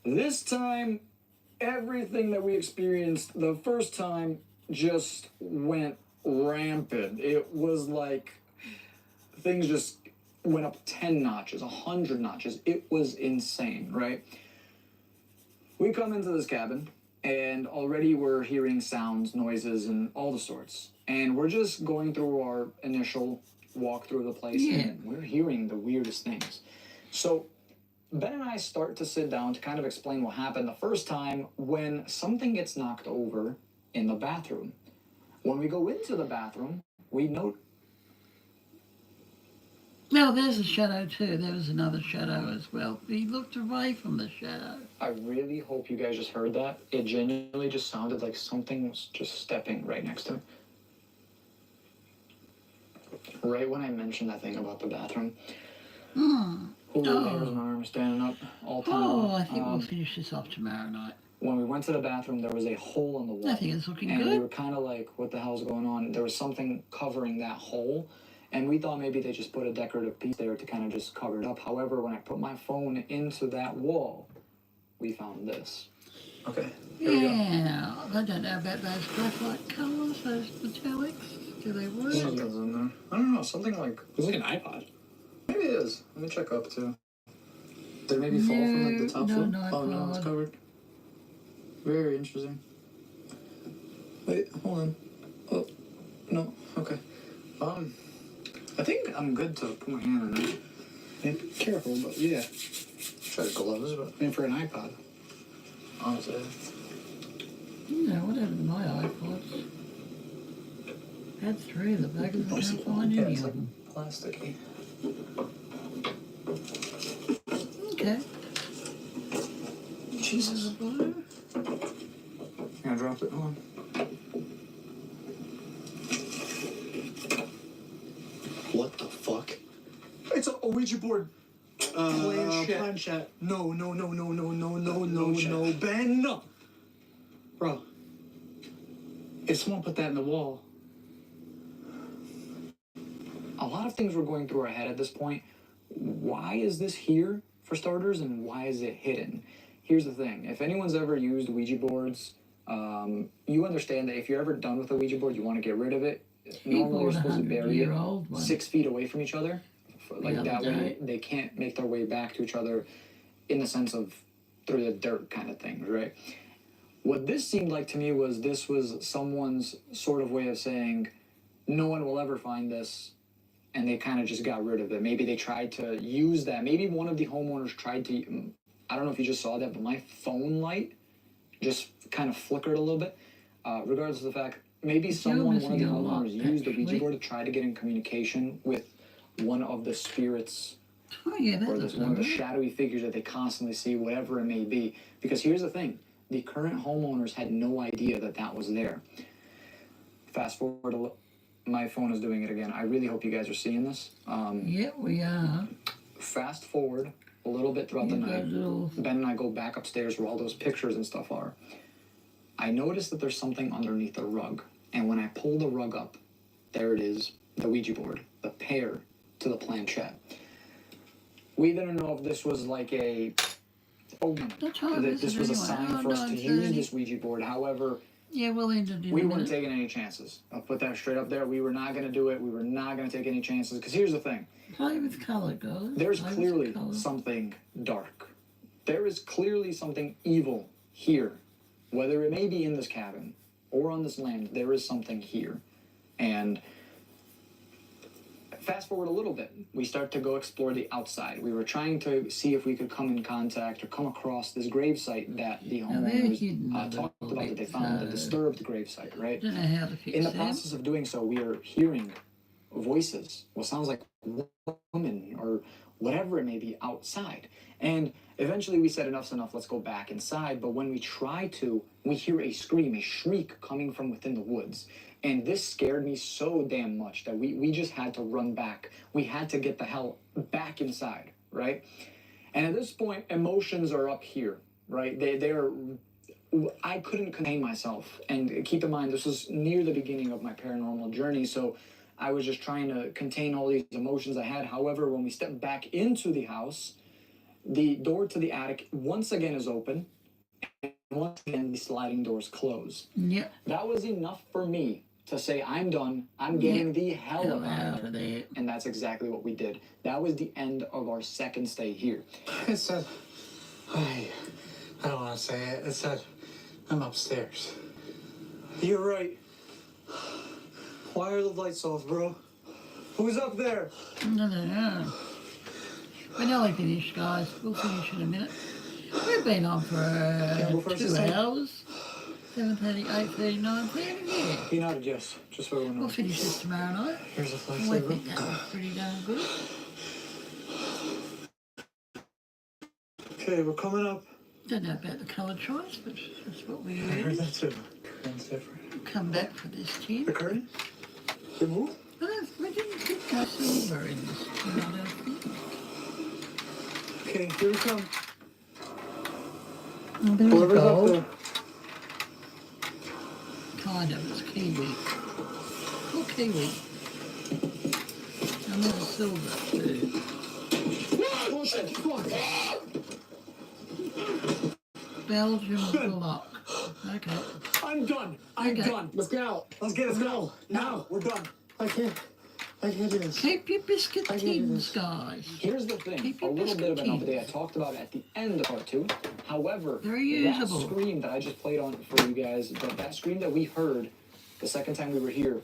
this time, everything that we experienced the first time just went rampant. It was like things just went up 10 notches, 100 notches. It was insane, right? We come into this cabin, and already we're hearing sounds, noises, and all the sorts. And we're just going through our initial walk through the place, and we're hearing the weirdest things. So Ben and I start to sit down to kind of explain what happened the first time when something gets knocked over in the bathroom. When we go into the bathroom, we note. No, there's a shadow too. There was another shadow as well. He looked away from the shadow. I really hope you guys just heard that. It genuinely just sounded like something was just stepping right next to me. Right when I mentioned that thing about the bathroom. There's my arm standing up all the time. Oh, I think we'll finish this off tomorrow night. When we went to the bathroom, there was a hole in the wall. I think it's looking and good. We were kind of like, what the hell's going on? There was something covering that hole. And we thought maybe they just put a decorative piece there to kind of just cover it up. However, when I put my phone into that wall, we found this. Okay, here we go. Yeah, I don't know about those graphite colours, those metallics. Do they work? Something's in there. I don't know, something like, it was like an iPod. Maybe it is. Let me check up too. Did it maybe fall from like the top floor? No, Oh no, it's covered. Very interesting. Wait, hold on. Oh, no, okay. I think I'm good to put my hand in it. Yeah, be careful, but yeah. Try gloves, but I mean for an iPod. Honestly. Yeah, what happened to my iPods? Had three of the buggers, I can't find any it's of like them. plasticky. Okay. Jesus. Blue. I dropped it. Hold on. What the fuck? It's a Ouija board. Planchette. No, Ben. No. Bro, if someone put that in the wall, A lot of things were going through our head at this point. Why is this here, for starters, and why is it hidden? Here's the thing. If anyone's ever used Ouija boards, you understand that if you're ever done with a Ouija board, you want to get rid of it. Normally, you're supposed to bury it 6 feet away from each other. Like that way, they can't make their way back to each other in the sense of through the dirt kind of thing, right? What this seemed like to me was this was someone's sort of way of saying, no one will ever find this, and they kind of just got rid of it. Maybe they tried to use that. Maybe one of the homeowners tried to, I don't know if you just saw that, but my phone light just kind of flickered a little bit. Regardless of the fact, maybe one of the homeowners used the Ouija board to try to get in communication with one of the spirits Oh, yeah, that or looks one of the alright. shadowy figures that they constantly see, whatever it may be. Because here's the thing, the current homeowners had no idea that that was there. Fast forward a little. My phone is doing it again. I really hope you guys are seeing this. Yeah, we are. Fast forward a little bit throughout the You night. guys all- Ben and I go back upstairs where all those pictures and stuff are. I notice that there's something underneath the rug. And when I pull the rug up, there it is, the Ouija board, the pair to the planchette. We didn't know if this was like a omen, That's how it that is this was a anyway. sign Oh, for us to 9:30. use this Ouija board. However, Yeah, we'll end it in we a weren't minute. taking any chances. I'll put that straight up there. We were not going to do it. We were not going to take any chances. Because here's the thing. Play with colour, guys. There's Play with clearly colour. something dark. There is clearly something evil here. Whether it may be in this cabin or on this land, there is something here. And fast forward a little bit, we start to go explore the outside. We were trying to see if we could come in contact or come across this gravesite that the Now, they're hidden homeowners a talked little about, that they bit, found, the so- disturbed gravesite, right? Don't know how to fix In the them. process of doing so, we are hearing voices, what sounds like a woman or whatever it may be outside. And eventually we said, enough's enough, let's go back inside. But when we try to, we hear a scream, a shriek coming from within the woods. And this scared me so damn much that we just had to run back. We had to get the hell back inside, right? And at this point, emotions are up here, right? They're I couldn't contain myself. And keep in mind, this was near the beginning of my paranormal journey, so I was just trying to contain all these emotions I had. However, when we stepped back into the house, the door to the attic once again is open, and once again the sliding doors close. Yep. That was enough for me to say, I'm done. I'm getting the hell Hell out out of of there. there. And that's exactly what we did. That was the end of our second stay here. It said, I don't want to say it. It said, I'm upstairs. You're right. Why are the lights off, bro? Who's up there? No. We're nearly finished, guys. We'll finish in a minute. We've been on for Campbell first 2 this time? hours. 7:30, 8:30, 9:30, yeah. He nodded yes, just so everyone We'll knows. finish this tomorrow night. Here's a I flashlight, think that was pretty darn good. Okay, we're coming up. Don't know about the colour choice, but that's what we I heard use. that too. That's different. We'll come back for this tin. The curtain? They move? We didn't pick no silver in this tin, I don't think. Okay, here we come. Oh, there's Whoever's up gold. there. Kind of, it's kiwi. Or kiwi. And there's silver too. Belgium block. Okay. I'm done. I'm Okay. done. Let's get out. Let's get us go. Now, we're done. I can't do this. Keep your biscuit I can do tins, this. guys. Here's the thing, Keep a your little bit of an biscuit update. I talked about it at the end of part 2. However, Very that usable. scream that I just played on for you guys, that scream that we heard the second time we were here,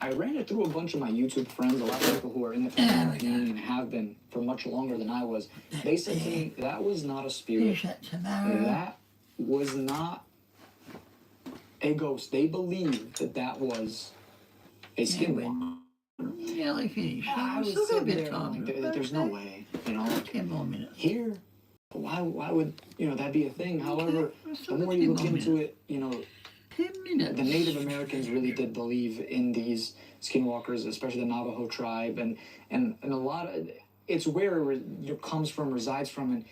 I ran it through a bunch of my YouTube friends, a lot of people who are in the There paranormal we community and have been for much longer than I was. They said to me, that was not a spirit. Finish that tomorrow. That was not a ghost. They believed that that was a skinwalker. Nearly finished. I was Still got a sitting bit there, of I'm time. like, there's no way, you know. 10 more minutes. Here, why would that be a thing? However, we've the still more got you 10 look more into it, 10 minutes. the Native Americans really did believe in these skinwalkers, especially the Navajo tribe, and a lot of it's where it comes from, resides from, and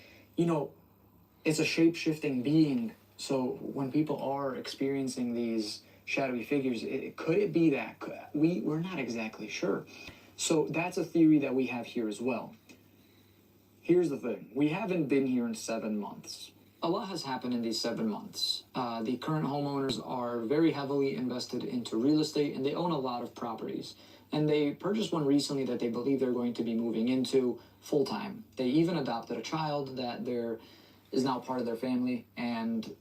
it's a shape-shifting being. So when people are experiencing these shadowy figures, could it be that? We're not exactly sure. So that's a theory that we have here as well. Here's the thing. We haven't been here in 7 months. A lot has happened in these 7 months. The current homeowners are very heavily invested into real estate, and they own a lot of properties. And they purchased one recently that they believe they're going to be moving into full-time. They even adopted a child that is now part of their family, and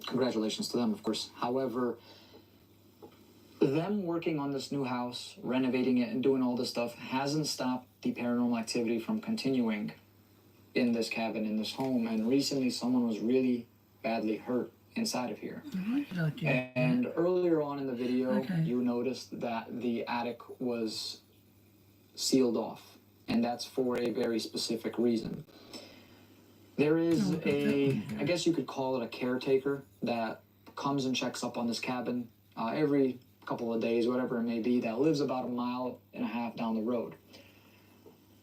congratulations to them, of course. However, them working on this new house, renovating it, and doing all this stuff hasn't stopped the paranormal activity from continuing in this cabin, in this home. And recently, someone was really badly hurt inside of here. Why did I do that? And earlier on in the video, Okay. you noticed that the attic was sealed off. And that's for a very specific reason. There is I guess you could call it a caretaker that comes and checks up on this cabin every couple of days, whatever it may be, that lives about 1.5 miles down the road.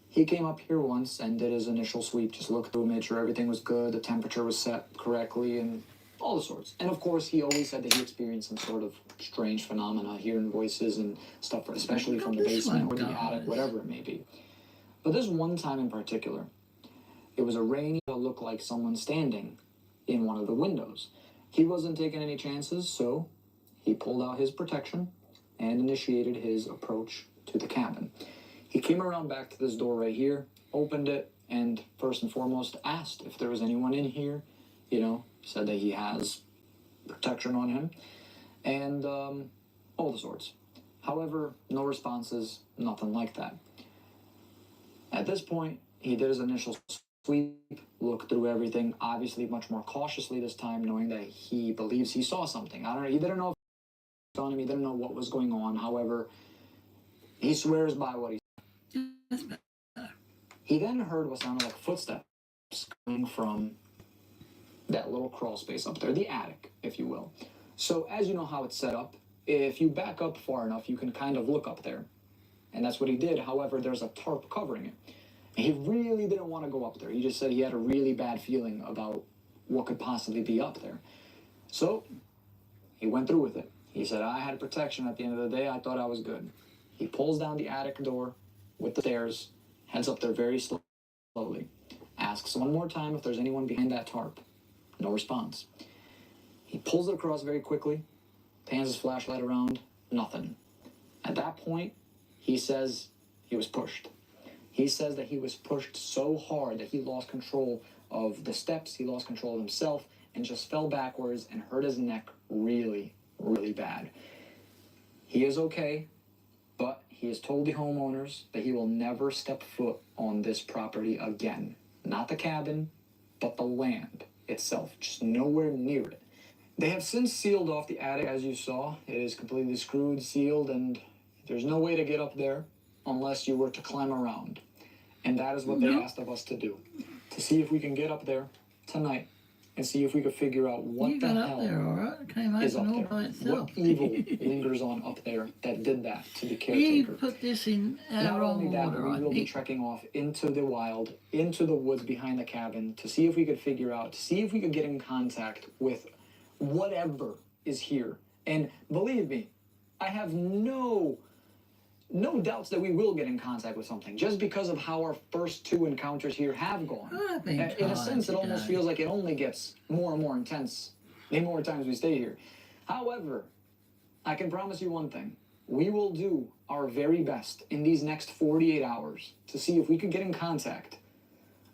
He came up here once and did his initial sweep, just looked through, made sure everything was good, the temperature was set correctly, and all the sorts. And of course, he always said that he experienced some sort of strange phenomena, hearing voices and stuff, especially from the basement or the attic, whatever it may be. But this one time in particular, it was a rainy, it looked like someone standing in one of the windows. He wasn't taking any chances, so he pulled out his protection and initiated his approach to the cabin. He came around back to this door right here, opened it, and first and foremost asked if there was anyone in here. You know, said that he has protection on him, and all the sorts. However, no responses, nothing like that. At this point, he did his initial sweep, looked through everything, obviously much more cautiously this time, knowing that he believes he saw something. I don't know, he didn't know if it was on him, he didn't know what was going on. However, he swears by what he saw. He then heard what sounded like footsteps coming from that little crawl space up there, the attic, if you will. So as you know how it's set up, if you back up far enough, you can kind of look up there. And that's what he did. However, there's a tarp covering it. And he really didn't want to go up there. He just said he had a really bad feeling about what could possibly be up there. So he went through with it. He said, I had protection at the end of the day. I thought I was good. He pulls down the attic door with the stairs, heads up there very slowly, asks one more time if there's anyone behind that tarp. No response. He pulls it across very quickly, pans his flashlight around, nothing. At that point, he says he was pushed. He says that he was pushed so hard that he lost control of the steps, he lost control of himself, and just fell backwards and hurt his neck really, really bad. He is okay, but he has told the homeowners that he will never step foot on this property again. Not the cabin, but the land itself, just nowhere near it. They have since sealed off the attic, as you saw. It is completely screwed, sealed, and there's no way to get up there unless you were to climb around. And that is what they asked of us to do. To see if we can get up there tonight and see if we could figure out what the hell is up there. What evil lingers on up there that did that to the caretaker. You put this in Not wrong only that, order, but we will be trekking off into the wild, into the woods behind the cabin to see if we could figure out, to see if we could get in contact with whatever is here. And believe me, I have no doubts that we will get in contact with something, just because of how our first 2 encounters here have gone. In a sense, it almost feels like it only gets more and more intense the more times we stay here. However, I can promise you one thing. We will do our very best in these next 48 hours to see if we could get in contact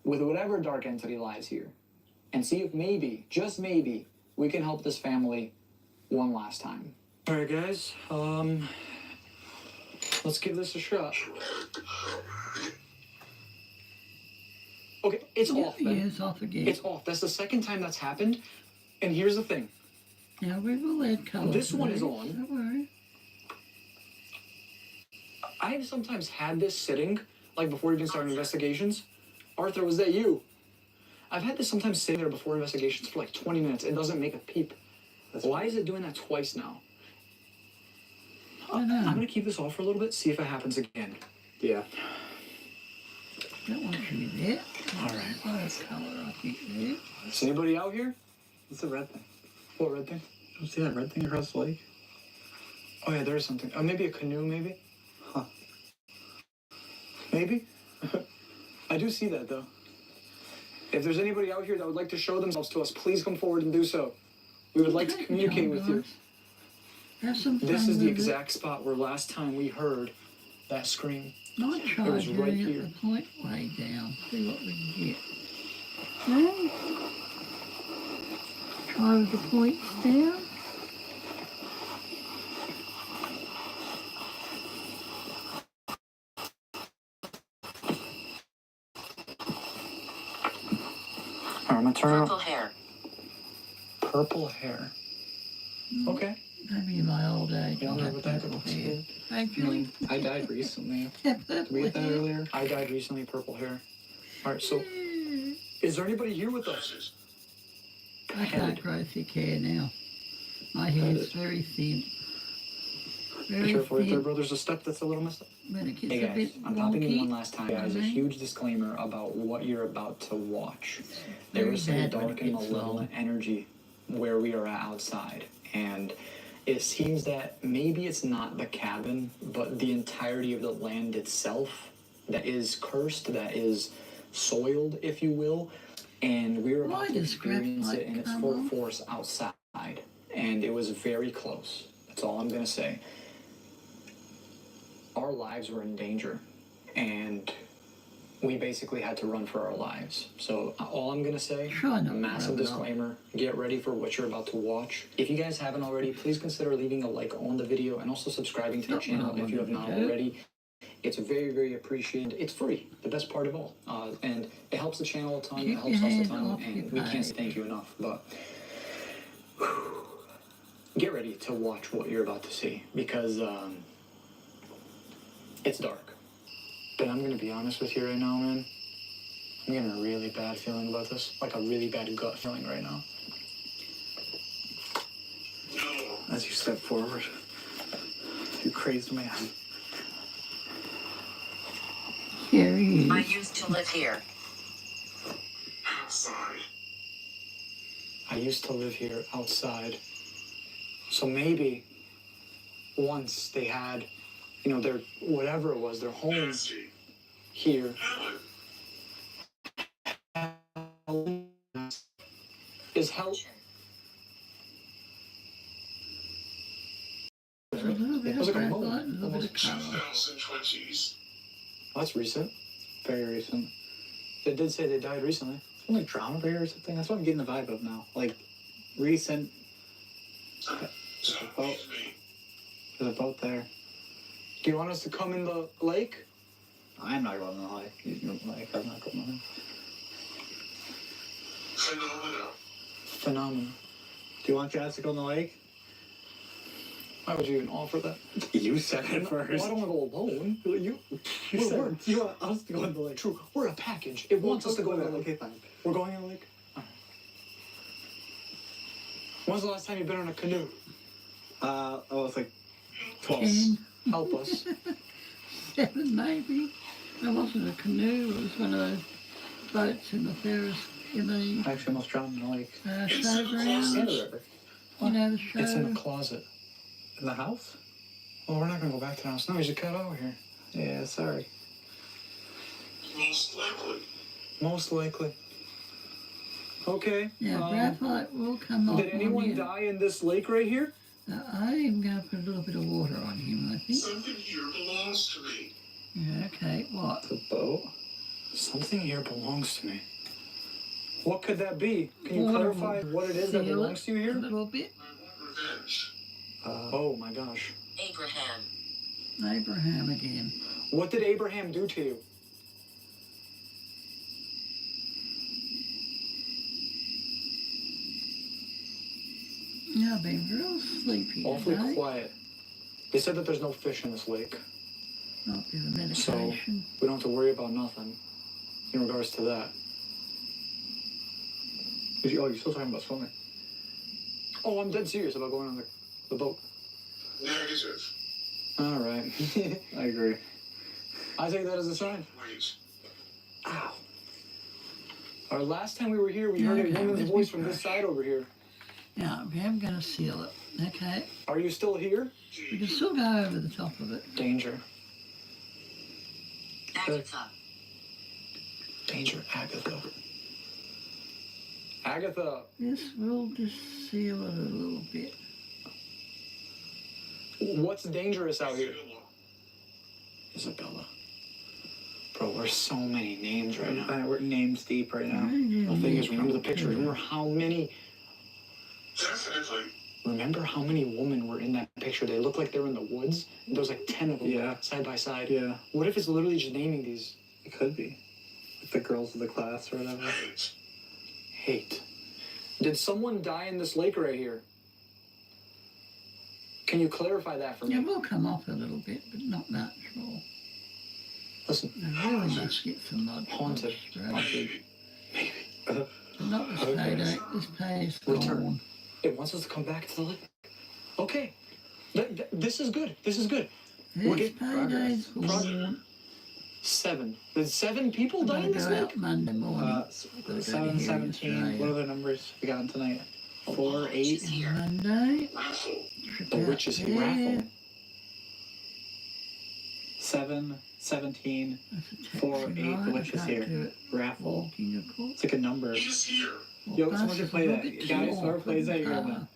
with whatever dark entity lies here and see if maybe, just maybe, we can help this family one last time. All right, guys. Let's give this a shot. Okay, it's off then. Yeah, it's off again. It's off. That's the second time that's happened. And here's the thing. Now we will add color. This one is on. Don't worry. I've sometimes had this sitting, like before even starting investigations. Arthur, was that you? I've had this sometimes sitting there before investigations for like 20 minutes. It doesn't make a peep. Why is it doing that twice now? I'm going to keep this off for a little bit, see if it happens again. Yeah. Don't want you there. All right. Color, I think, there. Is anybody out here? What's the red thing? What red thing? You see that red thing across the lake? Oh yeah, there is something. Maybe a canoe, maybe? Huh. Maybe? I do see that, though. If there's anybody out here that would like to show themselves to us, please come forward and do so. We would like to communicate with you. This is the exact spot where last time we heard that scream. Not try It was right doing here. the point way down. See what we can get. Okay. Try with the points down. Alright, I'm gonna turn Purple hair. Purple hair. Okay. Maybe in my old age. Yeah, I'll I know have what that purple looks hair. like. Actually, I died recently. yeah, Did we get that earlier? I died recently, purple hair. Alright, so Is there anybody here with us? I can't grow thick hair now. My hair's very thin. Be Very careful right there, thin. bro. There's a step that's a little messed up. When it gets Hey a guys, bit I'm popping in one wonky. last time, guys. A Mhm. huge disclaimer about what you're about to watch. There Very is some bad when dark it and gets malevolent energy where we are at outside, and it seems that maybe it's not the cabin, but the entirety of the land itself that is cursed, that is soiled, if you will, and we're about Why to does experience it graphite in its come full off? force outside, and it was very close. That's all I'm gonna say. Our lives were in danger, and we basically had to run for our lives. So all I'm gonna say, Try not to massive rub it off. disclaimer, get ready for what you're about to watch. If you guys haven't already, please consider leaving a like on the video and also subscribing to the Not what channel I if you have wanted not to do. already. It's very, very appreciated. It's free, the best part of all. And it helps the channel a ton, Keep it helps your us a hand ton, off and your we can't page. say thank you enough, but get ready to watch what you're about to see, because it's dark. But I'm gonna be honest with you right now, man. I'm getting a really bad feeling about this. Like a really bad gut feeling right now. No. As you step forward, you crazed man. Here he I is. used to live here. Outside. I used to live here outside. So maybe once they had, their, whatever it was, their home Nasty. here. Helen. Is hell. A little bit It was of like a graphite mold. and a little bit of colour. 2020s. Oh, that's recent. Very recent. They did say they died recently. Something like drama bear or something. That's what I'm getting the vibe of now. Like recent. Don't Oh. leave me. There's a boat there. Do you want us to come in the lake? I'm not going to the lake. I'm not going to the lake. Phenomena. Phenomenal. Do you want Jazz to go in the lake? Why would you even offer that? You said it Well, I first. don't want to go alone. You You you want us to go in the lake. True. We're a package. It wants us to go in the lake. Okay, fine. We're going in the lake? Alright. When's the last time you've been on a canoe? It's like 12. 10, Help us. 7 maybe. It wasn't a canoe, it was one of those boats in the Ferris, in the I actually almost drowned in the lake. showgrounds. And the river. You know, the show. It's in the closet. In the house? Well, we're not going to go back to the house. No, we just got over here. Yeah, sorry. Most likely. Most likely. Okay. Yeah, graphite will come off. Did anyone on you. die in this lake right here? I am going to put a little bit of water on him, I think. Something here belongs to me. Yeah, okay, what? The boat? Something here belongs to me. What could that be? Can you Water clarify will what it is that seal belongs to you A here? little bit. I want revenge. Oh my gosh. Abraham. Abraham again. What did Abraham do to you? Yeah, I've been real sleepy Awfully today. quiet. They said that there's no fish in this lake, Not with the so medication. we don't have to worry about nothing in regards to that. Oh, you're still talking about swimming. Oh, I'm dead serious about going on the boat. Negative. All right. I agree. I take that as a sign. Wait. Ow. Our last time we were here, we heard Okay, a woman's let me voice from this brush. side over here. Yeah, I'm going to seal it. Okay. Are you still here? We can still go over the top of it. Danger. Agatha. Danger, Agatha. Agatha, This will just seal it a little bit. what's dangerous out here? Philo. Isabella. Bro, there's so many names right now. We're names deep right now. The thing is, remember the picture. Remember how many women were in that picture? They look like they were in the woods. There was like 10 of them Yeah. side by side. Yeah, What if it's literally just naming these? it could be. Like the girls of the class or whatever. Hate. Hate. Did someone die in this lake right here? Can you clarify that for Yeah, me? we'll come off a little bit, but not much more. Listen, I really must get some mud. Haunted. spray. Maybe. Not this payday. This pay is Return. gone. It wants us to come back to the lake. Okay. This is good. This is good. We're This getting payday's progress. gone. 7. Did 7 people die in I'm this gonna go lake? out Monday morning. Gotta go to 7, here in 17. Australia. What other numbers we got tonight? 4, 8. Monday. Raffle. Trip The out witch is here. there. Raffle. 7, 17, That's a taxi 4, 8. ride. The I witch is can't here. do it Raffle. walking, of course. It's like a number. He's here. Yo, Bus someone should is play a that. little bit Guys, too whoever plays that, you're awkward. gonna win.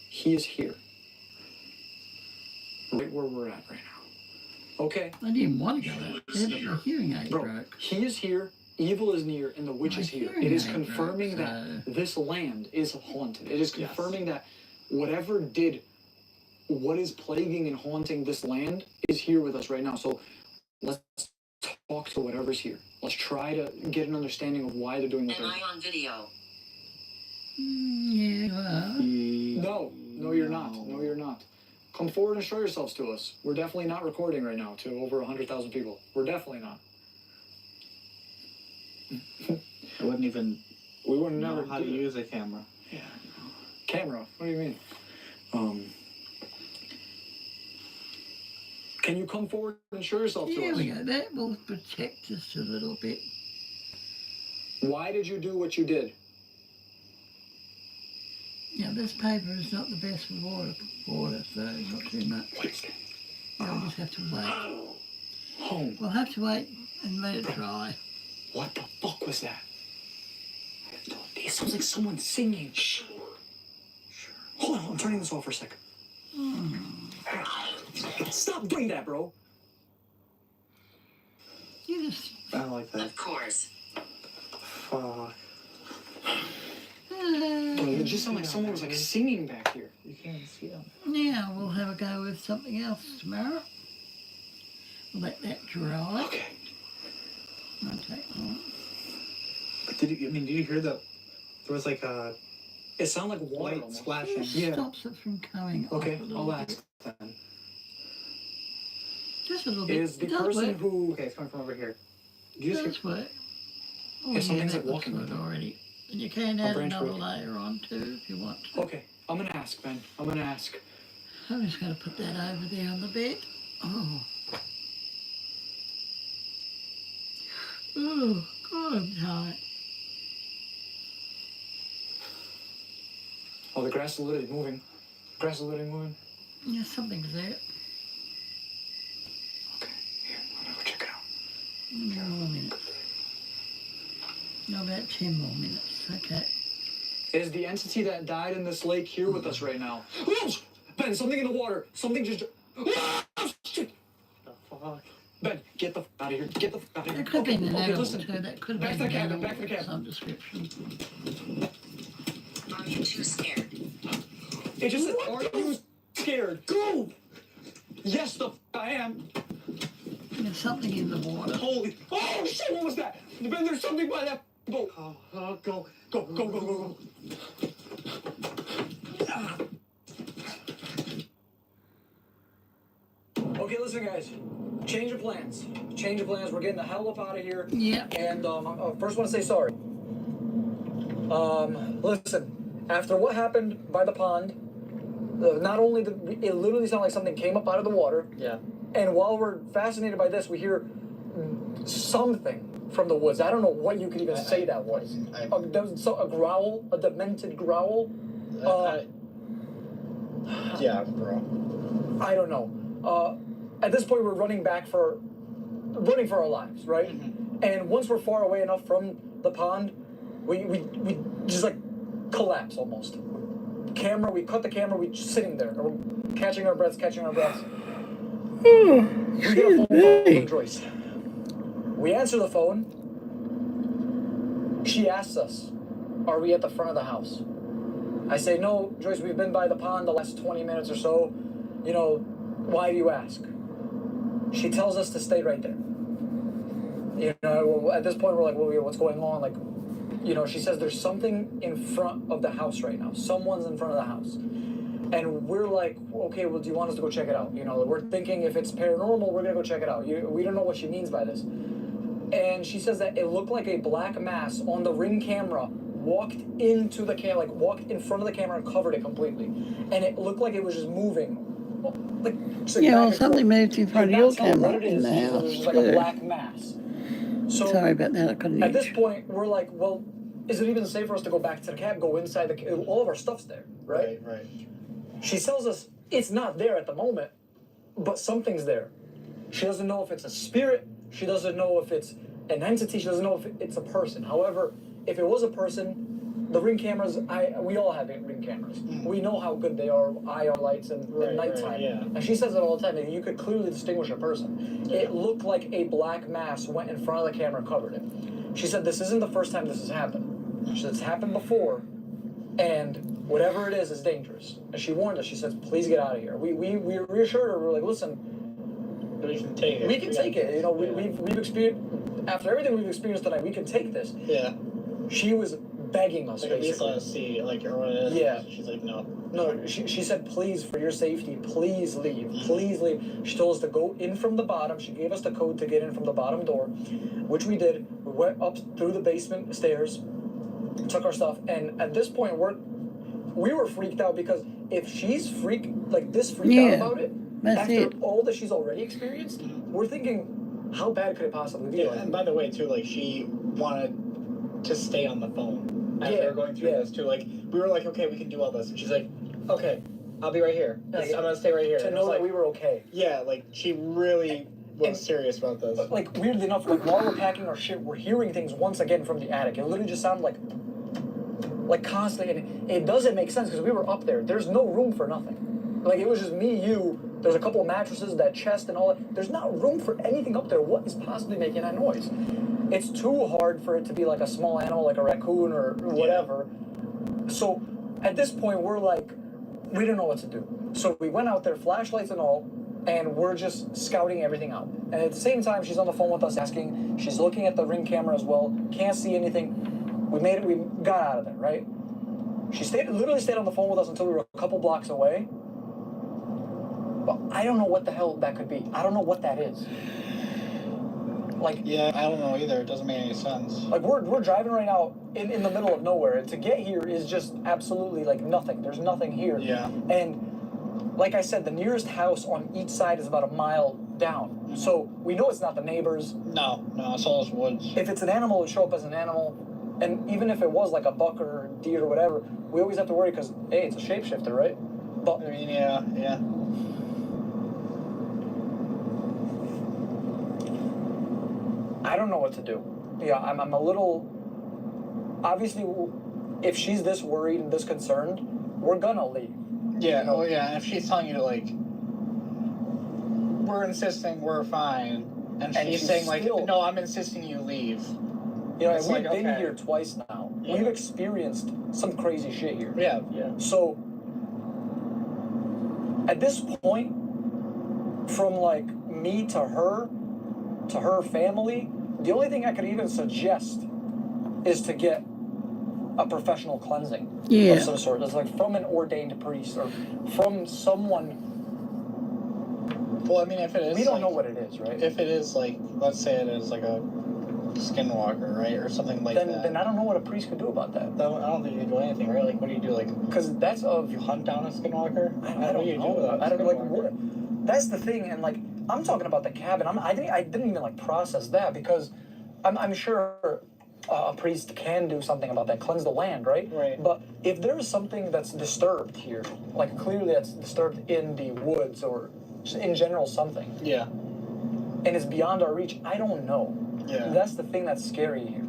He is here. Right where we're at right now. Okay. I didn't want to go out there, but my hearing aid Bro, broke. he is here, evil is near, and the witch My is here. hearing It is aid confirming broke, that so- this land is haunted. It is Yes. confirming that whatever did what is plaguing and haunting this land is here with us right now. So let's talk to whatever's here. Let's try to get an understanding of why they're doing what Am they're I on video? Yeah, well, No, you're not. No, you're not. Come forward and show yourselves to us. We're definitely not recording right now to over 100,000 people. We're definitely not. I wouldn't even We would know never how to do that. use a camera. Yeah. Camera? What do you mean? Can you come forward and show yourself to here us? we go. That will protect us a little bit. Why did you do what you did? Now, this paper is not the best for water, so not too much. What is that? We'll just have to wait. Home. We'll have to wait and let it dry. What the fuck was that? It sounds like someone singing. Sure. Hold on, I'm turning this off for a second. Stop doing that, bro. You just... I don't like that. Of course. Fuck. Bro, it just sounded like someone was like singing back here. You can't even see them. Now we'll have a go with something else tomorrow. We'll let that dry. Okay. Okay. Oh. But did you hear that? There was like a It sounded like water light almost. splashing. It Yeah. stops it from coming Okay, off a little I'll bit. ask then. Just a little bit. Is the It does person work. who... Okay, it's coming from over here. Do you just Does work. Oh, Yeah, something's that like walking looks with good it. already. And you can A add branch another root. layer on too if you want to. Okay, I'm gonna ask, Ben. I'm gonna ask. I'm just going to put that over there on the bed. Oh. Oh, God, I'm tired. Oh, the grass is literally moving. Grass is literally moving. Yeah, something's there. Okay, here, I'm gonna go check it out. One more minute. No, about 10 more minutes. Okay. Is the entity that died in this lake here with us right now? Oh, Ben, something in the water. Something just... Oh, shit. The fuck? Ben, get the f out of here. Get the f out of here. That could have been an okay, animal listen. too. That could have Back been to the an cabin, animal back to the of cabin. some description. Are you too scared? It just said, are you scared? Go! Yes, the f I am. There's something in the water. Holy... Oh, shit, what was that? Ben, there's something by that boat. Go. Go. Okay, listen, guys. Change of plans. We're getting the hell up out of here. Yeah. And I first want to say sorry. Listen. After what happened by the pond, not only did it literally sounded like something came up out of the water, Yeah. and while we're fascinated by this, we hear something from the woods. I don't know what you could even say that was. There was a growl, a demented growl. Yeah, bro. I don't know. At this point, we're running for our lives, right? Mm-hmm. And once we're far away enough from the pond, we just like collapse almost. We cut the camera. We just sitting there, or catching our breaths. We get a phone call from Joyce. We answer the phone. She asks us, "Are we at the front of the house?" I say, "No, Joyce. We've been by the pond the last 20 minutes or so. You know, why do you ask?" She tells us to stay right there. You know, at this point, we're like, well, what's going on? Like, you know, she says there's something in front of the house right now. Someone's in front of the house. And we're like, okay, well, do you want us to go check it out? You know, we're thinking if it's paranormal, we're going to go check it out. We don't know what she means by this. And she says that it looked like a black mass on the Ring camera walked into the camera, like walked in front of the camera and covered it completely. And it looked like it was just moving. Like, just like Yeah, back well, and something forth. moved in front of Could your not tell what camera it in is. the She said it was house just like a too. black mass. So Sorry about that, I couldn't at this reach. point, we're like, well, is it even safe for us to go back to the cab, go inside the cab? All of our stuff's there, right? Right. She tells us it's not there at the moment, but something's there. She doesn't know if it's a spirit. She doesn't know if it's an entity. She doesn't know if it's a person. However, if it was a person, the Ring cameras, we all have Ring cameras. We know how good they are, IR lights and nighttime. yeah. And she says it all the time, that you could clearly distinguish a person. It looked like a black mass went in front of the camera and covered it. She said this isn't the first time this has happened. She said it's happened before, and whatever it is dangerous. And she warned us. She said, please get out of here. We reassured her. We were like, listen, We can take it. we can take it. You know, we've experienced, after everything we've experienced tonight, we can take this. Yeah. She was begging us, Like at least basically. let us see like or what it is. Yeah. She's like, no. No, she said, please, for your safety, please leave. Please leave. She told us to go in from the bottom. She gave us the code to get in from the bottom door, which we did. We went up through the basement stairs, took our stuff, and at this point, we were freaked out because if she's freaked out about it, that's after it. all that she's already experienced, we're thinking, how bad could it possibly be? Yeah, and by the way, too, like she wanted to stay on the phone after Yeah, going through yeah. this too. Like we were like, okay, we can do all this, and she's like, okay, I'll be right here. Like, I'm gonna stay right here. to And I was know that like, we were okay. yeah, like she really was And- serious about this. Like, weirdly enough, like while we're packing our shit, we're hearing things once again from the attic. It literally just sounded like constantly, and it doesn't make sense because we were up there. There's no room for nothing. Like, it was just me, you, there's a couple of mattresses, that chest and all that. There's not room for anything up there. What is possibly making that noise? It's too hard for it to be like a small animal, like a raccoon or whatever. So at this point, we're like, we didn't know what to do. So we went out there, flashlights and all, and we're just scouting everything out. And at the same time, she's on the phone with us asking, she's looking at the Ring camera as well, can't see anything. We got out of there, right? She literally stayed on the phone with us until we were a couple blocks away. But I don't know what the hell that could be. I don't know what that is. Like, Yeah, I don't know either. It doesn't make any sense. like we're driving right now in the middle of nowhere. And to get here is just absolutely like nothing. There's nothing here. Yeah. And like I said, the nearest house on each side is about a mile down. So we know it's not the neighbors. No, it's all just woods. If it's an animal, it would show up as an animal. And even if it was like a buck or deer or whatever, we always have to worry because, hey, it's a shapeshifter, right? But I mean, yeah. I don't know what to do. Yeah, I'm a little. Obviously, if she's this worried and this concerned, we're gonna leave. Yeah, You know? well, yeah, and if she's telling you to, like, we're insisting we're fine, and she's saying, like, still- no, I'm insisting you leave. You know, It's and we've like, been okay. here twice now. Yeah. We've experienced some crazy shit here. Yeah. So, at this point, from like me to her family, the only thing I could even suggest is to get a professional cleansing Yeah. of some sort. It's like from an ordained priest or from someone. Well, I mean, if it is, We don't like, know what it is, right? If it is, like, let's say it is, like, a skinwalker, right, or something like that. Then I don't know what a priest could do about that. I don't think you can do anything, right? Like, what do you do? Like, Because that's of you hunt down a skinwalker? I What don't do you know. do with a I don't like. skinwalker? What, that's the thing, and like I'm talking about the cabin. I didn't even like process that because I'm sure a priest can do something about that, cleanse the land, right? Right. But if there's something that's disturbed here, like clearly that's disturbed in the woods or just in general something, Yeah. and it's beyond our reach, I don't know. Yeah. That's the thing that's scary here.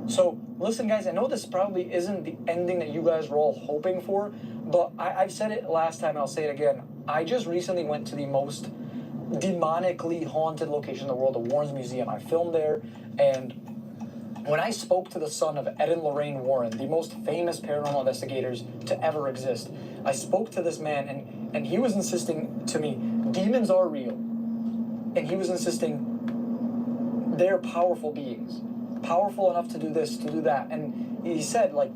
So, listen, guys, I know this probably isn't the ending that you guys were all hoping for, but I've said it last time and I'll say it again. I just recently went to the most demonically haunted location in the world, the Warren's Museum. I filmed there, and when I spoke to the son of Ed and Lorraine Warren, the most famous paranormal investigators to ever exist, I spoke to this man, and he was insisting to me, demons are real. And he was insisting, they're powerful beings, powerful enough to do this, to do that. And he said, like,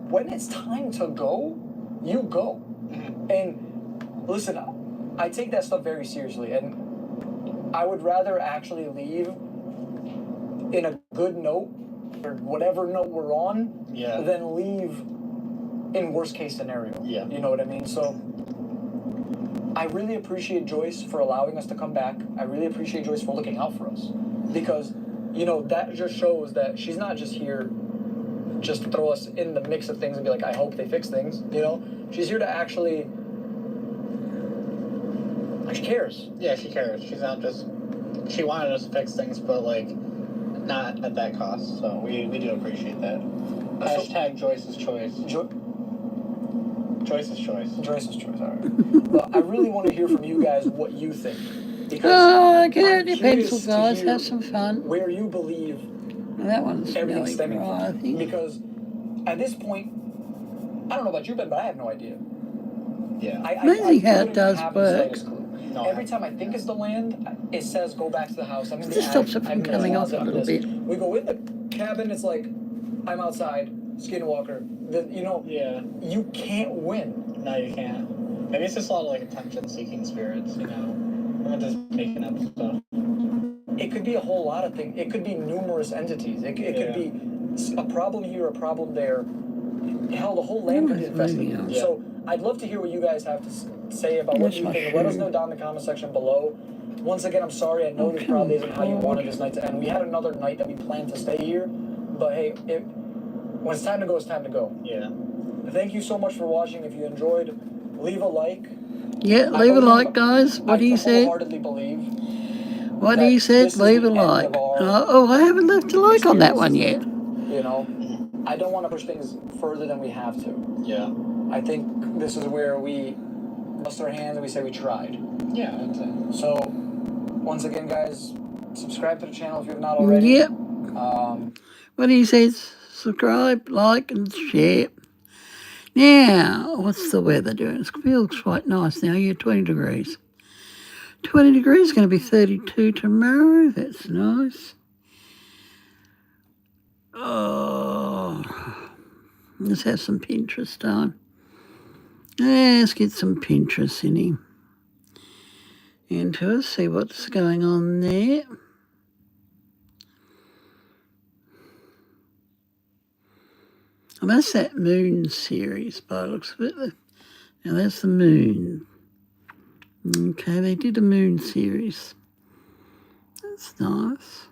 when it's time to go, you go. And listen, I take that stuff very seriously, and I would rather actually leave in a good note, or whatever note we're on, Yeah. than leave in worst case scenario. Yeah. You know what I mean? So I really appreciate Joyce for allowing us to come back. I really appreciate Joyce for looking out for us. Because, you know, that just shows that she's not just here just to throw us in the mix of things and be like, I hope they fix things, you know? She's here to actually, like, she cares. Yeah, she cares. She's not just, she wanted us to fix things, but like, not at that cost. So we do appreciate that. Hashtag Joyce's choice. Joyce's choice. Joyce's choice, all right. But I really want to hear from you guys what you think. Because Oh, get I'm out your curious pencil, to guys. hear Have some fun. where you believe That one's everything's really stemming dry, I from. think. Because at this point, I don't know about you, Ben, but I have no idea. Yeah. Amazing how it couldn't does have the work. slightest clue. No, Every time I think it's the land, it says go back to the house. I'm in It the just attic, stops it from I'm in the coming off closet, a I'm little this. bit. We go in the cabin, it's like, I'm outside, skinwalker. You know, Yeah. you can't win. No, you can't. Maybe it's just a lot of like attention-seeking spirits, you know. I'm not just making up stuff. It could be a whole lot of things. It could be numerous entities. It could be a problem here, a problem there. Hell, the whole land could be Moving infested. on. Yeah. So I'd love to hear what you guys have to say about what That's you my think. Let us shoe. know down in the comment section below. Once again, I'm sorry. I know Oh, this come probably on, isn't how you Claude. wanted this night to end. We had another night that we planned to stay here, but hey, when it's time to go, it's time to go. Yeah. Thank you so much for watching. If you enjoyed, leave a like. Yeah, I leave a believe- like, guys. What I he said. wholeheartedly believe What that he said, this is leave the a end like. of our Oh, I haven't left a like on that one yet. experiences here, you know, I don't want to push things further than we have to. Yeah. I think this is where we bust our hands and we say we tried. Yeah, that's it. So, once again, guys, subscribe to the channel if you have not already. Yep. Um, What he says, subscribe, like, and share. Now, what's the weather doing? It feels quite nice now. Yeah, 20 degrees. 20 degrees, going to be 32 tomorrow. That's nice. Oh, let's have some Pinterest time. Let's get some Pinterest in him. Into us, see what's going on there. And that's that moon series by the looks of it. Now that's the moon. Okay, they did a moon series. That's nice.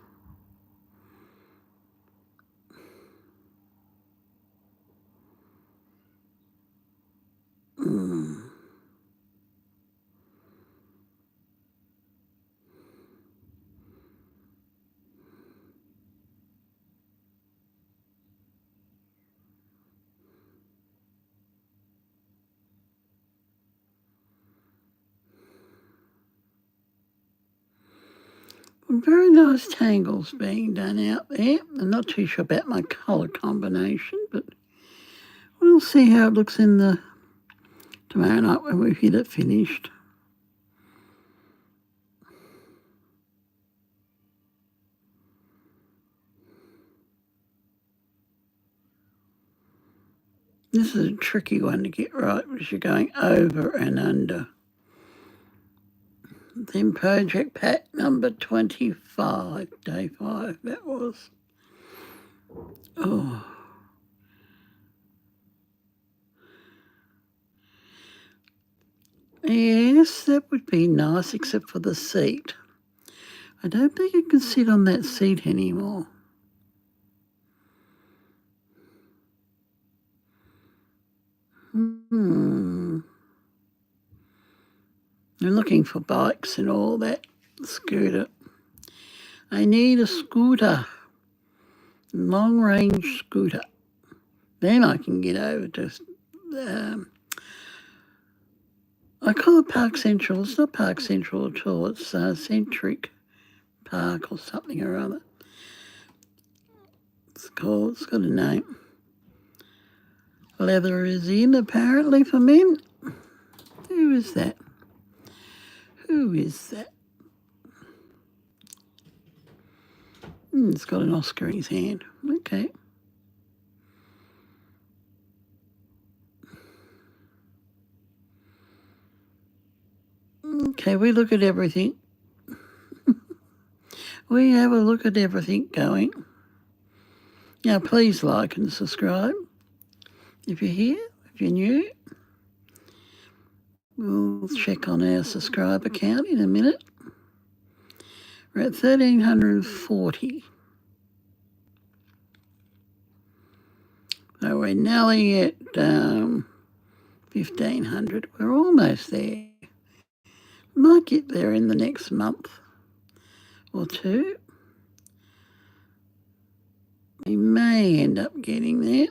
Very nice tangles being done out there. I'm not too sure about my colour combination, but we'll see how it looks in the tomorrow night when we get it finished. This is a tricky one to get right because you're going over and under. Then project pack number 25, day 5, that was. Oh. Yes, that would be nice, except for the seat. I don't think you can sit on that seat anymore. I'm looking for bikes and all that. Scooter. I need a scooter. Long range scooter. Then I can get over to I call it Park Central. It's not Park Central at all. It's Centric Park or something or other. It's got a name. Leather is in, apparently, for men. Who is that? Who is that? It's got an Oscar in his hand. Okay. Okay, we look at everything. we have a look at everything going. Now, please like and subscribe if you're here, if you're new. We'll check on our subscriber count in a minute. We're at 1,340. So we're nearly at 1,500. We're almost there. Might get there in the next month or two. We may end up getting there.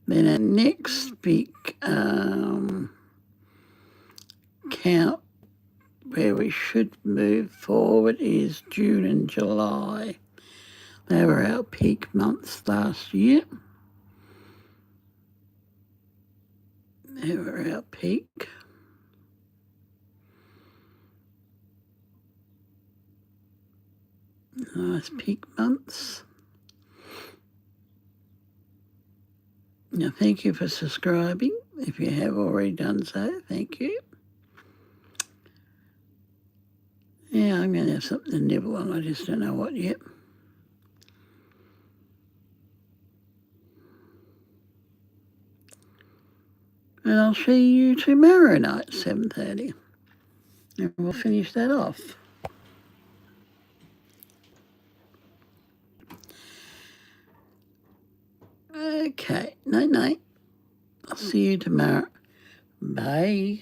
Then our next big count where we should move forward is June and July. They were our peak months last year. They were our peak. Nice peak months. Now, thank you for subscribing. If you have already done so, thank you. Yeah, I'm going to have something to nibble on. I just don't know what yet. And I'll see you tomorrow night, 7:30. And we'll finish that off. Okay, night night. I'll see you tomorrow. Bye.